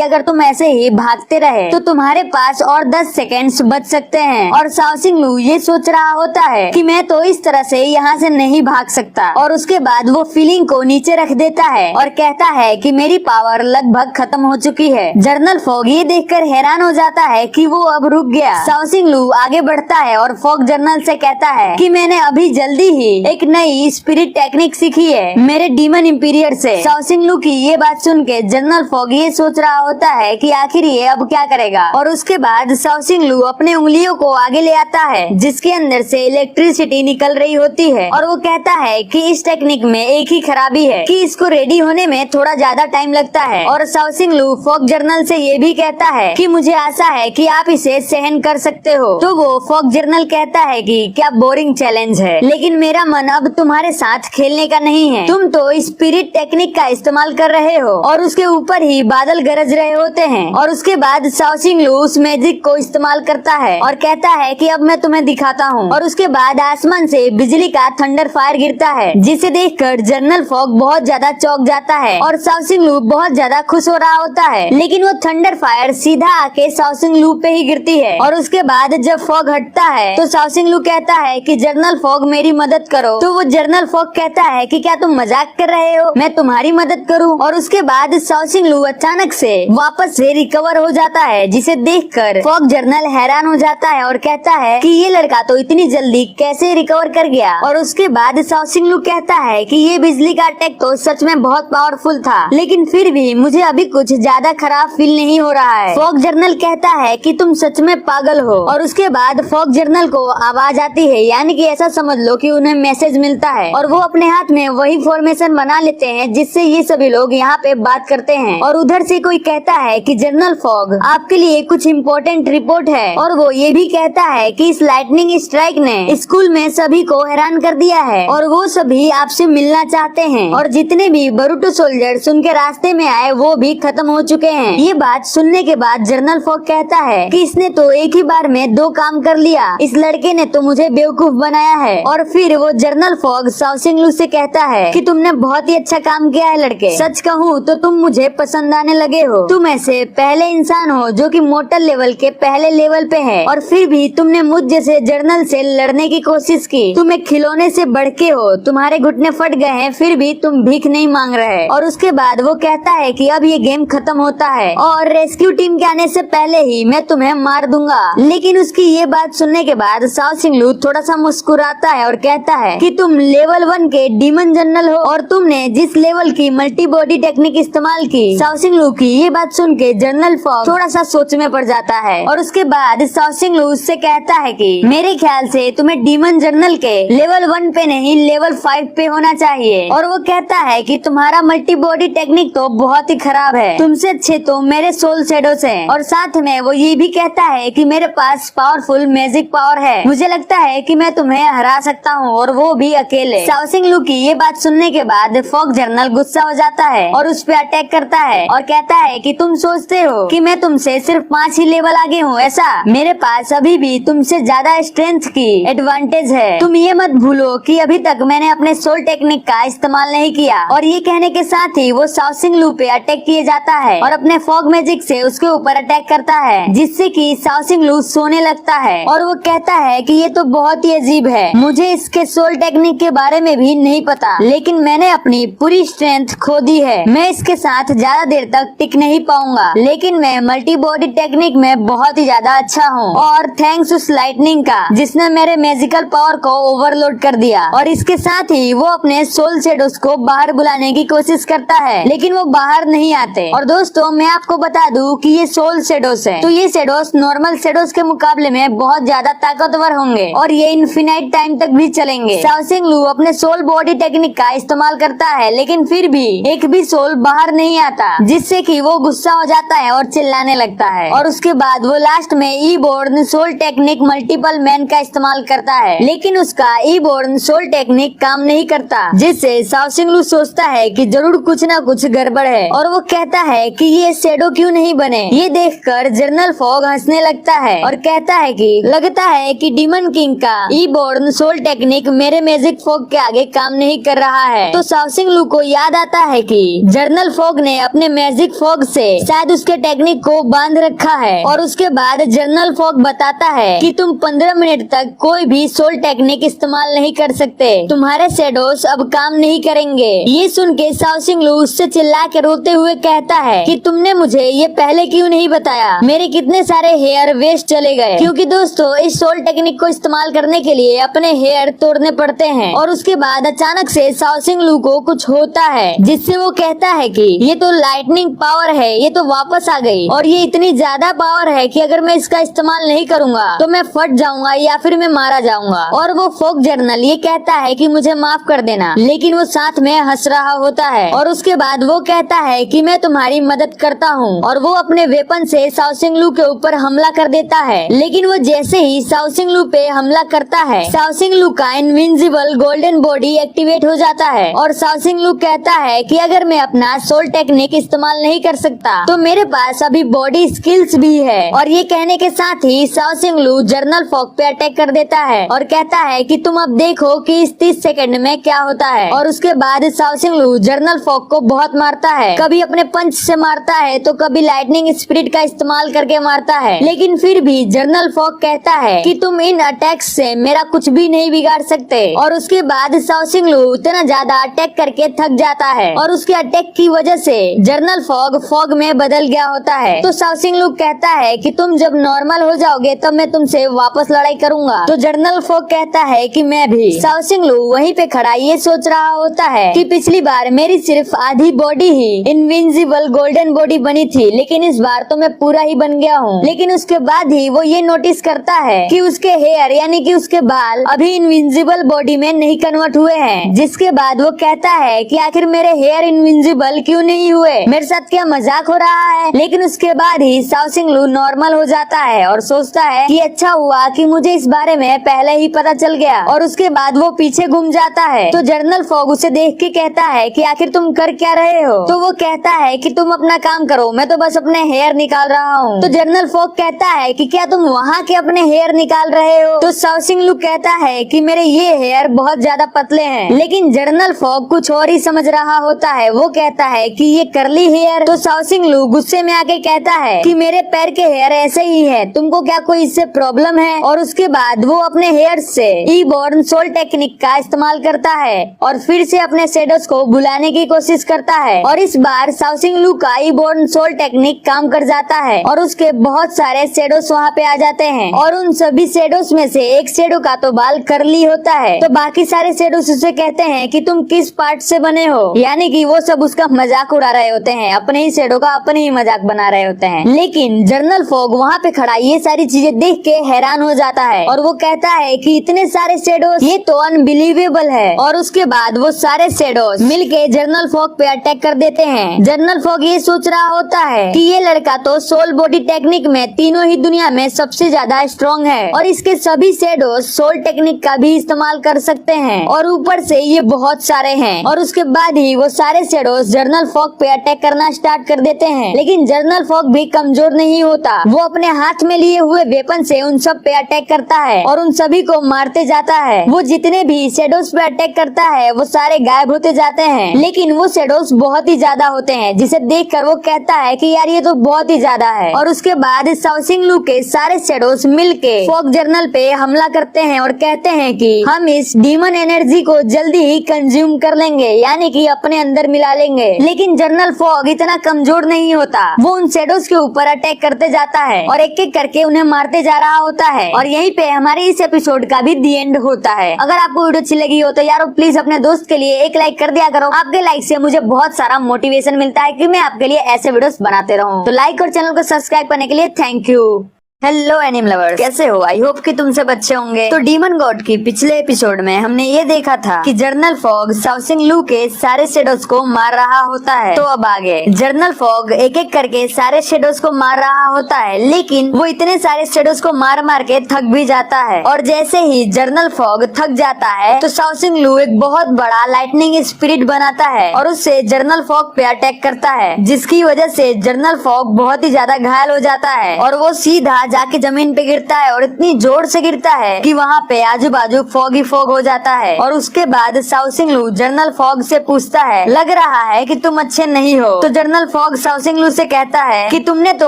अगर तुम ऐसे ही भागते रहे तो तुम्हारे पास और 10 सेकेंड्स बच सकते हैं। और शाओसिंग लू ये सोच रहा होता है कि मैं तो इस तरह से यहाँ से नहीं भाग सकता। और उसके बाद वो फीलिंग को नीचे रख देता है और कहता है कि मेरी पावर लगभग खत्म हो चुकी है। जर्नल फॉग ये देखकर हैरान हो जाता है कि वो अब रुक गया। शाओसिंग लू आगे बढ़ता है और फॉग जर्नल से कहता है कि मैंने अभी जल्दी ही एक नई स्पिरिट टेक्निक सीखी है मेरे डीमन इंपीरियर से। शाओसिंग लू की ये बात सुन के जनरल फॉग ये सोच रहा होता है कि आखिर ये अब क्या करेगा। और उसके बाद शाओसिंग लू अपने उंगलियों को आगे ले आता है जिसके अंदर से इलेक्ट्रिसिटी निकल रही होती है और वो कहता है कि इस टेक्निक में एक ही खराबी है कि इसको रेडी होने में थोड़ा ज्यादा टाइम लगता है। और शाओसिंग लू फॉग जर्नल से ये भी कहता है कि मुझे आशा है कि आप इसे सहन कर सकते हो। तो वो फॉग जर्नल कहता है कि क्या बोरिंग चैलेंज है, लेकिन मेरा मन अब तुम्हारे साथ खेलने का नहीं है। तुम तो स्पिरिट टेक्निक का इस्तेमाल कर रहे हो और उसके ऊपर ही बादल गरज रहे होते हैं। और उसके बाद शाओसिंग लू उस मैजिक को इस्तेमाल करता है और कहता है कि अब मैं तुम्हें दिखाता हूँ। और उसके बाद आसमान से बिजली का थंडर फायर गिरता है जिसे देखकर जनरल फॉग बहुत ज्यादा चौंक जाता है और शाओसिंग लू बहुत ज्यादा खुश हो रहा होता है। लेकिन वो थंडर फायर सीधा आके शाओसिंग लू पे ही गिरती है। और उसके बाद जब फॉग हटता है तो शाओसिंग लू कहता है कि जर्नल फॉग मेरी मदद करो। तो वो जर्नल फॉग कहता है कि क्या तुम मजाक कर रहे हो, मैं तुम्हारी मदद करूं। और उसके बाद शाओसिंग लू अचानक से वापस से रिकवर हो जाता है, जिसे देखकर फॉग जर्नल हैरान हो जाता है और कहता है कि ये लड़का तो इतनी जल्दी कैसे रिकवर कर गया। और उसके बाद शाओसिंग लू कहता है कि ये बिजली का अटैक तो सच में बहुत पावरफुल था, लेकिन फिर भी मुझे अभी कुछ ज्यादा खराब फील नहीं हो रहा है। फॉग जर्नल कहता है कि तुम सच में पागल हो। और उसके बाद फॉग जर्नल को आवाज आती है, यानी कि ऐसा समझ लो कि उन्हें मैसेज मिलता है और वो अपने हाथ में वही फॉर्मेशन बना लेते हैं जिससे ये सभी लोग यहाँ पे बात करते हैं। और उधर से कोई कहता है कि जनरल फॉग आपके लिए कुछ इम्पोर्टेंट रिपोर्ट है। और वो ये भी कहता है कि इस लाइटनिंग स्ट्राइक ने स्कूल में सभी को हैरान कर दिया है और वो सभी आपसे मिलना चाहते हैं। और जितने भी बरूटो सोल्जर्स उनके रास्ते में आए वो भी खत्म हो चुके हैं। ये बात सुनने के बाद जनरल फॉग कहता है कि इसने तो एक ही बार में 2 काम कर लिया, इस लड़के ने तो मुझे बेवकूफ बनाया है। और फिर वो जनरल फॉग शाओसिंग लू से कहता है कि तुमने बहुत ही अच्छा काम किया है लड़के, सच कहूँ तो तुम मुझे पसंद आने लगे हो। तुम ऐसे पहले इंसान हो जो कि मोर्टल लेवल के पहले लेवल पे है और फिर भी तुमने मुझ जैसे जर्नल से लड़ने की कोशिश की। तुम एक खिलौने से बढ़ के हो, तुम्हारे घुटने फट गए हैं फिर भी तुम भीख नहीं मांग रहे। और उसके बाद वो कहता है कि अब ये गेम खत्म होता है और रेस्क्यू टीम के आने से पहले ही मैं तुम्हें मार दूंगा। लेकिन उसकी ये बात सुनने के बाद शाओसिंग लू थोड़ा सा मुस्कुराता है और कहता है कि तुम लेवल 1 के डीमन जनरल हो और तुमने जिस लेवल की मल्टी बॉडी टेक्निक इस्तेमाल की। शाओसिंग लू की ये बात सुन के जनरल फॉग थोड़ा सा सोच में पड़ जाता है और उसके बाद शाओसिंग लू उससे कहता है कि मेरे ख्याल से तुम्हें डीमन जनरल के लेवल 1 पे नहीं लेवल 5 पे होना चाहिए। और वो कहता है कि तुम्हारा मल्टी बॉडी टेक्निक तो बहुत ही खराब है, तुमसे अच्छे तो मेरे सोल शैडोस हैं। और साथ में वो ये भी कहता है कि मेरे पास पावरफुल मैजिक पावर है, मुझे लगता है कि मैं तुम्हें हरा सकता हूँ और वो भी अकेले। शाओसिंग लू की ये बात सुनने के बाद फॉग जर्नल गुस्सा हो जाता है और उस पे अटैक करता है और कहता है कि तुम सोचते हो कि मैं तुमसे सिर्फ 5 ही लेवल आगे हूँ, ऐसा? मेरे पास अभी भी तुमसे ज्यादा स्ट्रेंथ की एडवांटेज है। तुम ये मत भूलो कि अभी तक मैंने अपने सोल टेक्निक का इस्तेमाल नहीं किया। और ये कहने के साथ ही वो शाओसिंग लू पे अटैक किए जाता है और अपने फॉग मैजिक से उसके ऊपर अटैक करता है, जिससे कि शाओसिंग लू सोने लगता है। और वो कहता है कि ये तो बहुत ही अजीब है, मुझे इसके सोल टेक्निक के बारे में भी नहीं पता, लेकिन मैंने अपनी पूरी स्ट्रेंथ खो दी है, मैं इसके साथ ज्यादा देर तक टिक नहीं पाऊंगा। लेकिन मैं मल्टी बॉडी टेक्निक में बहुत ही ज्यादा अच्छा हूँ और थैंक्स उस लाइटनिंग का जिसने मेरे मैजिकल पावर को ओवरलोड कर दिया। और इसके साथ ही वो अपने सोल शैडोस को बाहर बुलाने की कोशिश करता है, लेकिन वो बाहर नहीं आते। और दोस्तों मैं आपको बता दूं कि ये सोल शैडोस है, तो ये शैडोस नॉर्मल शैडोस के मुकाबले में बहुत ज्यादा ताकतवर होंगे और ये इनफिनाइट टाइम तक भी चलेंगे। शाओसिंग लू अपने सोल बॉडी टेक्निक का इस्तेमाल करता है, लेकिन फिर भी एक भी सोल बाहर नहीं आता, जिससे कि वो गुस्सा हो जाता है और चिल्लाने लगता है। और उसके बाद वो लास्ट में ई-बोर्न सोल टेक्निक मल्टीपल मैन का इस्तेमाल करता है, लेकिन उसका ई-बोर्न सोल टेक्निक काम नहीं करता, जिससे शाओसिंग लू सोचता है कि जरूर कुछ ना कुछ गड़बड़ है और वो कहता है कि ये शैडो क्यों नहीं बने। ये देखकर जनरल फॉग हंसने लगता है और कहता है कि लगता है कि डीमन किंग का ई-बोर्न सोल टेक्निक मेरे मैजिक फॉग के आगे काम नहीं कर रहा है। तो शाओसिंग लू को याद आता है कि जनरल फॉग ने अपने मैजिक फॉग से शायद उसके टेक्निक को बांध रखा है। और उसके बाद जनरल फॉग बताता है कि तुम 15 मिनट तक कोई भी सोल टेक्निक इस्तेमाल नहीं कर सकते, तुम्हारे शैडोस अब काम नहीं करेंगे। ये सुन के शाओसिंग लू उससे चिल्ला के रोते हुए कहता है कि तुमने मुझे ये पहले क्यों नहीं बताया, मेरे कितने सारे हेयर वेस्ट चले गए। क्योंकि दोस्तों इस सोल टेक्निक को इस्तेमाल करने के लिए अपने हेयर तोड़ने पड़ते हैं। और उसके बाद अचानक से शाओसिंग लू को कुछ होता है, जिससे वो कहता है कि ये तो लाइटनिंग पावर है, ये तो वापस आ गई और ये इतनी ज्यादा पावर है कि अगर मैं इसका इस्तेमाल नहीं करूंगा तो मैं फट जाऊंगा या फिर मैं मारा जाऊंगा। और वो फॉग जर्नल ये कहता है कि मुझे माफ कर देना, लेकिन वो साथ में हंस रहा होता है। और उसके बाद वो कहता है कि मैं तुम्हारी मदद करता हूँ और वो अपने वेपन से शाओसिंग लू के ऊपर हमला कर देता है। लेकिन वो जैसे ही शाओसिंग लू पे हमला करता है, शाओसिंग लू का इनविंसिबल गोल्डन बॉडी एक्टिवेट हो जाता है और शाओसिंग लू कहता है कि अगर मैं अपना सोल टेक्निक इस्तेमाल नहीं कर सकता तो मेरे पास अभी बॉडी स्किल्स भी है। और ये कहने के साथ ही शाओसिंग लू जनरल फॉग पे अटैक कर देता है और कहता है कि तुम अब देखो कि इस 30 सेकंड में क्या होता है। और उसके बाद शाओसिंग लू जनरल फॉग को बहुत मारता है, कभी अपने पंच से मारता है तो कभी लाइटनिंग स्पिरिट का इस्तेमाल करके मारता है। लेकिन फिर भी जनरल फॉग कहता है कि तुम इन अटैक्स से मेरा कुछ भी नहीं बिगाड़ सकते। और उसके बाद शाओसिंग लू इतना ज्यादा अटैक करके थक जाता है और उसके अटैक की वजह से जनरल फॉग में बदल गया होता है। तो शाओसिंग लू कहता है कि तुम जब नॉर्मल हो जाओगे तब मैं तुमसे वापस लड़ाई करूंगा। तो जनरल फॉग कहता है कि मैं भी। शाओसिंग लू वहीं पे खड़ा ये सोच रहा होता है कि पिछली बार मेरी सिर्फ आधी बॉडी ही इनविंसिबल गोल्डन बॉडी बनी थी, लेकिन इस बार तो मैं पूरा ही बन गया हूँ। लेकिन उसके बाद ही वो ये नोटिस करता है कि उसके हेयर यानी कि उसके बाल अभी इनविंसिबल बॉडी में नहीं कन्वर्ट हुए हैं। जिसके बाद वो कहता है कि आखिर मेरे हेयर इनविंसिबल क्यों नहीं हुए, मेरे साथ क्या मजाक हो रहा है। लेकिन उसके बाद ही शाओसिंग लू नॉर्मल हो जाता है और सोचता है कि अच्छा हुआ कि मुझे इस बारे में पहले ही पता चल गया। और उसके बाद वो पीछे घूम जाता है। तो जनरल फॉग उसे देख के कहता है कि आखिर तुम कर क्या रहे हो। तो वो कहता है कि तुम अपना काम करो, मैं तो बस अपने हेयर निकाल रहा हूँ। तो जनरल फॉग कहता है कि क्या तुम वहाँ के अपने हेयर निकाल रहे हो। तो शाओसिंग लू कहता है कि मेरे ये हेयर बहुत ज्यादा पतले हैं। लेकिन जनरल फॉग कुछ और ही समझ रहा होता है। वो कहता है कि ये कर्ली हेयर। तो शाओसिंग लू गुस्से में आके कहता है कि मेरे पैर के हेयर ऐसे ही है, तुमको क्या कोई इससे प्रॉब्लम है। और उसके बाद वो अपने हेयर से ईबॉर्न सोल टेक्निक का इस्तेमाल करता है और फिर से अपने शेडोज को बुलाने की कोशिश करता है। और इस बार शाओसिंग लू का ईबॉर्न सोल टेक्निक काम कर जाता है और उसके बहुत सारे शेडोज वहाँ पे आ जाते हैं। और उन सभी शेडोज में से एक शेडो का तो बाल कर्ली होता है। तो बाकी सारे शेडोज उसे कहते हैं कि तुम किस पार्ट से बने हो, यानी कि वो सब उसका मजाक उड़ा रहे होते हैं, अपने ही शेडो का अपने ही मजाक बना रहे होते हैं। लेकिन जनरल फॉग वहाँ पे खड़ा ये सारी चीजें देख के हैरान हो जाता है और वो कहता है कि इतने सारे शेडोज, ये तो अनबिलीवेबल है। और उसके बाद वो सारे शेडोज मिलके जनरल फॉग पे अटैक कर देते हैं। जनरल फॉग ये सोच रहा होता है कि ये लड़का तो सोल बॉडी टेक्निक में तीनों ही दुनिया में सबसे ज्यादा स्ट्रॉन्ग है और इसके सभी शेडोज सोल टेक्निक का भी इस्तेमाल कर सकते हैं और ऊपर से ये बहुत सारे हैं। और उसके बाद ही वो सारे शेडोज जनरल फॉग पे अटैक करना स्टार्ट कर देते हैं। लेकिन जनरल फॉग भी कमजोर नहीं होता, वो अपने हाथ में लिए हुए वेपन से उन सब पे अटैक करता है और उन सभी को मारते जाता है। वो जितने भी शेडोज पे अटैक करता है वो सारे गायब होते जाते हैं। लेकिन वो शेडोज बहुत ही ज्यादा होते हैं, जिसे देखकर वो कहता है कि यार ये तो बहुत ही ज्यादा है। और उसके बाद शाओसिंग लू के सारे शेडोज मिलके फॉग जर्नल पे हमला करते हैं और कहते हैं कि हम इस डीमन एनर्जी को जल्दी ही कंज्यूम कर लेंगे, यानी कि अपने अंदर मिला लेंगे। लेकिन जनरल फॉग इतना कमजोर नहीं होता, वो उन शेडोज के ऊपर अटैक करते जाता है और एक एक करके उन्हें मारते जा रहा होता है। और यहीं पे हमारे इस एपिसोड का भी दी एंड होता है। अगर आपको वीडियो अच्छी लगी हो तो यारो प्लीज अपने दोस्त के लिए एक लाइक कर दिया करो। आपके लाइक से मुझे बहुत सारा मोटिवेशन मिलता है कि मैं आपके लिए ऐसे वीडियोस बनाते रहूं। तो लाइक और चैनल को सब्सक्राइब करने के लिए थैंक यू। हेलो एनिम लवर्स, कैसे हो? आई होप कि तुम सब अच्छे होंगे। तो डीमन गॉड की पिछले एपिसोड में हमने ये देखा था कि जनरल फॉग शाओसिंग लू के सारे शेडोज को मार रहा होता है। तो अब आगे जनरल फॉग एक एक करके सारे शेडोज को मार रहा होता है, लेकिन वो इतने सारे शेडोज को मार मार के थक भी जाता है। और जैसे ही जनरल फॉग थक जाता है तो शाओसिंग लू एक बहुत बड़ा लाइटनिंग स्पिरिट बनाता है और उससे जनरल फॉग पे अटैक करता है, जिसकी वजह से जनरल फॉग बहुत ही ज्यादा घायल हो जाता है और वो सीधा जाके जमीन पे गिरता है और इतनी जोर से गिरता है कि वहाँ पे आजू बाजू फॉग ही फॉग हो जाता है। और उसके बाद शाओसिंग लू जनरल फॉग से पूछता है, लग रहा है कि तुम अच्छे नहीं हो। तो जनरल फॉग शाओसिंग लू से कहता है कि तुमने तो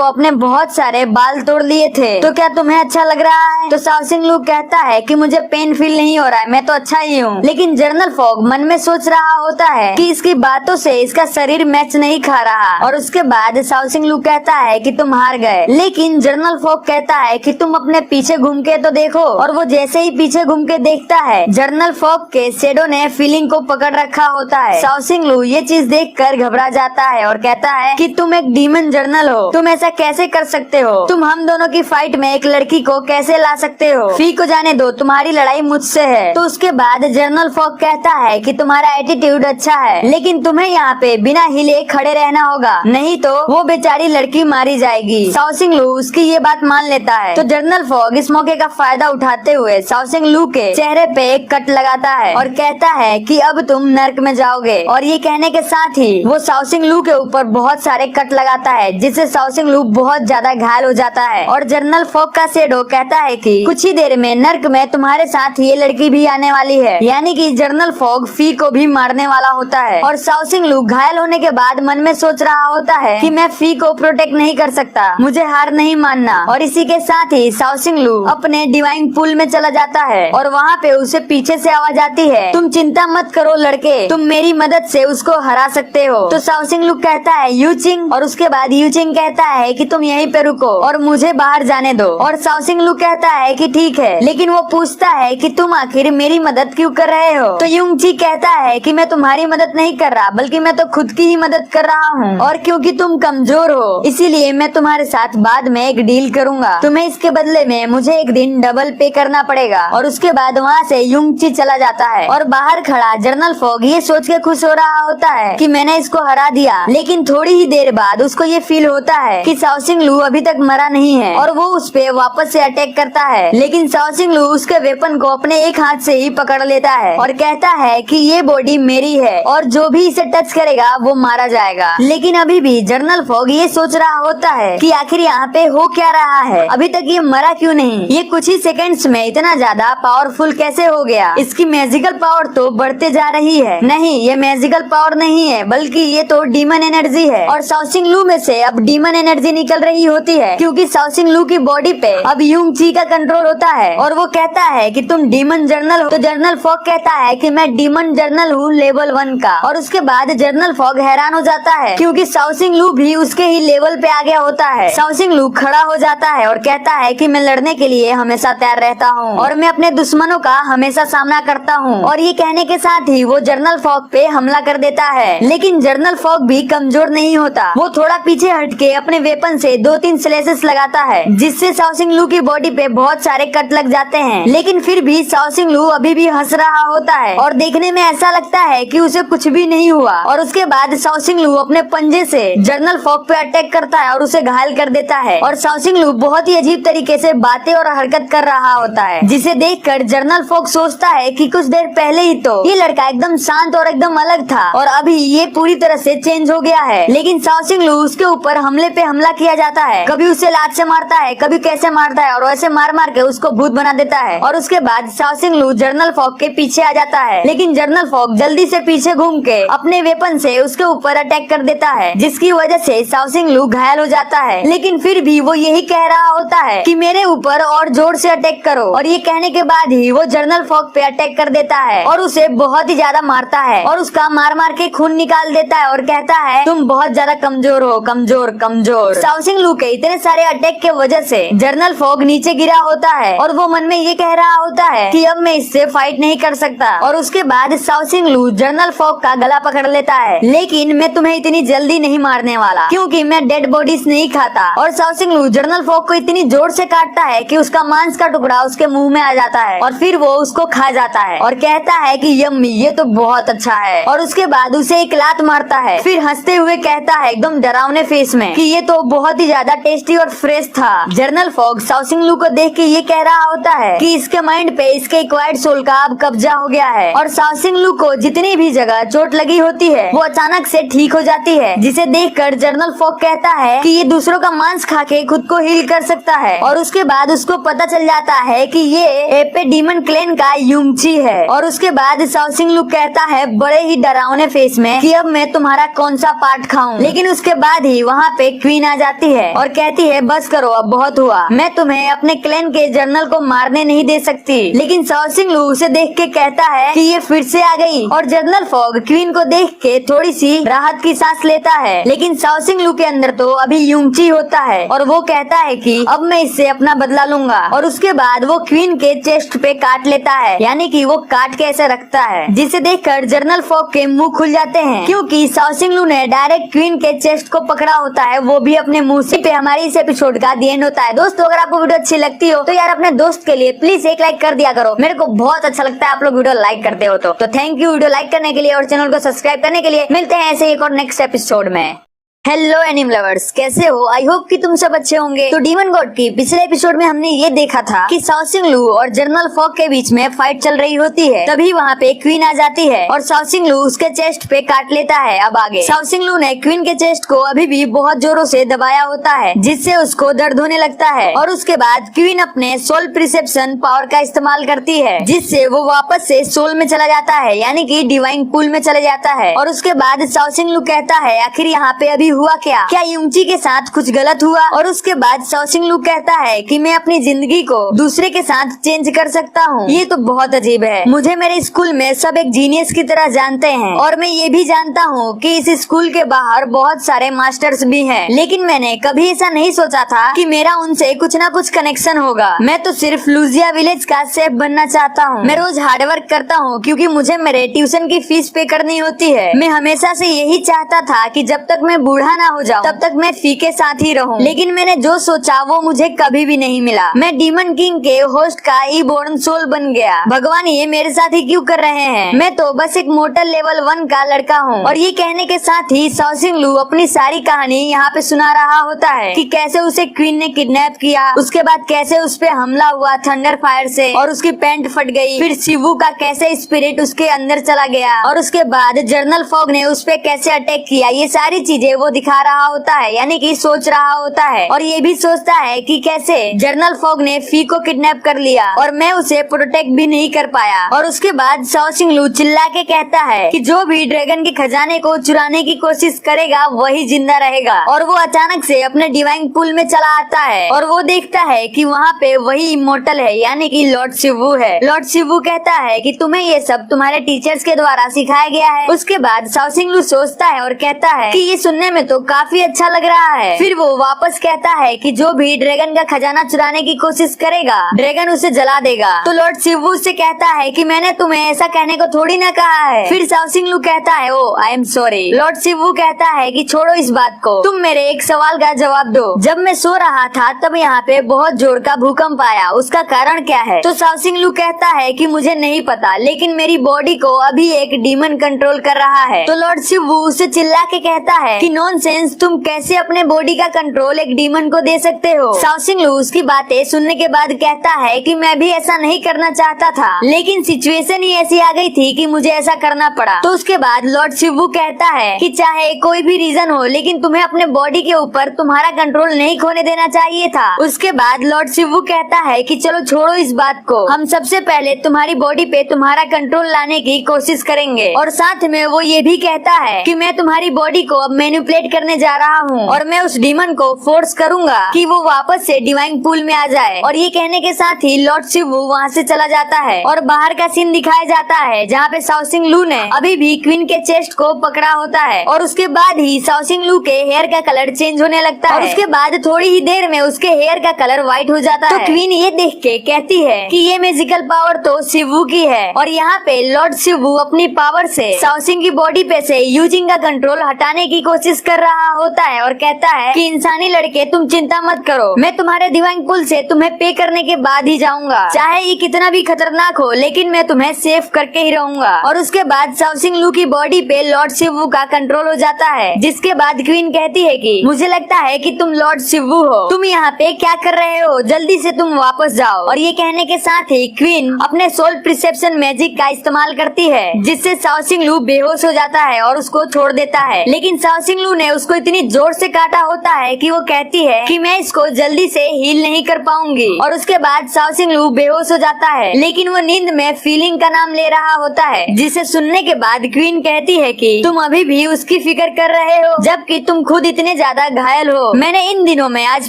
अपने बहुत सारे बाल तोड़ लिए थे, तो क्या तुम्हें अच्छा लग रहा है? तो शाओसिंग लू कहता है कि मुझे पेन फील नहीं हो रहा है, मैं तो अच्छा ही हूँ। लेकिन जनरल फॉग मन में सोच रहा होता है कि इसकी बातों से इसका शरीर मैच नहीं खा रहा। और उसके बाद शाओसिंग लू कहता है कि तुम हार गए। लेकिन जनरल फॉग कहता है कि तुम अपने पीछे घूम के तो देखो। और वो जैसे ही पीछे घूम के देखता है, जनरल फॉग के शेडो ने फीलिंग को पकड़ रखा होता है। शाओसिंग लू ये चीज देखकर घबरा जाता है और कहता है कि तुम एक डीमन जर्नल हो, तुम ऐसा कैसे कर सकते हो? तुम हम दोनों की फाइट में एक लड़की को कैसे ला सकते हो? फी को जाने दो, तुम्हारी लड़ाई मुझसे है। तो उसके बाद जनरल फॉग कहता है कि तुम्हारा एटीट्यूड अच्छा है, लेकिन तुम्हें यहाँ पे बिना हिले खड़े रहना होगा, नहीं तो वो बेचारी लड़की मारी जाएगी। शाओसिंग लू उसकी ये बात मान लेता है। तो जनरल फॉग इस मौके का फायदा उठाते हुए शाओसिंग लू के चेहरे पे एक कट लगाता है और कहता है कि अब तुम नर्क में जाओगे। और ये कहने के साथ ही वो शाओसिंग लू के ऊपर बहुत सारे कट लगाता है, जिससे शाओसिंग लू बहुत ज्यादा घायल हो जाता है। और जनरल फॉग का शेडो कहता है कि कुछ ही देर में नर्क में तुम्हारे साथ ये लड़की भी आने वाली है, यानी कि जनरल फॉग फी को भी मारने वाला होता है। और शाओसिंग लू घायल होने के बाद मन में सोच रहा होता है कि मैं फी को प्रोटेक्ट नहीं कर सकता, मुझे हार नहीं मानना। और इसी के साथ ही साउसिंग लू अपने डिवाइन पूल में चला जाता है और वहाँ पे उसे पीछे से आवाज आती है, तुम चिंता मत करो लड़के, तुम मेरी मदद से उसको हरा सकते हो। तो साउसिंग लू कहता है यूचिंग, और उसके बाद यूचिंग कहता है कि तुम यहीं पे रुको और मुझे बाहर जाने दो। और साउसिंग लू कहता है कि ठीक है, लेकिन वो पूछता है कि तुम आखिर मेरी मदद क्यों कर रहे हो। तो यूंगची कहता है कि मैं तुम्हारी मदद नहीं कर रहा, बल्कि मैं तो खुद की ही मदद कर रहा हूँ, और क्योंकि तुम कमजोर हो इसीलिए मैं तुम्हारे साथ बाद में एक डील करूंगा, तुम्हें इसके बदले में मुझे एक दिन डबल पे करना पड़ेगा। और उसके बाद वहाँ से यूंगची चला जाता है और बाहर खड़ा जनरल फॉग ये सोच के खुश हो रहा होता है कि मैंने इसको हरा दिया। लेकिन थोड़ी ही देर बाद उसको ये फील होता है कि साउसिंग लू अभी तक मरा नहीं है और वो उस पे वापस से अटैक करता है। लेकिन साउसिंग लू उसके वेपन को अपने एक हाथ से ही पकड़ लेता है और कहता है कि ये बॉडी मेरी है और जो भी इसे टच करेगा वो मारा जाएगा। लेकिन अभी भी जनरल फॉग ये सोच रहा होता है कि आखिर यहाँ पे हो क्या रहा है, अभी तक ये मरा क्यों नहीं, ये कुछ ही सेकंड्स में इतना ज्यादा पावरफुल कैसे हो गया, इसकी मैजिकल पावर तो बढ़ते जा रही है। नहीं, ये मैजिकल पावर नहीं है बल्कि ये तो डीमन एनर्जी है। और साउसिंग लू में से अब डीमन एनर्जी निकल रही होती है क्योंकि साउसिंग लू की बॉडी पे अब यूंगची का कंट्रोल होता है और वो कहता है कि तुम डीमन जर्नल हो। तो जनरल फॉग कहता है कि मैं डीमन जर्नल हूँ लेवल 1 का। और उसके बाद जनरल फॉग हैरान हो जाता है क्योंकि साउसिंग लू भी उसके ही लेवल पे आ गया होता है। साउसिंग लू खड़ा हो जाता है और कहता है कि मैं लड़ने के लिए हमेशा तैयार रहता हूँ और मैं अपने दुश्मनों का हमेशा सामना करता हूँ। और ये कहने के साथ ही वो जनरल फॉग पे हमला कर देता है। लेकिन जनरल फॉग भी कमजोर नहीं होता, वो थोड़ा पीछे हटके अपने वेपन से 2-3 स्लेसेस लगाता है जिससे साउसिंग लू की बॉडी पे बहुत सारे कट लग जाते हैं। लेकिन फिर भी साउसिंग लू अभी भी हंस रहा होता है और देखने में ऐसा लगता है कि उसे कुछ भी नहीं हुआ। और उसके बाद साउसिंग लू अपने पंजे से जनरल फॉग पे अटैक करता है और उसे घायल कर देता है। और साउसिंग लू बहुत ही अजीब तरीके से बातें और हरकत कर रहा होता है जिसे देखकर जनरल फॉग सोचता है कि कुछ देर पहले ही तो ये लड़का एकदम शांत और एकदम अलग था और अभी ये पूरी तरह से चेंज हो गया है। लेकिन साउसिंग लू उसके ऊपर हमले पे हमला किया जाता है, कभी उसे लात से मारता है, कभी कैसे मारता है और वैसे मार मार के उसको भूत बना देता है। और उसके बाद साउसिंग लू जनरल फॉग के पीछे आ जाता है, लेकिन जनरल फॉग जल्दी से पीछे घूम के अपने वेपन से उसके ऊपर अटैक कर देता है जिसकी वजह से साउसिंग लू घायल हो जाता है। लेकिन फिर भी वो यही कह रहा होता है कि मेरे ऊपर और जोर से अटैक करो। और ये कहने के बाद ही वो जनरल फॉग पे अटैक कर देता है और उसे बहुत ही ज्यादा मारता है और उसका मार मार के खून निकाल देता है और कहता है तुम बहुत ज्यादा कमजोर हो, कमजोर कमजोर। साउसिंग लू के इतने सारे अटैक के वजह से जनरल फॉग नीचे गिरा होता है और वो मन में ये कह रहा होता है कि अब मैं इससे फाइट नहीं कर सकता। और उसके बाद साउसिंग लू जनरल फॉग का गला पकड़ लेता है, लेकिन मैं तुम्हें इतनी जल्दी नहीं मारने वाला क्योंकि मैं डेड बॉडीज नहीं खाता। और साउसिंग लू जनरल फॉग को इतनी जोर से काटता है कि उसका मांस का टुकड़ा उसके मुंह में आ जाता है और फिर वो उसको खा जाता है और कहता है कि यम्मी, ये तो बहुत अच्छा है। और उसके बाद उसे एक लात मारता है, फिर हंसते हुए कहता है एकदम डरावने फेस में कि ये तो बहुत ही ज्यादा टेस्टी और फ्रेश था। जनरल फॉग साउसिंग लू को देख के ये कह रहा होता है कि इसके माइंड पे इसके एक्वायर्ड सोल का अब कब्जा हो गया है। और साउसिंग लू को जितनी भी जगह चोट लगी होती है वो अचानक से ठीक हो जाती है, जिसे देखकर जनरल फॉग कहता है कि ये दूसरों का मांस खा के खुद को हील कर सकता है। और उसके बाद उसको पता चल जाता है कि ये एपे डीमन क्लेन का यूंगची है। और उसके बाद साउसिंग लू कहता है बड़े ही डरावने फेस में कि अब मैं तुम्हारा कौन सा पार्ट खाऊं। लेकिन उसके बाद ही वहाँ पे क्वीन आ जाती है और कहती है बस करो, अब बहुत हुआ, मैं तुम्हें अपने क्लेन के जनरल को मारने नहीं दे सकती। लेकिन साउसिंग लू उसे देख के कहता है कि ये फिर से आ गई। और जनरल फॉग क्वीन को देख के थोड़ी सी राहत की सांस लेता है, लेकिन साउसिंग लू के अंदर तो अभी यूंगची होता है और वो कहता है कि अब मैं इससे अपना बदला लूंगा। और उसके बाद वो क्वीन के चेस्ट पे काट लेता है, यानी कि वो काट के ऐसे रखता है, जिसे देखकर जनरल फॉग के मुंह खुल जाते हैं क्योंकि साउसिंग लू ने डायरेक्ट क्वीन के चेस्ट को पकड़ा होता है, वो भी अपने मुंह से। पे हमारी इस एपिसोड का दी एंड होता है। दोस्तों अगर आपको वीडियो अच्छी लगती हो तो यार अपने दोस्त के लिए प्लीज एक लाइक कर दिया करो, मेरे को बहुत अच्छा लगता है आप लोग वीडियो लाइक करते हो तो थैंक यू वीडियो लाइक करने के लिए और चैनल को सब्सक्राइब करने के लिए। मिलते हैं ऐसे एक और नेक्स्ट एपिसोड में। हेलो एनिम लवर्स, कैसे हो? आई होप कि तुम सब अच्छे होंगे। तो डीमन गॉड की पिछले एपिसोड में हमने ये देखा था कि साउसिंग लू और जनरल फॉग के बीच में फाइट चल रही होती है, तभी वहाँ पे क्वीन आ जाती है और साउसिंग लू उसके चेस्ट पे काट लेता है। अब आगे साउसिंग लू ने क्वीन के चेस्ट को अभी भी बहुत जोरों से दबाया होता है, जिससे उसको दर्द होने लगता है। और उसके बाद क्वीन अपने सोल प्रिसेप्शन पावर का इस्तेमाल करती है, जिससे वो वापस से सोल में चला जाता है, यानी कि डिवाइन पूल में चला जाता है। और उसके बाद साउसिंग लू कहता है आखिर यहाँ पे अभी हुआ क्या युंगची के साथ कुछ गलत हुआ? और उसके बाद शाओसिंग लू कहता है कि मैं अपनी जिंदगी को दूसरे के साथ चेंज कर सकता हूँ। ये तो बहुत अजीब है। मुझे मेरे स्कूल में सब एक जीनियस की तरह जानते हैं और मैं ये भी जानता हूँ कि इस स्कूल के बाहर बहुत सारे मास्टर्स भी हैं। लेकिन मैंने कभी ऐसा नहीं सोचा था कि मेरा उनसे कुछ ना कुछ कनेक्शन होगा। मैं तो सिर्फ लूजिया विलेज का शेफ बनना चाहता हूँ। मैं रोज हार्डवर्क करता हूँ क्योंकि मुझे मेरे ट्यूशन की फीस पे करनी होती है। मैं हमेशा से यही चाहता था कि जब तक मैं बूढ़ा ना हो जाऊँ तब तक मैं फी के साथ ही रहूँ। लेकिन मैंने जो सोचा वो मुझे कभी भी नहीं मिला। मैं डीमन किंग के होस्ट का ईबोर्न सोल बन गया। भगवान ये मेरे साथ ही क्यों कर रहे हैं? मैं तो बस एक मोटल लेवल 1 का लड़का हूँ। और ये कहने के साथ ही शाओसिंग लू अपनी सारी कहानी यहाँ पे सुना रहा होता है कि कैसे उसे क्वीन ने किडनैप किया, उसके बाद कैसे उस पे हमला हुआ थंडर फायर से और उसकी पैंट फट गई, फिर शिवू का कैसे स्पिरिट उसके अंदर चला गया और उसके बाद जनरल फॉग ने उस पे कैसे अटैक किया। ये सारी चीजें वो दिखा रहा होता है, यानी कि सोच रहा होता है। और ये भी सोचता है कि कैसे जनरल फॉग ने फी को किडनैप कर लिया और मैं उसे प्रोटेक्ट भी नहीं कर पाया। और उसके बाद शाओसिंग लू चिल्ला के कहता है कि जो भी ड्रैगन के खजाने को चुराने की कोशिश करेगा वही जिंदा रहेगा। और वो अचानक से अपने डिवाइन पूल में चला आता है और वो देखता है कि वहाँ पे वही इमोर्टल है, यानी कि लॉर्ड शिवू है। लॉर्ड शिवू कहता है कि तुम्हें ये सब तुम्हारे टीचर्स के द्वारा सिखाया गया है। उसके बाद शाओसिंग लू सोचता है और कहता है कि ये सुनने में तो काफी अच्छा लग रहा है। फिर वो वापस कहता है कि जो भी ड्रैगन का खजाना चुराने की कोशिश करेगा ड्रैगन उसे जला देगा। तो लॉर्ड शिवू से कहता है कि मैंने तुम्हें ऐसा कहने को थोड़ी ना कहा है। फिर शाओसिंग लू कहता है oh I am sorry. Lord Shivu कहता है कि छोड़ो इस बात को, तुम मेरे एक सवाल का जवाब दो। जब मैं सो रहा था तब यहाँ पे बहुत जोर का भूकंप आया, उसका कारण क्या है? तो शाओसिंग लू कहता है कि मुझे नहीं पता, लेकिन मेरी बॉडी को अभी एक डीमन कंट्रोल कर रहा है। तो लॉर्ड शिवू उसे चिल्ला के कहता है कि नॉनसेंस, तुम कैसे अपने बॉडी का कंट्रोल एक डीमन को दे सकते हो? शाओसिंग लू उसकी बातें सुनने के बाद कहता है कि मैं भी ऐसा नहीं करना चाहता था, लेकिन सिचुएशन ही ऐसी आ गई थी कि मुझे ऐसा करना पड़ा। तो उसके बाद लॉर्ड शिवू कहता है कि चाहे कोई भी रीजन हो, लेकिन तुम्हें अपने बॉडी के ऊपर तुम्हारा कंट्रोल नहीं खोने देना चाहिए था। उसके बाद लॉर्ड शिवू कहता है कि चलो छोड़ो इस बात को, हम सबसे पहले तुम्हारी बॉडी पे तुम्हारा कंट्रोल लाने की कोशिश करेंगे। और साथ में वो ये भी कहता है कि मैं तुम्हारी बॉडी को अब मैनिपुलेट करने जा रहा हूँ और मैं उस डीमन को फोर्स करूंगा कि वो वापस से डिवाइन पूल में आ जाए। और ये कहने के साथ ही लॉर्ड शिवू वहाँ से चला जाता है और बाहर का सीन दिखाया जाता है जहाँ पे शाओसिंग लू ने अभी भी क्वीन के चेस्ट को पकड़ा होता है। और उसके बाद ही शाओसिंग लू के हेयर का कलर चेंज होने लगता है और उसके बाद थोड़ी ही देर में उसके हेयर का कलर व्हाइट हो जाता है। तो क्वीन ये देख के कहती है कि ये मैजिकल पावर तो शिवू की है। और यहाँ पे लॉर्ड शिवू अपनी पावर से शाओसिंग की बॉडी पे से यूजिंग का कंट्रोल हटाने की कोशिश कर रहा होता है और कहता है कि इंसानी लड़के तुम चिंता मत करो, मैं तुम्हारे डिवाइन पूल से तुम्हें पे करने के बाद ही जाऊंगा, चाहे ये कितना भी खतरनाक हो, लेकिन मैं तुम्हें सेफ करके ही रहूंगा। और उसके बाद शाओसिंग लू की बॉडी पे लॉर्ड शिवू का कंट्रोल हो जाता है, जिसके बाद क्वीन कहती है कि मुझे लगता है कि तुम लॉर्ड शिवू हो, तुम यहाँ पे क्या कर रहे हो, जल्दी से तुम वापस जाओ। और ये कहने के साथ ही क्वीन अपने सोल प्रिसेप्शन मैजिक का इस्तेमाल करती है, जिससे शाओसिंग लू बेहोश हो जाता है और उसको छोड़ देता है। लेकिन शाओसिंग लू ने उसको इतनी जोर से काटा होता है कि वो कहती है कि मैं इसको जल्दी से हील नहीं कर पाऊंगी। और उसके बाद शाओसिंग लू बेहोश हो जाता है, लेकिन वो नींद में फीलिंग का नाम ले रहा होता है, जिसे सुनने के बाद क्वीन कहती है कि तुम अभी भी उसकी फिक्र कर रहे हो, जबकि तुम खुद इतने ज्यादा घायल हो। मैंने इन दिनों में आज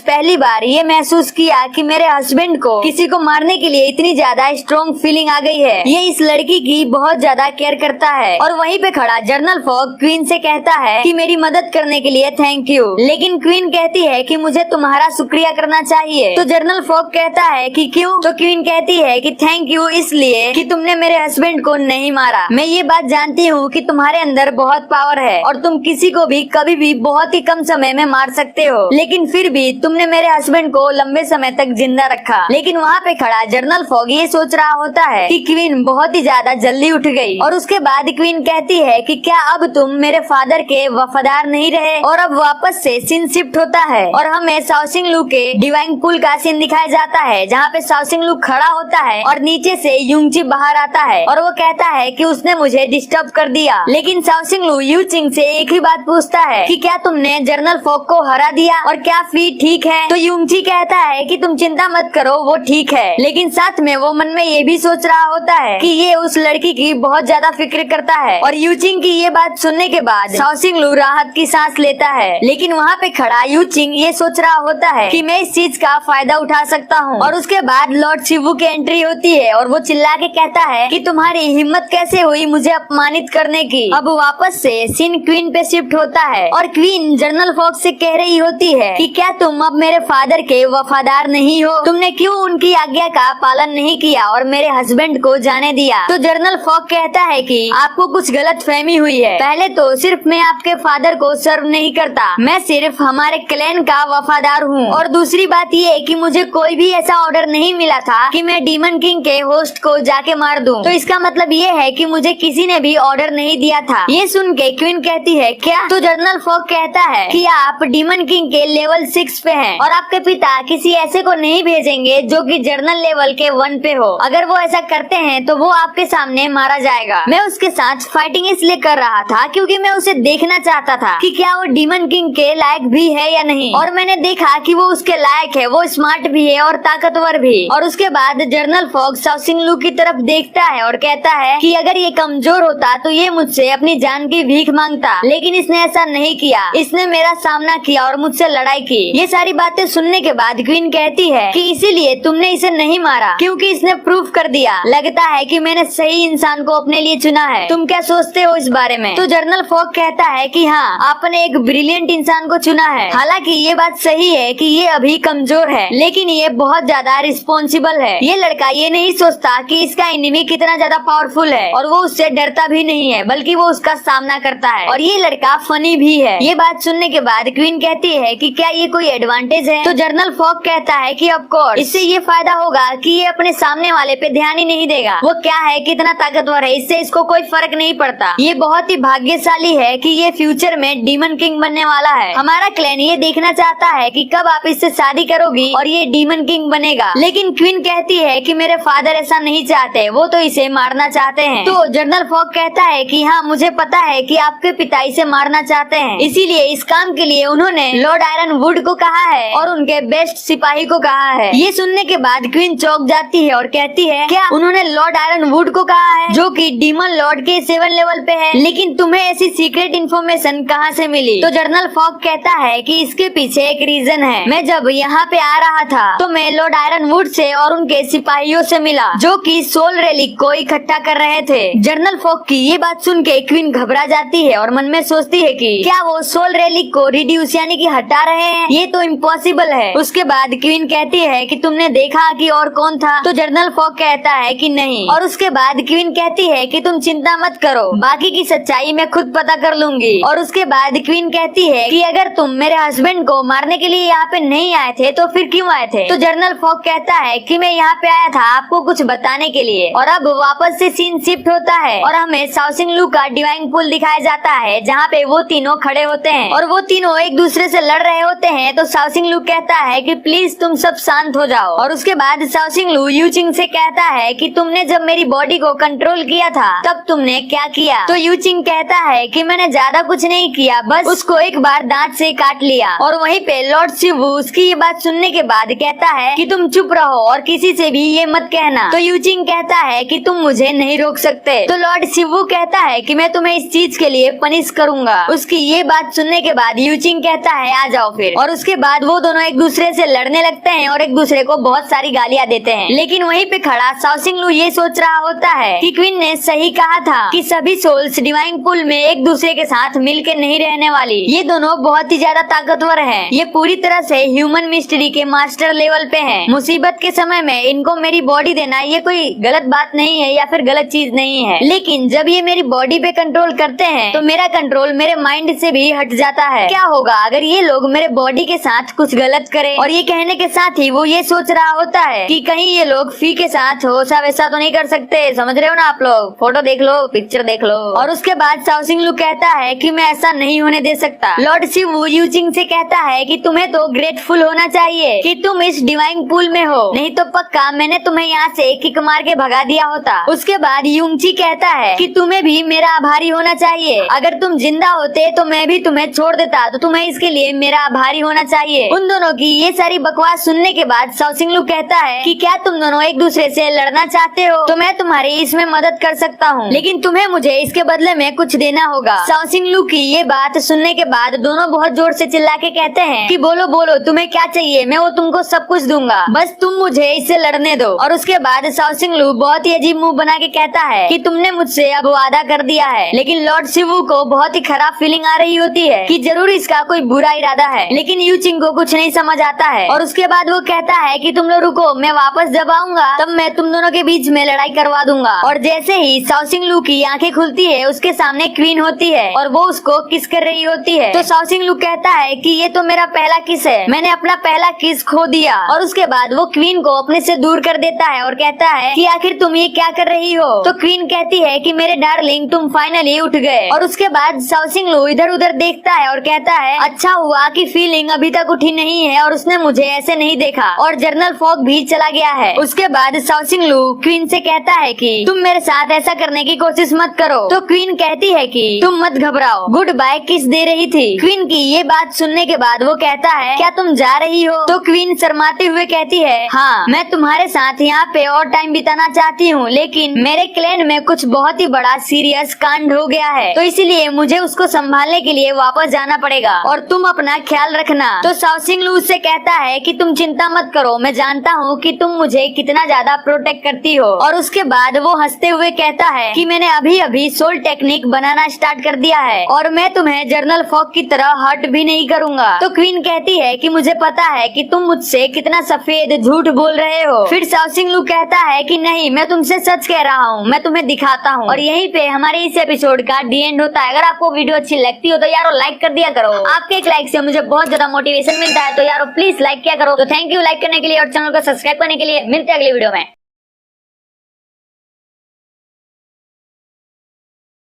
पहली बार ये महसूस किया कि मेरे हस्बैंड को किसी को मारने के लिए इतनी ज्यादा स्ट्रॉन्ग फीलिंग आ गई है। ये इस लड़की की बहुत ज्यादा केयर करता है। और वहीं पे खड़ा जनरल फॉग क्वीन से कहता है कि मेरी मदद करने के लिए थैंक यू। लेकिन क्वीन कहती है कि मुझे तुम्हारा शुक्रिया करना चाहिए। तो जनरल फॉग कहता है कि क्यों? तो क्वीन कहती है कि थैंक यू इसलिए कि तुमने मेरे हस्बैंड को नहीं मारा। मैं ये बात जानती हूँ कि तुम्हारे अंदर बहुत पावर है और तुम किसी को भी कभी भी बहुत ही कम समय में मार सकते हो, लेकिन फिर भी तुमने मेरे हस्बैंड को लंबे समय तक जिंदा रखा। लेकिन वहाँ पे खड़ा जनरल फॉग ये सोच रहा होता है कि क्वीन बहुत ही ज्यादा जल्दी उठ गई। और उसके बाद क्वीन कहती है कि क्या अब तुम मेरे फादर के वफादार नहीं रहे? और अब वापस से सीन शिफ्ट होता है और हमें शाओसिंग लू के डिवाइन पूल का सीन दिखाया जाता है, जहाँ पे शाओसिंग लू खड़ा होता है और नीचे से युंगची बाहर आता है और वो कहता है कि उसने मुझे डिस्टर्ब कर दिया। लेकिन शाओसिंग लू यूचिंग से एक ही बात पूछता है कि क्या तुमने जनरल फॉग को हरा दिया और क्या फी ठीक है? तो युंगची कहता है कि तुम चिंता मत करो, वो ठीक है। लेकिन साथ में वो मन में ये भी सोच रहा होता है कि ये उस लड़की की बहुत ज्यादा फिक्र करता है। और यूचिंग की ये बात सुनने के बाद शाओसिंग लू राहत की सांस लेता है। लेकिन वहाँ पे खड़ा यू चिंग ये सोच रहा होता है कि मैं इस चीज का फायदा उठा सकता हूँ। और उसके बाद लॉर्ड शिवू की एंट्री होती है और वो चिल्ला के कहता है कि तुम्हारी हिम्मत कैसे हुई मुझे अपमानित करने की। अब वापस से सीन क्वीन पे शिफ्ट होता है और क्वीन जनरल फॉक्स से कह रही होती है कि क्या तुम अब मेरे फादर के वफादार नहीं हो? तुमने क्यों उनकी आज्ञा का पालन नहीं किया और मेरे हस्बैंड को जाने दिया? तो जनरल फॉक्स कहता है कि आपको कुछ गलत फहमी हुई है। पहले तो सिर्फ मैं आपके फादर को सर्व नहीं करता, मैं सिर्फ हमारे क्लैन का वफादार हूँ। और दूसरी बात ये है कि मुझे कोई भी ऐसा ऑर्डर नहीं मिला था कि मैं डीमन किंग के होस्ट को जाके मार दूं। तो इसका मतलब ये है कि मुझे किसी ने भी ऑर्डर नहीं दिया था। ये सुन के क्वीन कहती है क्या? तो जनरल फॉक्स कहता है कि आप डीमन किंग के लेवल 6 पे हैं और आपके पिता किसी ऐसे को नहीं भेजेंगे जो कि जर्नल लेवल के 1 पे हो। अगर वो ऐसा करते हैं तो वो आपके सामने मारा जाएगा। मैं उसके साथ फाइटिंग इसलिए कर रहा था क्योंकि मैं उसे देखना चाहता था कि क्या वो डीमन किंग के लायक भी है या नहीं। और मैंने देखा कि वो उसके लायक है, वो स्मार्ट भी है और ताकतवर भी। और उसके बाद जनरल फॉक्स साउसिंग लू की तरफ देखता है और कहता है कि अगर ये कमजोर होता तो ये मुझसे अपनी जान की भीख मांगता, लेकिन इसने ऐसा नहीं किया। इसने मेरा सामना किया और मुझसे लड़ाई की। ये सारी बातें सुनने के बाद क्वीन कहती है कि इसीलिए तुमने इसे नहीं मारा क्योंकि इसने प्रूफ कर दिया। लगता है कि मैंने सही इंसान को अपने लिए चुना है। तुम क्या सोचते हो इस बारे में? तो जनरल फॉक्स कहता है कि हाँ, आपने एक ब्रिलियंट इंसान को चुना है। हालांकि ये बात सही है कि ये अभी कमजोर है, लेकिन ये बहुत ज्यादा रिस्पॉन्सिबल है। ये लड़का ये नहीं सोचता कि इसका एनिमी कितना ज्यादा पावरफुल है और वो उससे डरता भी नहीं है, बल्कि वो उसका सामना करता है। और ये लड़का फनी भी है। ये बात सुनने के बाद क्वीन कहती है कि क्या ये कोई एडवांटेज है? तो जनरल फॉक्स कहता है कि ऑफ कोर्स, इससे ये फायदा होगा कि ये अपने सामने वाले पे ध्यान ही नहीं देगा। वो क्या है, कितना ताकतवर है, इससे इसको कोई फर्क नहीं पड़ता। ये बहुत ही भाग्यशाली है कि ये फ्यूचर में डीमन किंग बनने वाला है। हमारा क्लैन ये देखना चाहता है कि कब आप इससे शादी करोगी और ये डीमन किंग बनेगा। लेकिन क्वीन कहती है कि मेरे फादर ऐसा नहीं चाहते, वो तो इसे मारना चाहते हैं। तो जनरल फॉक्स कहता है कि हाँ, मुझे पता है कि आपके पिता इसे मारना चाहते हैं, इसीलिए इस काम के लिए उन्होंने लॉर्ड आयरन वुड को कहा है और उनके बेस्ट सिपाही को कहा है। ये सुनने के बाद क्वीन चौंक जाती है और कहती है क्या उन्होंने लॉर्ड आयरन वुड को कहा है जो कि डीमन लॉर्ड के 7 लेवल पे है? लेकिन तुम्हें ऐसी सीक्रेट इन्फॉर्मेशन कहाँ से मिली? तो जनरल फॉक्स कहता है कि इसके पीछे एक रीजन है। मैं जब यहाँ पे आ रहा था तो मैं लॉर्ड आयरन वुड से और उनके सिपाहियों से मिला जो कि सोल रेलिक को इकट्ठा कर रहे थे। जनरल फॉक्स की ये बात सुन के क्वीन घबरा जाती है और मन में सोचती है कि क्या वो सोल रेलिक को रिड्यूस यानी कि हटा रहे हैं? ये तो इम्पॉसिबल है। उसके बाद क्वीन कहती है कि तुमने देखा कि और कौन था? तो जनरल फॉक्स कहता है कि नहीं। और उसके बाद क्वीन कहती है कि तुम चिंता मत करो, बाकी की सच्चाई मैं खुद पता कर लूंगी। और उसके बाद क्वीन कहती है कि अगर तुम मेरे हस्बैंड को मारने के लिए यहाँ पे नहीं आए थे तो फिर क्यों आए थे? तो जनरल फॉक्स कहता है कि मैं यहाँ पे आया था आपको कुछ बताने के लिए। और अब वापस से सीन शिफ्ट होता है और हमें साउसिंग लू का डिवाइन पूल दिखाया जाता है जहाँ पे वो तीनों खड़े होते हैं और वो तीनों एक दूसरे से लड़ रहे होते हैं। तो साउसिंग लू कहता है कि प्लीज तुम सब शांत हो जाओ। और उसके बाद साउसिंग लू यूचिंग से कहता है कि तुमने जब मेरी बॉडी को कंट्रोल किया था तब तुमने क्या किया? तो यूचिंग कहता है कि मैंने ज्यादा कुछ नहीं किया, बस उसको एक बार दांत से काट लिया। और वहीं पे लॉर्ड शिवू उसकी ये बात सुनने के बाद कहता है कि तुम चुप रहो और किसी से भी ये मत कहना। तो यूचिंग कहता है कि तुम मुझे नहीं रोक सकते। तो लॉर्ड शिवू कहता है कि मैं तुम्हें इस चीज के लिए पनिश करूंगा। उसकी ये बात सुनने के बाद यूचिंग कहता है आ जाओ फिर। और उसके बाद वो दोनों एक दूसरे से लड़ने लगते हैं और एक दूसरे को बहुत सारी गालियां देते हैं। लेकिन वहीं पे खड़ा साउसिंग लू ये सोच रहा होता है कि क्वीन ने सही कहा था कि सभी सोल्स डिवाइन पूल में एक दूसरे के साथ मिलकर नहीं रहने वाली। ये दोनों बहुत ही ज्यादा ताकतवर हैं। ये पूरी तरह से ह्यूमन मिस्ट्री के मास्टर लेवल पे हैं। मुसीबत के समय में इनको मेरी बॉडी देना ये कोई गलत बात नहीं है या फिर गलत चीज नहीं है, लेकिन जब ये मेरी बॉडी पे कंट्रोल करते हैं तो मेरा कंट्रोल मेरे माइंड से भी हट जाता है। क्या होगा अगर ये लोग मेरे बॉडी के साथ कुछ गलत करें? और ये कहने के साथ ही वो ये सोच रहा होता है कि कहीं ये लोग फी के साथ वैसा वैसा तो नहीं कर सकते। समझ रहे हो ना आप लोग? फोटो देख लो, पिक्चर देख लो। और उसके बाद साउसिंग लू कहता है कि मैं ऐसा नहीं होने दे सकता। लॉर्ड शिवू यूचिंग से कहता है कि तुम्हें तो ग्रेटफुल होना चाहिए कि तुम इस डिवाइन पूल में हो, नहीं तो पक्का मैंने तुम्हें यहाँ से किक मार के भगा दिया होता। उसके बाद यूंगची कहता है कि तुम्हें भी मेरा आभारी होना चाहिए। अगर तुम जिंदा होते तो मैं भी तुम्हें छोड़ देता, तो तुम्हें इसके लिए मेरा आभारी होना चाहिए। उन दोनों की ये सारी बकवास सुनने के बाद साउसिंग लू कहता है कि क्या तुम दोनों एक दूसरे से लड़ना चाहते हो तो मैं तुम्हारी इसमें मदद कर सकता हूँ, लेकिन तुम्हें मुझे इसके बदले में कुछ देना होगा। साउसिंग लू की ये बात बात सुनने के बाद दोनों बहुत जोर से चिल्ला के कहते हैं कि बोलो बोलो तुम्हें क्या चाहिए, मैं वो तुमको सब कुछ दूंगा, बस तुम मुझे इससे लड़ने दो। और उसके बाद साओ सिंह लू बहुत ही अजीब मुंह बना के कहता है कि तुमने मुझसे अब वादा कर दिया है। लेकिन लॉर्ड शिवू को बहुत ही खराब फीलिंग आ रही होती है कि जरूर इसका कोई बुरा इरादा है, लेकिन यू चिंग को कुछ नहीं समझ आता है। और उसके बाद वो कहता है कि तुम लोग रुको, मैं वापस जब आऊंगा तब मैं तुम दोनों के बीच में लड़ाई करवा दूंगा। और जैसे ही साओ सिंह लू की आंखें खुलती है उसके सामने क्वीन होती है और वो उसको किस कर रही होती है। तो साओ सिंह लू कहता है कि ये तो मेरा पहला किस है, मैंने अपना पहला किस खो दिया। और उसके बाद वो क्वीन को अपने से दूर कर देता है और कहता है कि आखिर तुम ये क्या कर रही हो। तो क्वीन कहती है कि मेरे डार्लिंग तुम फाइनली उठ गए। और उसके बाद साओ सिंह लू इधर उधर देखता है और कहता है अच्छा हुआ कि फीलिंग अभी तक उठी नहीं है और उसने मुझे ऐसे नहीं देखा। और जनरल फॉग भी चला गया है। उसके बाद साओ सिंह लू क्वीन से कहता है कि तुम मेरे साथ ऐसा करने की कोशिश मत करो। तो क्वीन कहती है कि तुम मत घबराओ, गुड बाय किस दे रही थी। क्वीन की ये बात सुनने के बाद वो कहता है क्या तुम जा रही हो। तो क्वीन शर्माते हुए कहती है हाँ, मैं तुम्हारे साथ यहाँ पे और टाइम बिताना चाहती हूँ, लेकिन मेरे क्लैन में कुछ बहुत ही बड़ा सीरियस कांड हो गया है, तो इसलिए मुझे उसको संभालने के लिए वापस जाना पड़ेगा और तुम अपना ख्याल रखना। तो साओ सिंह लू उससे कहता है कि तुम चिंता मत करो, मैं जानता हूँ कि तुम मुझे कितना ज्यादा प्रोटेक्ट करती हो। और उसके बाद वो हंसते हुए कहता है कि मैंने अभी अभी सोल टेक्निक बनाना स्टार्ट कर दिया है और मैं तुम्हें जनरल फॉग की तरह हर्ट भी नहीं करूंगा। तो क्वीन कहती है कि मुझे पता है कि तुम मुझसे कितना सफेद झूठ बोल रहे हो। फिर साओ सिंह लू कहता है कि नहीं, मैं तुमसे सच कह रहा हूँ, मैं तुम्हें दिखाता हूँ। और यहीं पे हमारे इस एपिसोड का डी एंड होता है। अगर आपको वीडियो अच्छी लगती हो तो यारो लाइक कर दिया करो, आपके एक लाइक से मुझे बहुत ज्यादा मोटिवेशन मिलता है, तो यारो प्लीज लाइक किया करो। तो थैंक यू लाइक करने के लिए और चैनल को सब्सक्राइब करने के लिए। मिलते हैं अगली वीडियो में।